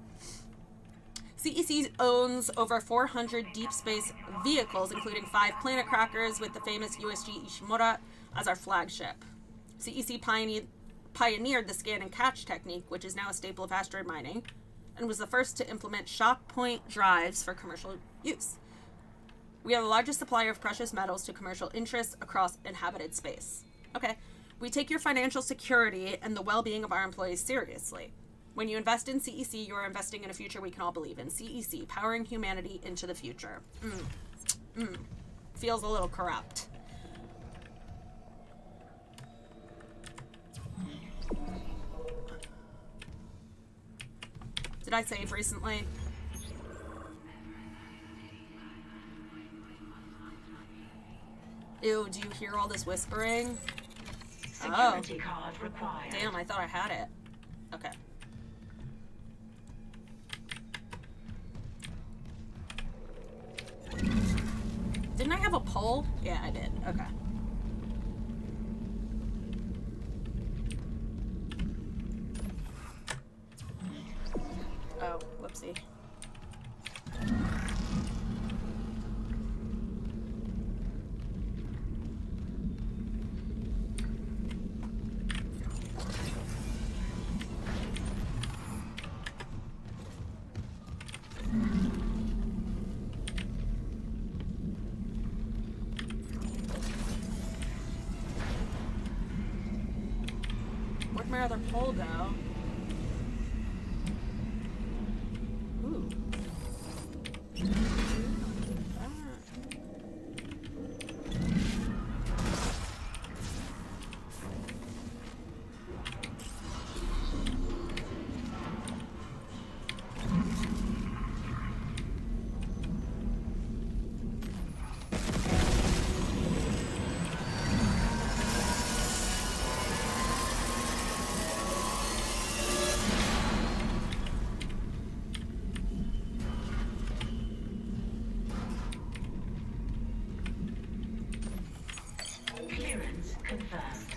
[SPEAKER 1] CEC owns over 400 deep space vehicles, including 5 planet crackers with the famous USG Ishimura as our flagship. CEC pioneered the scan and catch technique, which is now a staple of asteroid mining, and was the first to implement shock point drives for commercial use. We are the largest supplier of precious metals to commercial interests across inhabited space. Okay, we take your financial security and the well-being of our employees seriously. When you invest in CEC, you are investing in a future we can all believe in. CEC, powering humanity into the future. Feels a little corrupt. Did I save recently? Ew, do you hear all this whispering?
[SPEAKER 8] Security card required.
[SPEAKER 1] Damn, I thought I had it. Okay. Didn't I have a poll? Yeah, I did. Okay. Oh, whoopsie. Where'd my other pole go? Ooh.
[SPEAKER 8] Clearance confirmed.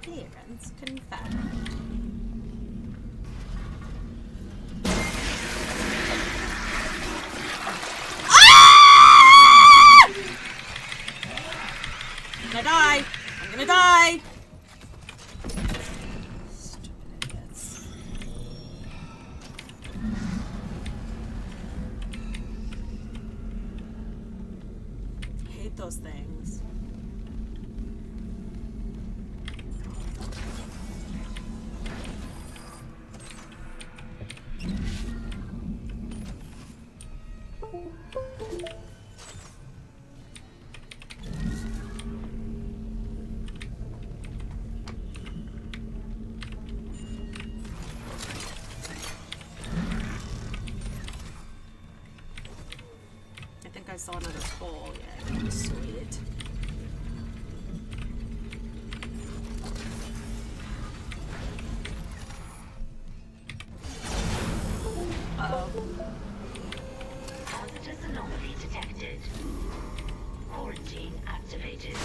[SPEAKER 1] Clearance confirmed. I'm gonna die. I'm gonna die. Stupid idiots. Hate those things. I think I saw another pole. Yeah, sweet. Uh-oh.
[SPEAKER 8] Hazardous anomaly detected. Quarantine activated.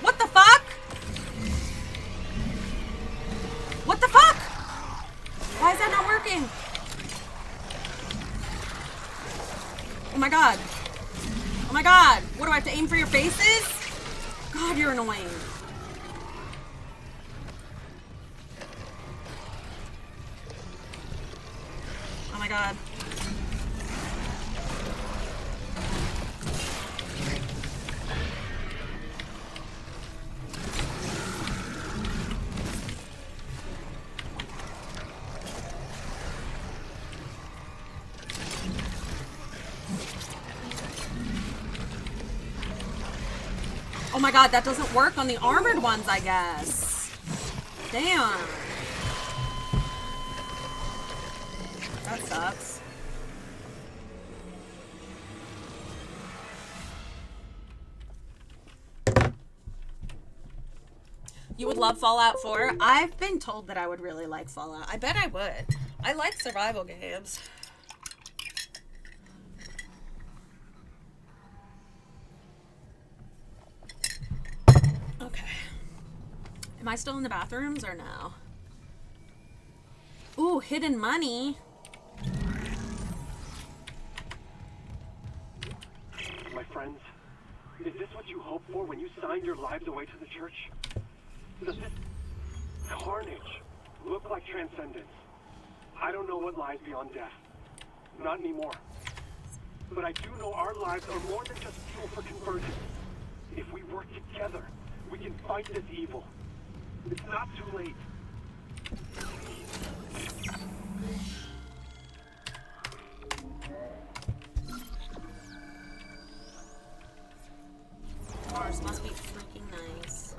[SPEAKER 1] What the fuck? What the fuck? Why is that not working? Oh my god. Oh my god. What, do I have to aim for your faces? God, you're annoying. Oh my god. Oh my god, that doesn't work on the armored ones, I guess. Damn. That sucks. You would love Fallout 4? I've been told that I would really like Fallout. I bet I would. I like survival games. Okay. Am I still in the bathrooms or no? Ooh, hidden money.
[SPEAKER 5] My friends, is this what you hoped for when you signed your lives away to the church? Does this carnage look like transcendence? I don't know what lies beyond death. Not anymore. But I do know our lives are more than just fuel for conversion. If we work together, we can fight this evil. It's not too late.
[SPEAKER 1] Mars must be freaking nice.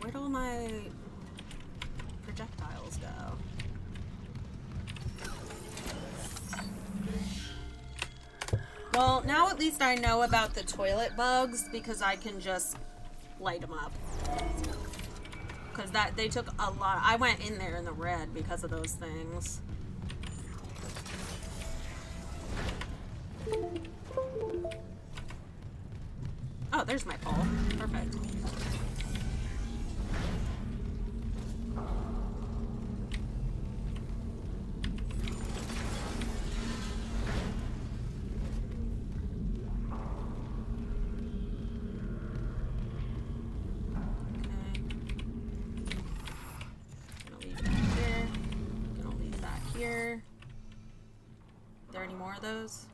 [SPEAKER 1] Where'd all my projectiles go? Well, now at least I know about the toilet bugs because I can just light them up. Because they took a lot. I went in there in the red because of those things. Oh, there's my pole. Perfect. Here. Are there any more of those?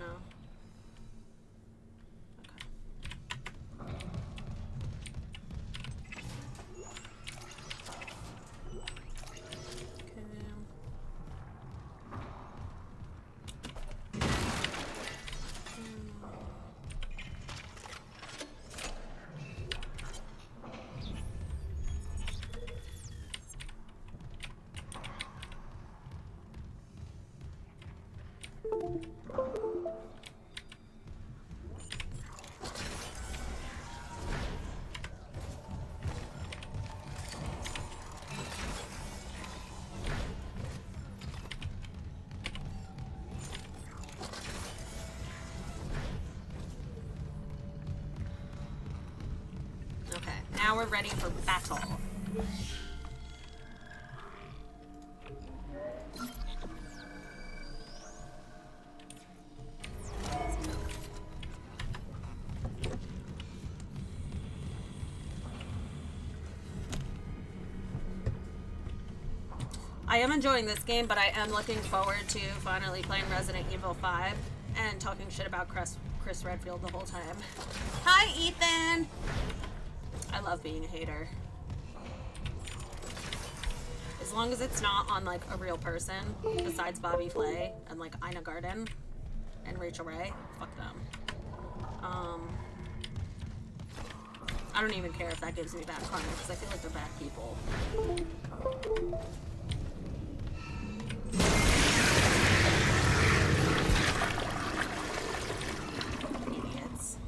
[SPEAKER 1] No. Okay. Okay, now we're ready for battle. I am enjoying this game, but I am looking forward to finally playing Resident Evil 5 and talking shit about Chris Redfield the whole time. Hi, Ethan! I love being a hater. As long as it's not on, like, a real person, besides Bobby Flay and, like, Ina Garten and Rachel Ray. Fuck them. I don't even care if that gives me bad karma, because I feel like they're bad people. Idiots.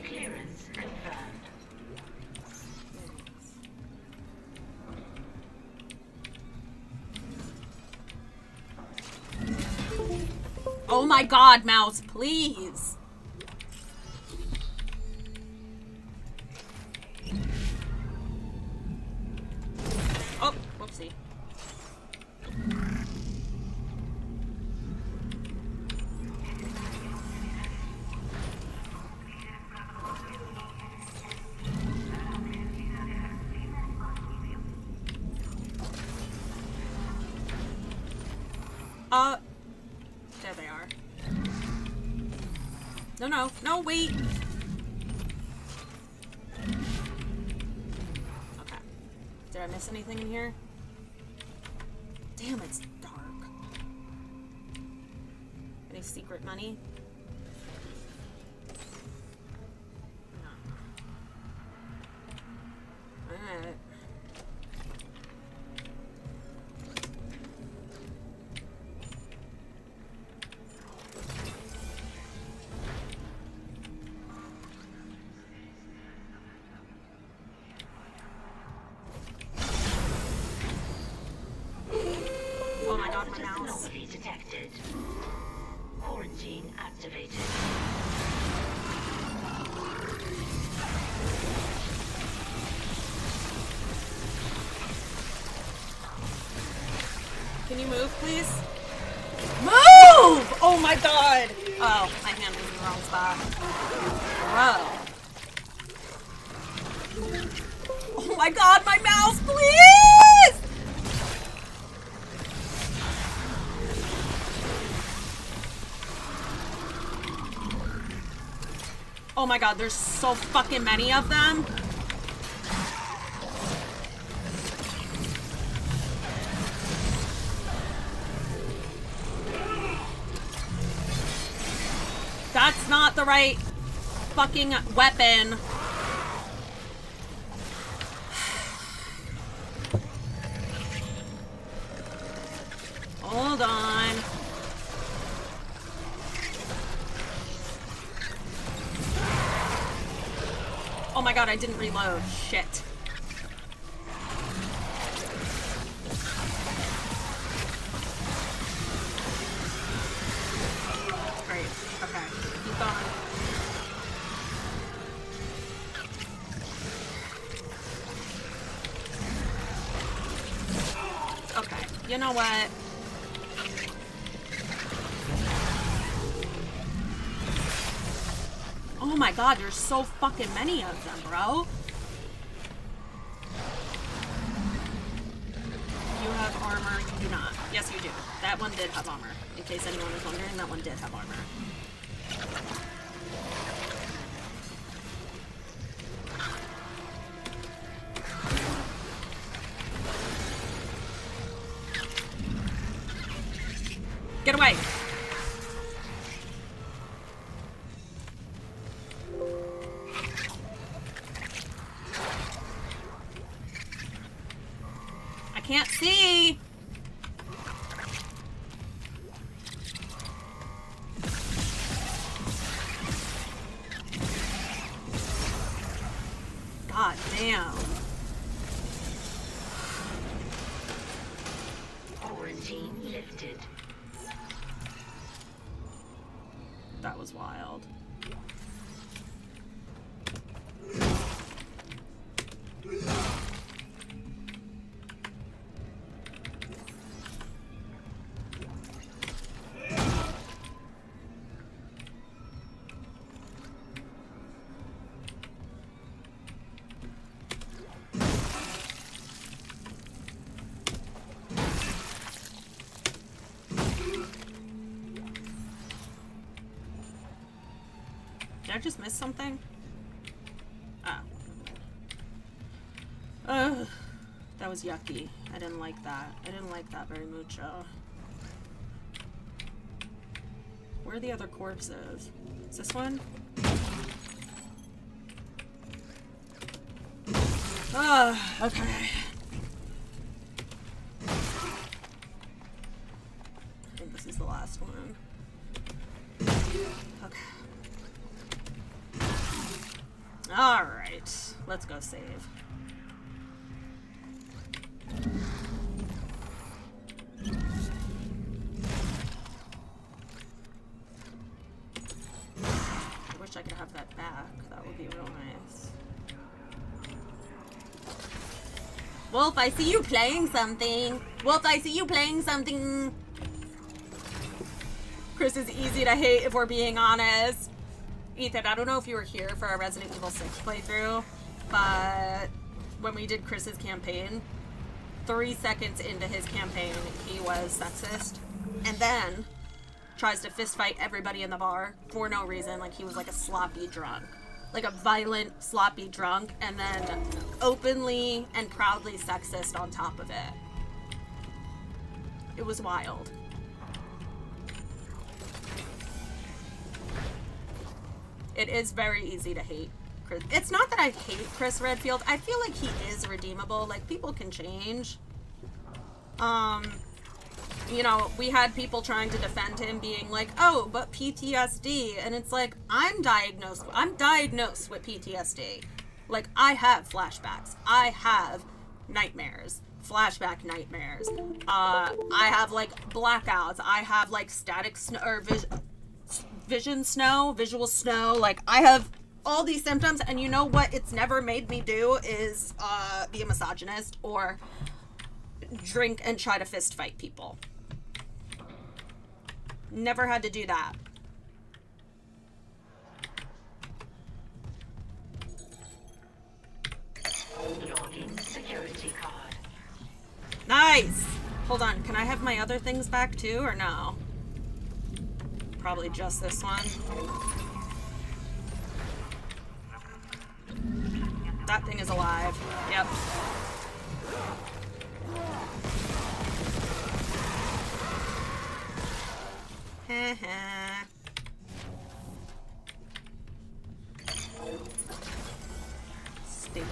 [SPEAKER 8] Clearance confirmed.
[SPEAKER 1] Oh my god, mouse, please! Oh, whoopsie. There they are. No, wait. Okay. Did I miss anything in here? Damn, it's dark. Any secret money? No. Alright. Oh my god, my
[SPEAKER 8] Positive
[SPEAKER 1] mouse.
[SPEAKER 8] anomaly detected. Quarantine activated.
[SPEAKER 1] Can you move, please? Move! Oh my god! Oh, my hand was in the wrong spot. Whoa. Oh my god, my mouse, please! Oh my god, there's so fucking many of them. That's not the right fucking weapon. Hold on. Oh my god, I didn't reload. Shit. Great. Okay. Keep going. Okay. You know what? Oh my god, there's so fucking many of them, bro. You have armor, you do not. Yes, you do. That one did have armor. In case anyone was wondering, that one did have armor. Get away! I can't see! God damn.
[SPEAKER 8] Quarantine lifted.
[SPEAKER 1] That was wild. Did I just miss something? Oh. Ugh. That was yucky. I didn't like that. I didn't like that very mucho. Where are the other corpses? Is this one? Ah, okay. I think this is the last one. Okay. Alright, let's go save. I wish I could have that back. That would be real nice. Wolf, I see you playing something. Wolf, I see you playing something. Chris is easy to hate if we're being honest. Ethan, I don't know if you were here for our Resident Evil 6 playthrough, but when we did Chris's campaign, 3 seconds into his campaign, he was sexist. and then tries to fist fight everybody in the bar for no reason. Like, he was like a sloppy drunk. Like a violent, sloppy drunk, and then openly and proudly sexist on top of it. It was wild. It is very easy to hate Chris. It's not that I hate Chris Redfield. I feel like he is redeemable. Like, people can change. You know, we had people trying to defend him being like, oh, but PTSD. And it's like, I'm diagnosed with PTSD. Like, I have flashbacks. I have nightmares. Flashback nightmares. I have, like, blackouts. I have, like, static snow, or visual snow. Like, I have all these symptoms, and you know what it's never made me do is be a misogynist or drink and try to fist fight people. Never had to do that.
[SPEAKER 8] Login security card.
[SPEAKER 1] Nice! Hold on, can I have my other things back too, or no? Probably just this one. That thing is alive. Yep. Stupid.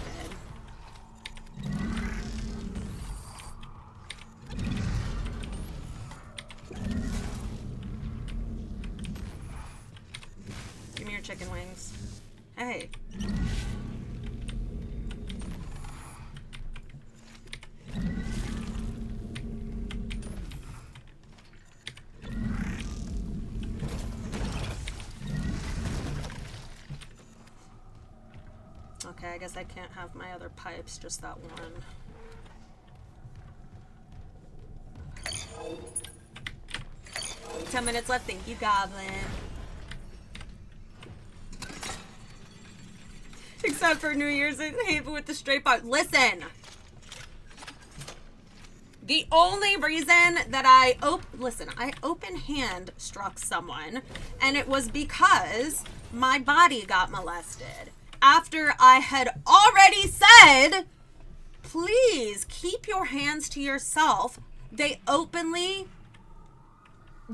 [SPEAKER 1] Give me your chicken wings. Hey. Okay, I guess I can't have my other pipes, just that one. Okay. 10 minutes left, thank you, Goblin. Except for New Year's in Haven with the straight bar. Listen! The only reason that I open hand struck someone, and it was because my body got molested. After I had already said, please keep your hands to yourself, they openly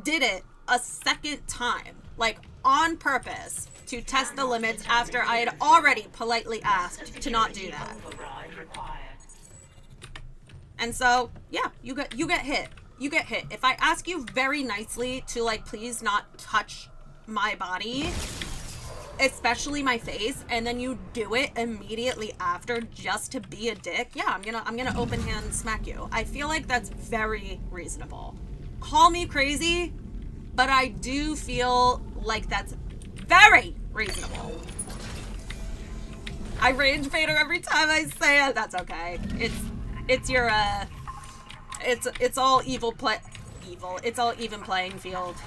[SPEAKER 1] did it a second time, like on purpose, to test the limits after I had already politely asked to not do that. And so, yeah, you get hit. You get hit. If I ask you very nicely to, like, please not touch my body, especially my face, and then you do it immediately after just to be a dick, yeah, I'm gonna open hand smack you. I feel like that's very reasonable. Call me crazy, but I do feel like that's very reasonable. I rage bait her every time I say it. That's okay. It's your it's all it's all even playing field.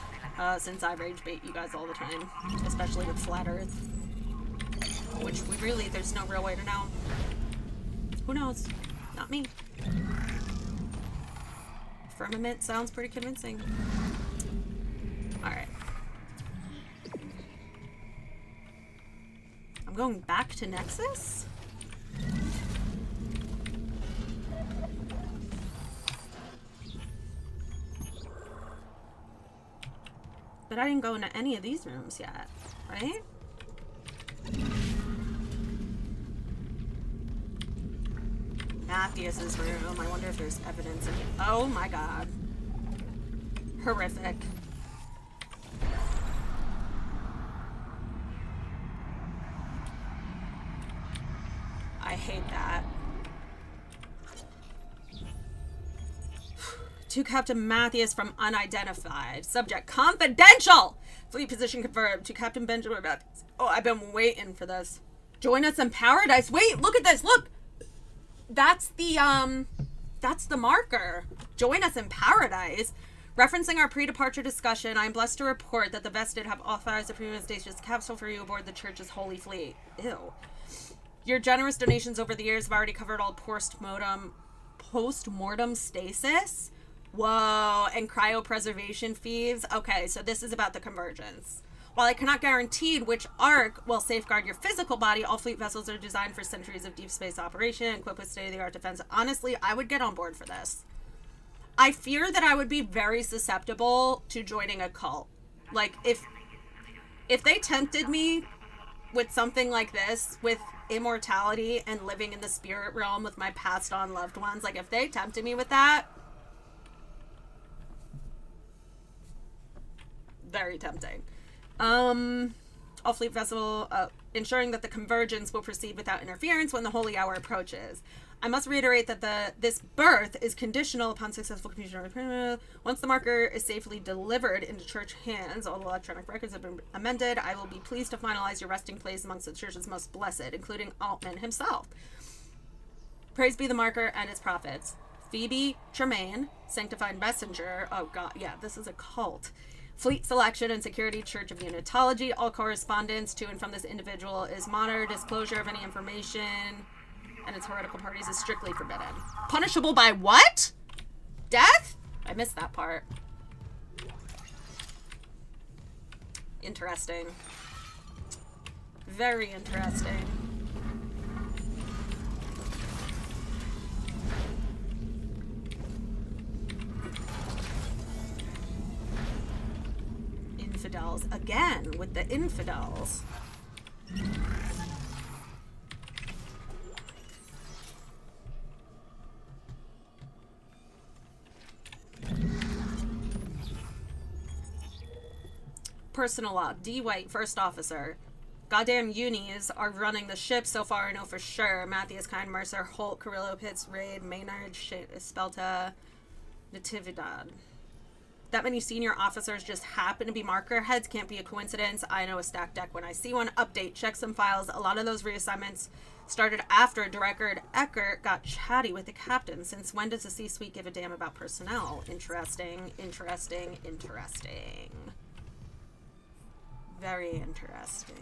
[SPEAKER 1] Since I rage bait you guys all the time, especially with Flat Earth, which there's no real way to know. Who knows? Not me. Firmament sounds pretty convincing. Alright. I'm going back to Nexus? But I didn't go into any of these rooms yet, right? Matthias's room. I wonder if there's evidence in it. Oh my god. Horrific. I hate that. To Captain Matthias from unidentified. Subject confidential! Fleet position confirmed. To Captain Benjamin Matthias. Oh, I've been waiting for this. Join us in paradise. Wait, look at this. Look! That's the marker. Join us in paradise. Referencing our pre-departure discussion, I am blessed to report that the Vested have authorized a premium stasis capsule for you aboard the Church's Holy Fleet. Ew. Your generous donations over the years have already covered all post-mortem stasis. Whoa, and cryopreservation fees. Okay, so this is about the convergence. While I cannot guarantee which arc will safeguard your physical body, all fleet vessels are designed for centuries of deep space operation, equipped with state-of-the-art defense. Honestly, I would get on board for this. I fear that I would be very susceptible to joining a cult. Like, if they tempted me with something like this, with immortality and living in the spirit realm with my passed on loved ones, like, if they tempted me with that, very tempting. All fleet vessel, ensuring that the convergence will proceed without interference when the holy hour approaches. I must reiterate that this birth is conditional upon successful computer. Once the marker is safely delivered into church hands, all electronic records have been amended. I will be pleased to finalize your resting place amongst the church's most blessed, including Altman himself. Praise be the marker and its prophets. Phoebe Tremaine, sanctified messenger. Oh god, yeah, this is a cult. Fleet selection and security, Church of Unitology. All correspondence to and from this individual is monitored. Disclosure of any information and its heretical parties is strictly forbidden. Punishable by what? Death? I missed that part. Interesting. Very interesting. Infidels. Again, with the infidels. Personal log. D. White, first officer. Goddamn unis are running the ship. So far I know for sure. Matthias, Kind, Mercer, Holt, Carrillo, Pitts, Raid, Maynard, Spelta, Natividad. That many senior officers just happen to be marker heads can't be a coincidence. I know a stacked deck when I see one. Update, check some files. A lot of those reassignments started after Director Eckert got chatty with the captain. Since when does the C-suite give a damn about personnel? Interesting, interesting, interesting. Very interesting.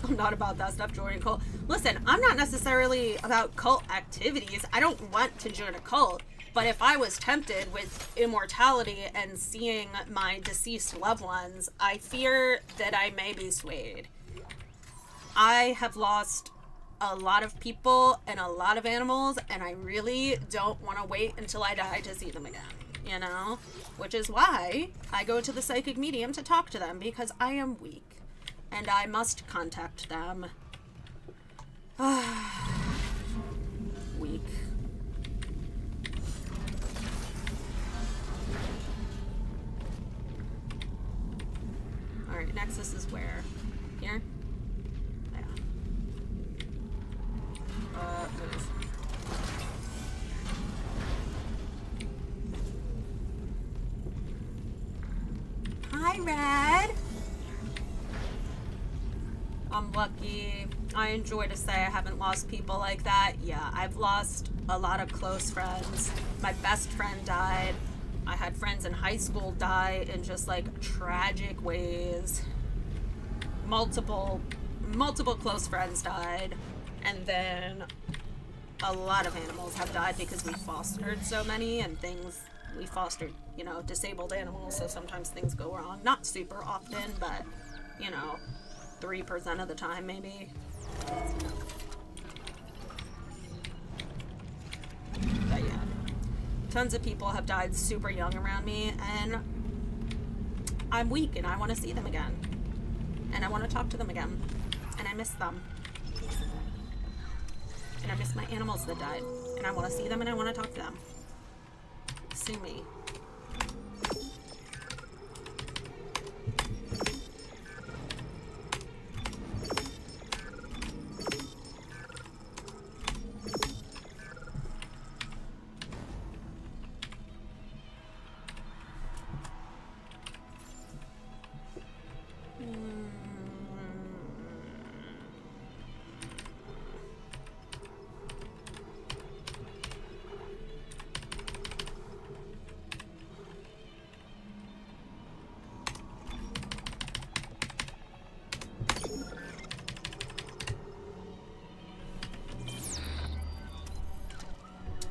[SPEAKER 1] I'm not about that stuff, joining cult. Listen, I'm not necessarily about cult activities. I don't want to join a cult. But if I was tempted with immortality and seeing my deceased loved ones, I fear that I may be swayed. I have lost a lot of people and a lot of animals, and I really don't want to wait until I die to see them again, you know? Which is why I go to the psychic medium to talk to them, because I am weak. And I must contact them. Weak. Alright, Nexus is where? Here? Yeah. Move. Hi, Red! I'm lucky. I enjoy to say I haven't lost people like that. Yeah, I've lost a lot of close friends. My best friend died. I had friends in high school die in just like tragic ways. Multiple close friends died. And then a lot of animals have died because we fostered so many and things. We fostered, you know, disabled animals, so sometimes things go wrong. Not super often, but, you know, 3% of the time, maybe. But yeah. Tons of people have died super young around me, and I'm weak, and I want to see them again. And I want to talk to them again. And I miss them. And I miss my animals that died. And I want to see them, and I want to talk to them. Sue me.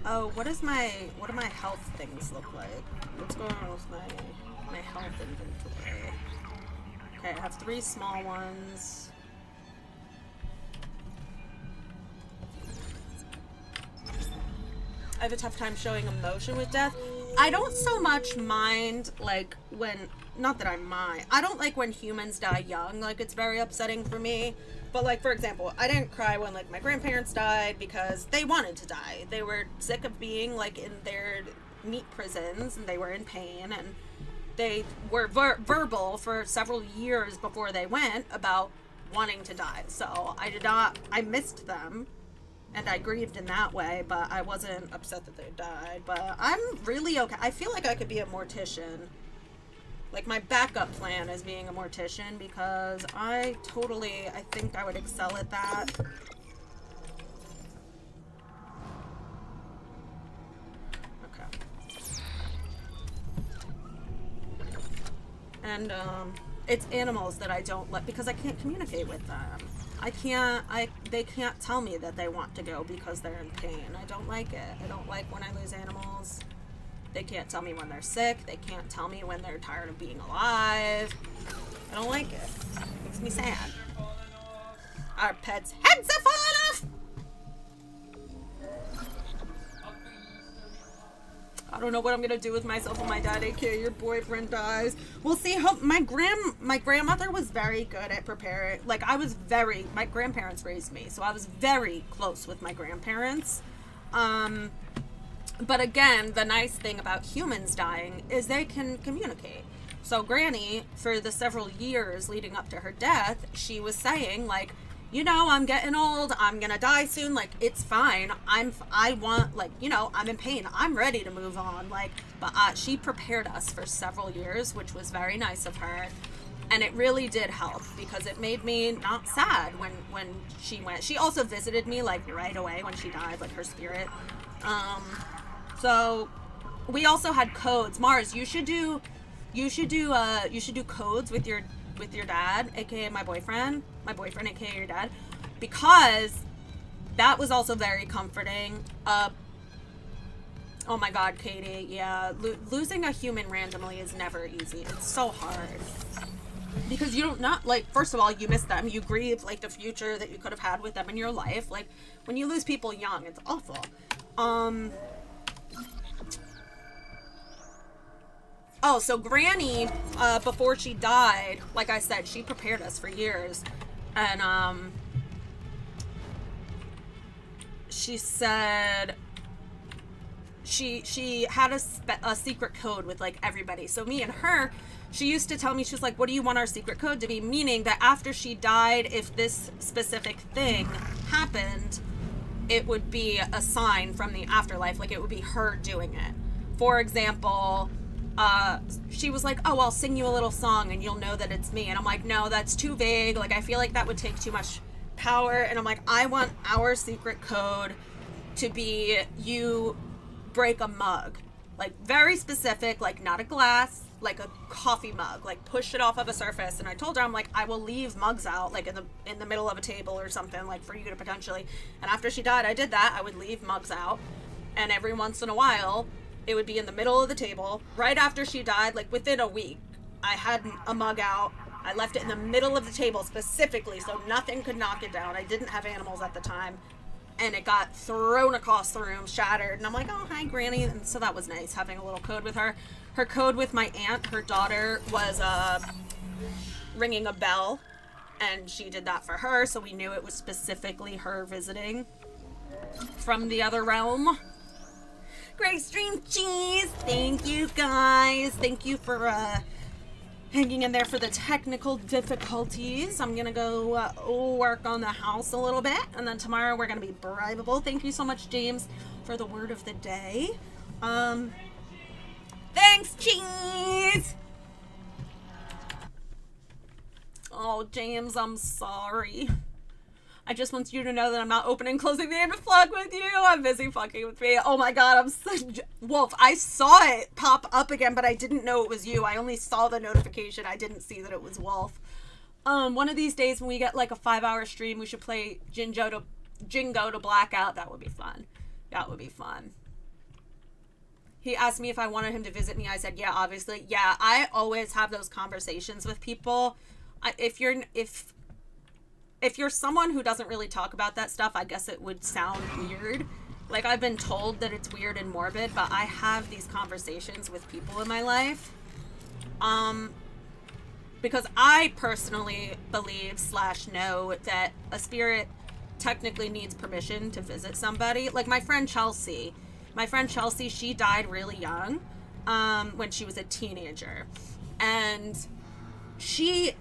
[SPEAKER 1] Oh, what do my health things look like? What's going on with my health inventory? Okay, I have 3 small ones. I have a tough time showing emotion with death. I don't so much mind, like, when... Not that I mind. I don't like when humans die young. Like, it's very upsetting for me. But, like, for example, I didn't cry when, like, my grandparents died because they wanted to die. They were sick of being, like, in their meat prisons, and they were in pain, and they were verbal for several years before they went about wanting to die. So, I missed them. And I grieved in that way, but I wasn't upset that they died. But I'm really okay. I feel like I could be a mortician. Like, my backup plan is being a mortician because I think I would excel at that. Okay. And, it's animals that I don't let, because I can't communicate with them. They can't tell me that they want to go because they're in pain. I don't like it. I don't like when I lose animals. They can't tell me when they're sick. They can't tell me when they're tired of being alive. I don't like it. It makes me sad. Our pets' heads are falling off! I don't know what I'm gonna do with myself when my dad, aka your boyfriend, dies. We'll see how my grandmother was very good at preparing. Like, my grandparents raised me, so I was very close with my grandparents. But again, the nice thing about humans dying is they can communicate. So Granny, for the several years leading up to her death, she was saying, like, you know, I'm getting old, I'm gonna die soon, like, it's fine, I'm in pain, I'm ready to move on, like, but she prepared us for several years, which was very nice of her, and it really did help, because it made me not sad when she went. She also visited me, like, right away when she died, like, her spirit. So, we also had codes. Mars, you should do codes with your dad, aka my boyfriend, aka your dad, because that was also very comforting. Oh my god, Katie, yeah, losing a human randomly is never easy. It's so hard. Because you don't not, like, first of all, you miss them, you grieve, like, the future that you could have had with them in your life. Like, when you lose people young, it's awful. Oh, so Granny, before she died, like I said, she prepared us for years. And, she said she had a secret code with, like, everybody. So me and her, she used to tell me, she was like, what do you want our secret code to be? Meaning that after she died, if this specific thing happened, it would be a sign from the afterlife. Like, it would be her doing it. For example, she was like, oh, I'll sing you a little song and you'll know that it's me. And I'm like, no, that's too vague. Like, I feel like that would take too much power. And I'm like, I want our secret code to be you break a mug. Like, very specific, like, not a glass, like a coffee mug. Like, push it off of a surface. And I told her, I'm like, I will leave mugs out, like, in the middle of a table or something, like, for you to potentially. And after she died, I did that. I would leave mugs out. And every once in a while, it would be in the middle of the table. Right after she died, like, within a week, I had a mug out. I left it in the middle of the table specifically so nothing could knock it down. I didn't have animals at the time. And it got thrown across the room, shattered. And I'm like, oh, hi, Granny. And so that was nice, having a little code with her. Her code with my aunt, her daughter, was ringing a bell. And she did that for her, so we knew it was specifically her visiting from the other realm. Great stream, cheese. Thank you, guys. Thank you for hanging in there for the technical difficulties. I'm gonna go work on the house a little bit, and then tomorrow we're gonna be bribable. Thank you so much, James, for the word of the day. Thanks, cheese. Oh, James, I'm sorry. I just want you to know that I'm not opening and closing the end of Flug with you. I'm busy fucking with me. Oh my god, I'm such... Wolf, I saw it pop up again, but I didn't know it was you. I only saw the notification. I didn't see that it was Wolf. One of these days when we get like a 5-hour stream, we should play Jingo to Blackout. That would be fun. That would be fun. He asked me if I wanted him to visit me. I said, yeah, obviously. Yeah, I always have those conversations with people. If you're someone who doesn't really talk about that stuff, I guess it would sound weird. Like, I've been told that it's weird and morbid, but I have these conversations with people in my life. Because I personally believe / know that a spirit technically needs permission to visit somebody. Like my friend Chelsea, she died really young, when she was a teenager, and she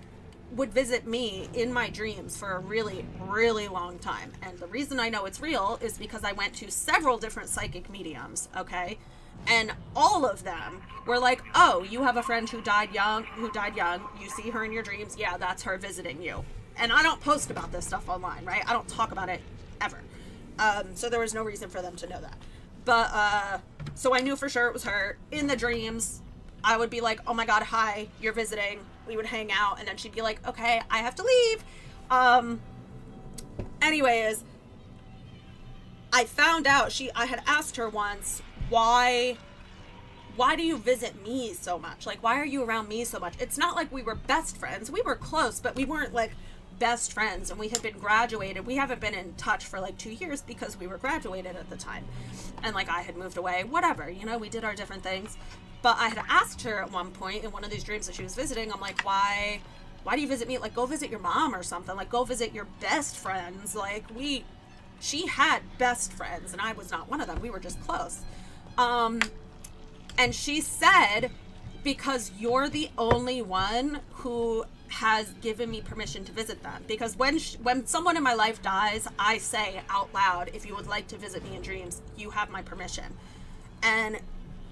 [SPEAKER 1] would visit me in my dreams for a really, really long time. And the reason I know it's real is because I went to several different psychic mediums, okay? And all of them were like, oh, you have a friend who died young, you see her in your dreams, yeah, that's her visiting you. And I don't post about this stuff online, right? I don't talk about it ever. So there was no reason for them to know that. But, so I knew for sure it was her. In the dreams, I would be like, oh my God, hi, you're visiting. We would hang out, and then she'd be like, okay, I have to leave. Anyways, I found out, I had asked her once, why do you visit me so much? Like, why are you around me so much? It's not like we were best friends. We were close, but we weren't like best friends, and we had been graduated. We haven't been in touch for like 2 years because we were graduated at the time. And like, I had moved away, whatever, you know, we did our different things. But I had asked her at one point in one of these dreams that she was visiting, I'm like, why do you visit me? Like, go visit your mom or something. Like, go visit your best friends. Like, she had best friends, and I was not one of them. We were just close. And she said, because you're the only one who has given me permission to visit them. Because when someone in my life dies, I say out loud, if you would like to visit me in dreams, you have my permission. And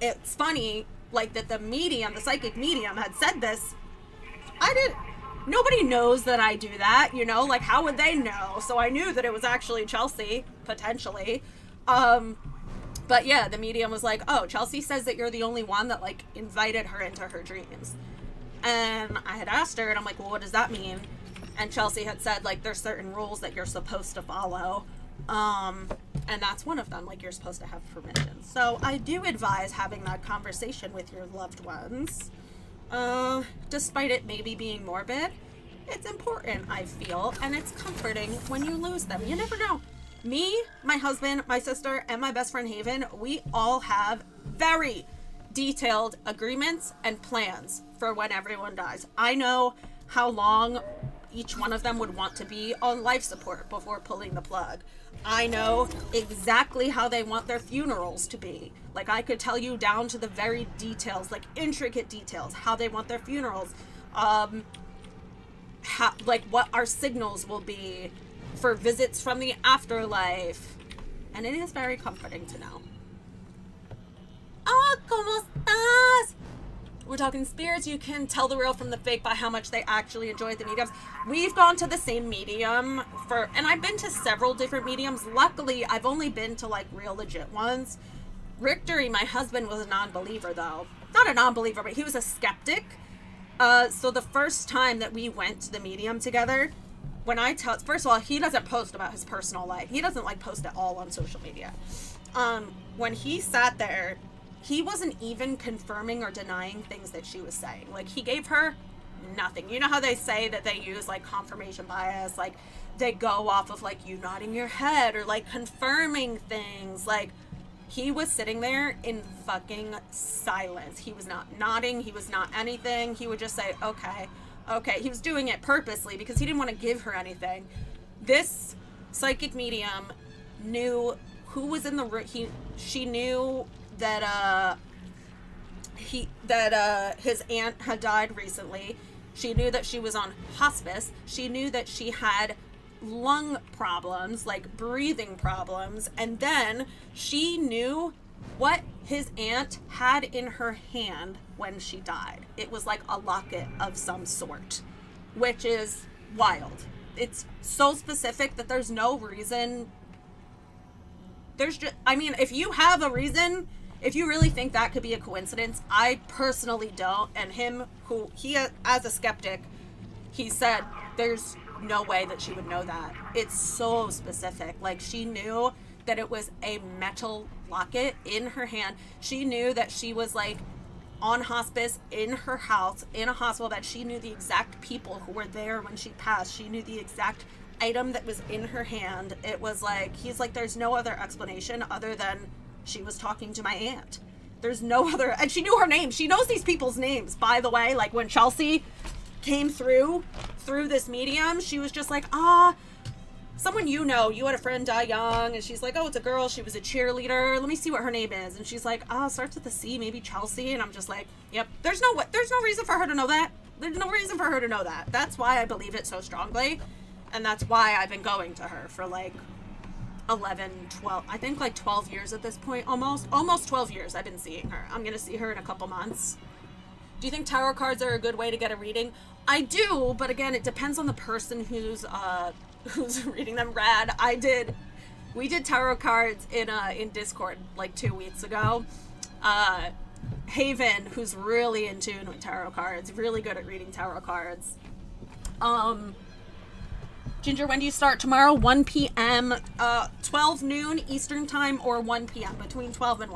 [SPEAKER 1] it's funny, like, that the psychic medium had said this. Nobody knows that I do that, you know, like, how would they know? So I knew that it was actually Chelsea, potentially. But yeah, the medium was like, oh, Chelsea says that you're the only one that, like, invited her into her dreams. And I had asked her, and I'm like, well, what does that mean? And Chelsea had said, like, there's certain rules that you're supposed to follow. And that's one of them, like, you're supposed to have permission. So I do advise having that conversation with your loved ones. Despite it maybe being morbid, it's important, I feel, and it's comforting when you lose them. You never know. Me, my husband, my sister, and my best friend Haven, we all have very detailed agreements and plans for when everyone dies. I know how long each one of them would want to be on life support before pulling the plug. I know exactly how they want their funerals to be. Like, I could tell you down to the very details, like intricate details, how they want their funerals, like what our signals will be for visits from the afterlife. And it is very comforting to know. Oh, ¿cómo estás? We're talking spirits. You can tell the real from the fake by how much they actually enjoy the mediums. We've gone to the same medium and I've been to several different mediums. Luckily, I've only been to like real legit ones. Richter, my husband, was a non-believer though. Not a non-believer, but he was a skeptic. So the first time that we went to the medium together, first of all, he doesn't post about his personal life. He doesn't like post at all on social media. When he sat there, he wasn't even confirming or denying things that she was saying. Like, he gave her nothing. You know how they say that they use like confirmation bias, like they go off of like you nodding your head or like confirming things. Like, he was sitting there in fucking silence. He was not nodding. He was not anything. He would just say, okay. He was doing it purposely because he didn't want to give her anything. This psychic medium knew who was in the room. She knew that his aunt had died recently. She knew that she was on hospice. She knew that she had lung problems, like breathing problems, and then she knew what his aunt had in her hand when she died. It was like a locket of some sort, which is wild. It's so specific that there's no reason. If you have a reason, if you really think that could be a coincidence, I personally don't. And as a skeptic, he said there's no way that she would know that. It's so specific. Like, she knew that it was a metal locket in her hand. She knew that she was like on hospice in her house, in a hospital, that she knew the exact people who were there when she passed. She knew the exact item that was in her hand. It was like, he's like, there's no other explanation other than she was talking to my aunt. There's no other, and she knew her name. She knows these people's names, by the way. Like when Chelsea came through this medium, she was just like, someone you know, you had a friend die young, and she's like, oh, it's a girl, she was a cheerleader, let me see what her name is. And she's like, starts with a C, maybe Chelsea. And I'm just like, yep, there's no reason for her to know that. There's no reason for her to know that. That's why I believe it so strongly, and that's why I've been going to her for like 11, 12, I think like 12 years at this point, almost 12 years I've been seeing her. I'm gonna see her in a couple months. Do you think tarot cards are a good way to get a reading? I do, but again, it depends on the person who's reading them. Rad, we did tarot cards in Discord like 2 weeks ago. Haven, who's really in tune with tarot cards, really good at reading tarot cards. Ginger, when do you start? Tomorrow, 1 p.m., 12 noon Eastern time, or 1 p.m., between 12 and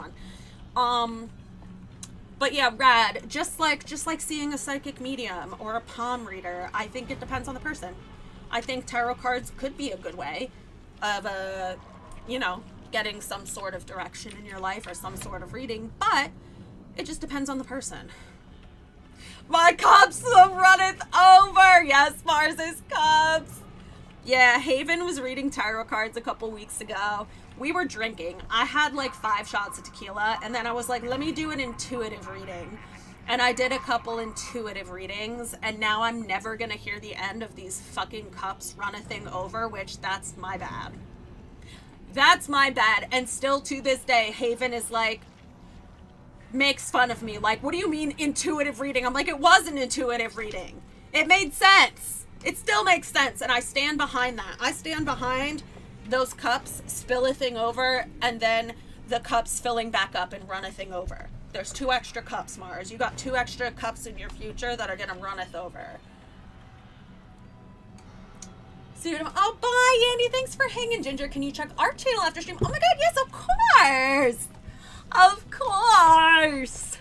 [SPEAKER 1] 1. But yeah, rad. Just like seeing a psychic medium or a palm reader, I think it depends on the person. I think tarot cards could be a good way of, getting some sort of direction in your life or some sort of reading, but it just depends on the person. My cups runneth over. Yes, Mars's cups. Yeah, Haven was reading tarot cards a couple weeks ago. We were drinking. I had like 5 shots of tequila, and then I was like, let me do an intuitive reading. And I did a couple intuitive readings, and now I'm never gonna hear the end of these fucking cups runnething over, which that's my bad. That's my bad. And still to this day, Haven is like, makes fun of me. Like, what do you mean intuitive reading? I'm like, it was an intuitive reading. It made sense. It still makes sense, and I stand behind that. I stand behind those cups spillething over, and then the cups filling back up and runnething over. There's 2 extra cups, Mars. You got 2 extra cups in your future that are gonna runneth over. See you tomorrow. Oh, bye, Andy. Thanks for hanging, Ginger. Can you check our channel after stream? Oh my god, yes, of course. Of course.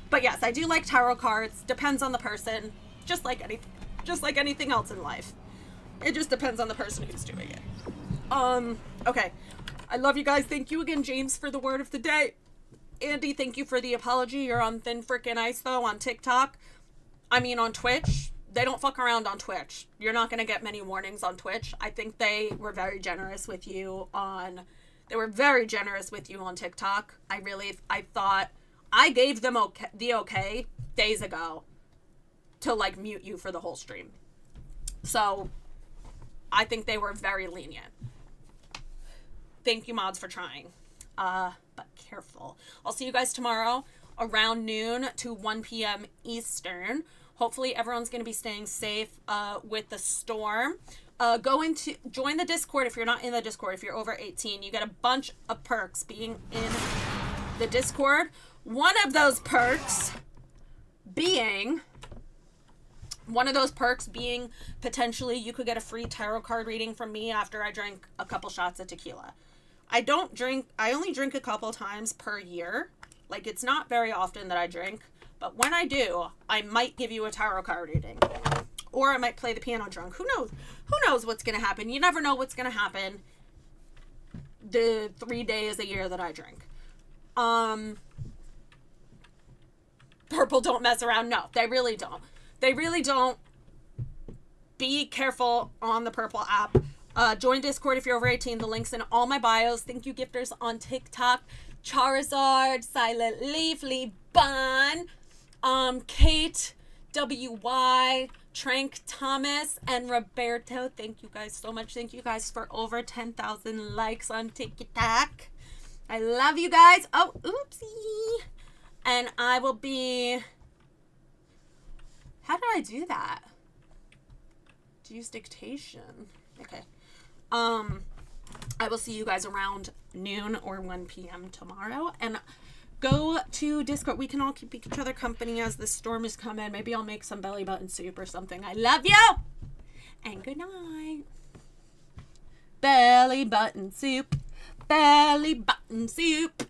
[SPEAKER 1] But yes, I do like tarot cards. Depends on the person. Just like anything else in life. It just depends on the person who's doing it. Okay. I love you guys. Thank you again, James, for the word of the day. Andy, thank you for the apology. You're on thin frickin' ice, though, on TikTok. I mean, on Twitch. They don't fuck around on Twitch. You're not going to get many warnings on Twitch. I think they were very generous with you on... They were very generous with you on TikTok. I thought... I gave them the okay days ago to, like, mute you for the whole stream. So, I think they were very lenient. Thank you, mods, for trying. But careful. I'll see you guys tomorrow around noon to 1 p.m. Eastern. Hopefully everyone's going to be staying safe with the storm. Join the Discord if you're not in the Discord. If you're over 18, you get a bunch of perks being in the Discord. One of those perks being potentially you could get a free tarot card reading from me after I drank a couple shots of tequila. I only drink a couple times per year. Like, it's not very often that I drink, but when I do, I might give you a tarot card reading. Or I might play the piano drunk. Who knows? Who knows what's going to happen? You never know what's going to happen the 3 days a year that I drink. Purple don't mess around. No, they really don't. They really don't. Be careful on the Purple app. Join Discord if you're over 18. The link's in all my bios. Thank you, gifters on TikTok. Charizard, Silent Leaf, Lee Bun, Kate, WY, Trank Thomas, and Roberto. Thank you guys so much. Thank you guys for over 10,000 likes on TikTok. I love you guys. Oh, oopsie. And I will be... How did I do that? To use dictation. Okay. I will see you guys around noon or 1 p.m. tomorrow. And go to Discord. We can all keep each other company as the storm is coming. Maybe I'll make some belly button soup or something. I love you! And good night. Belly button soup. belly button soup.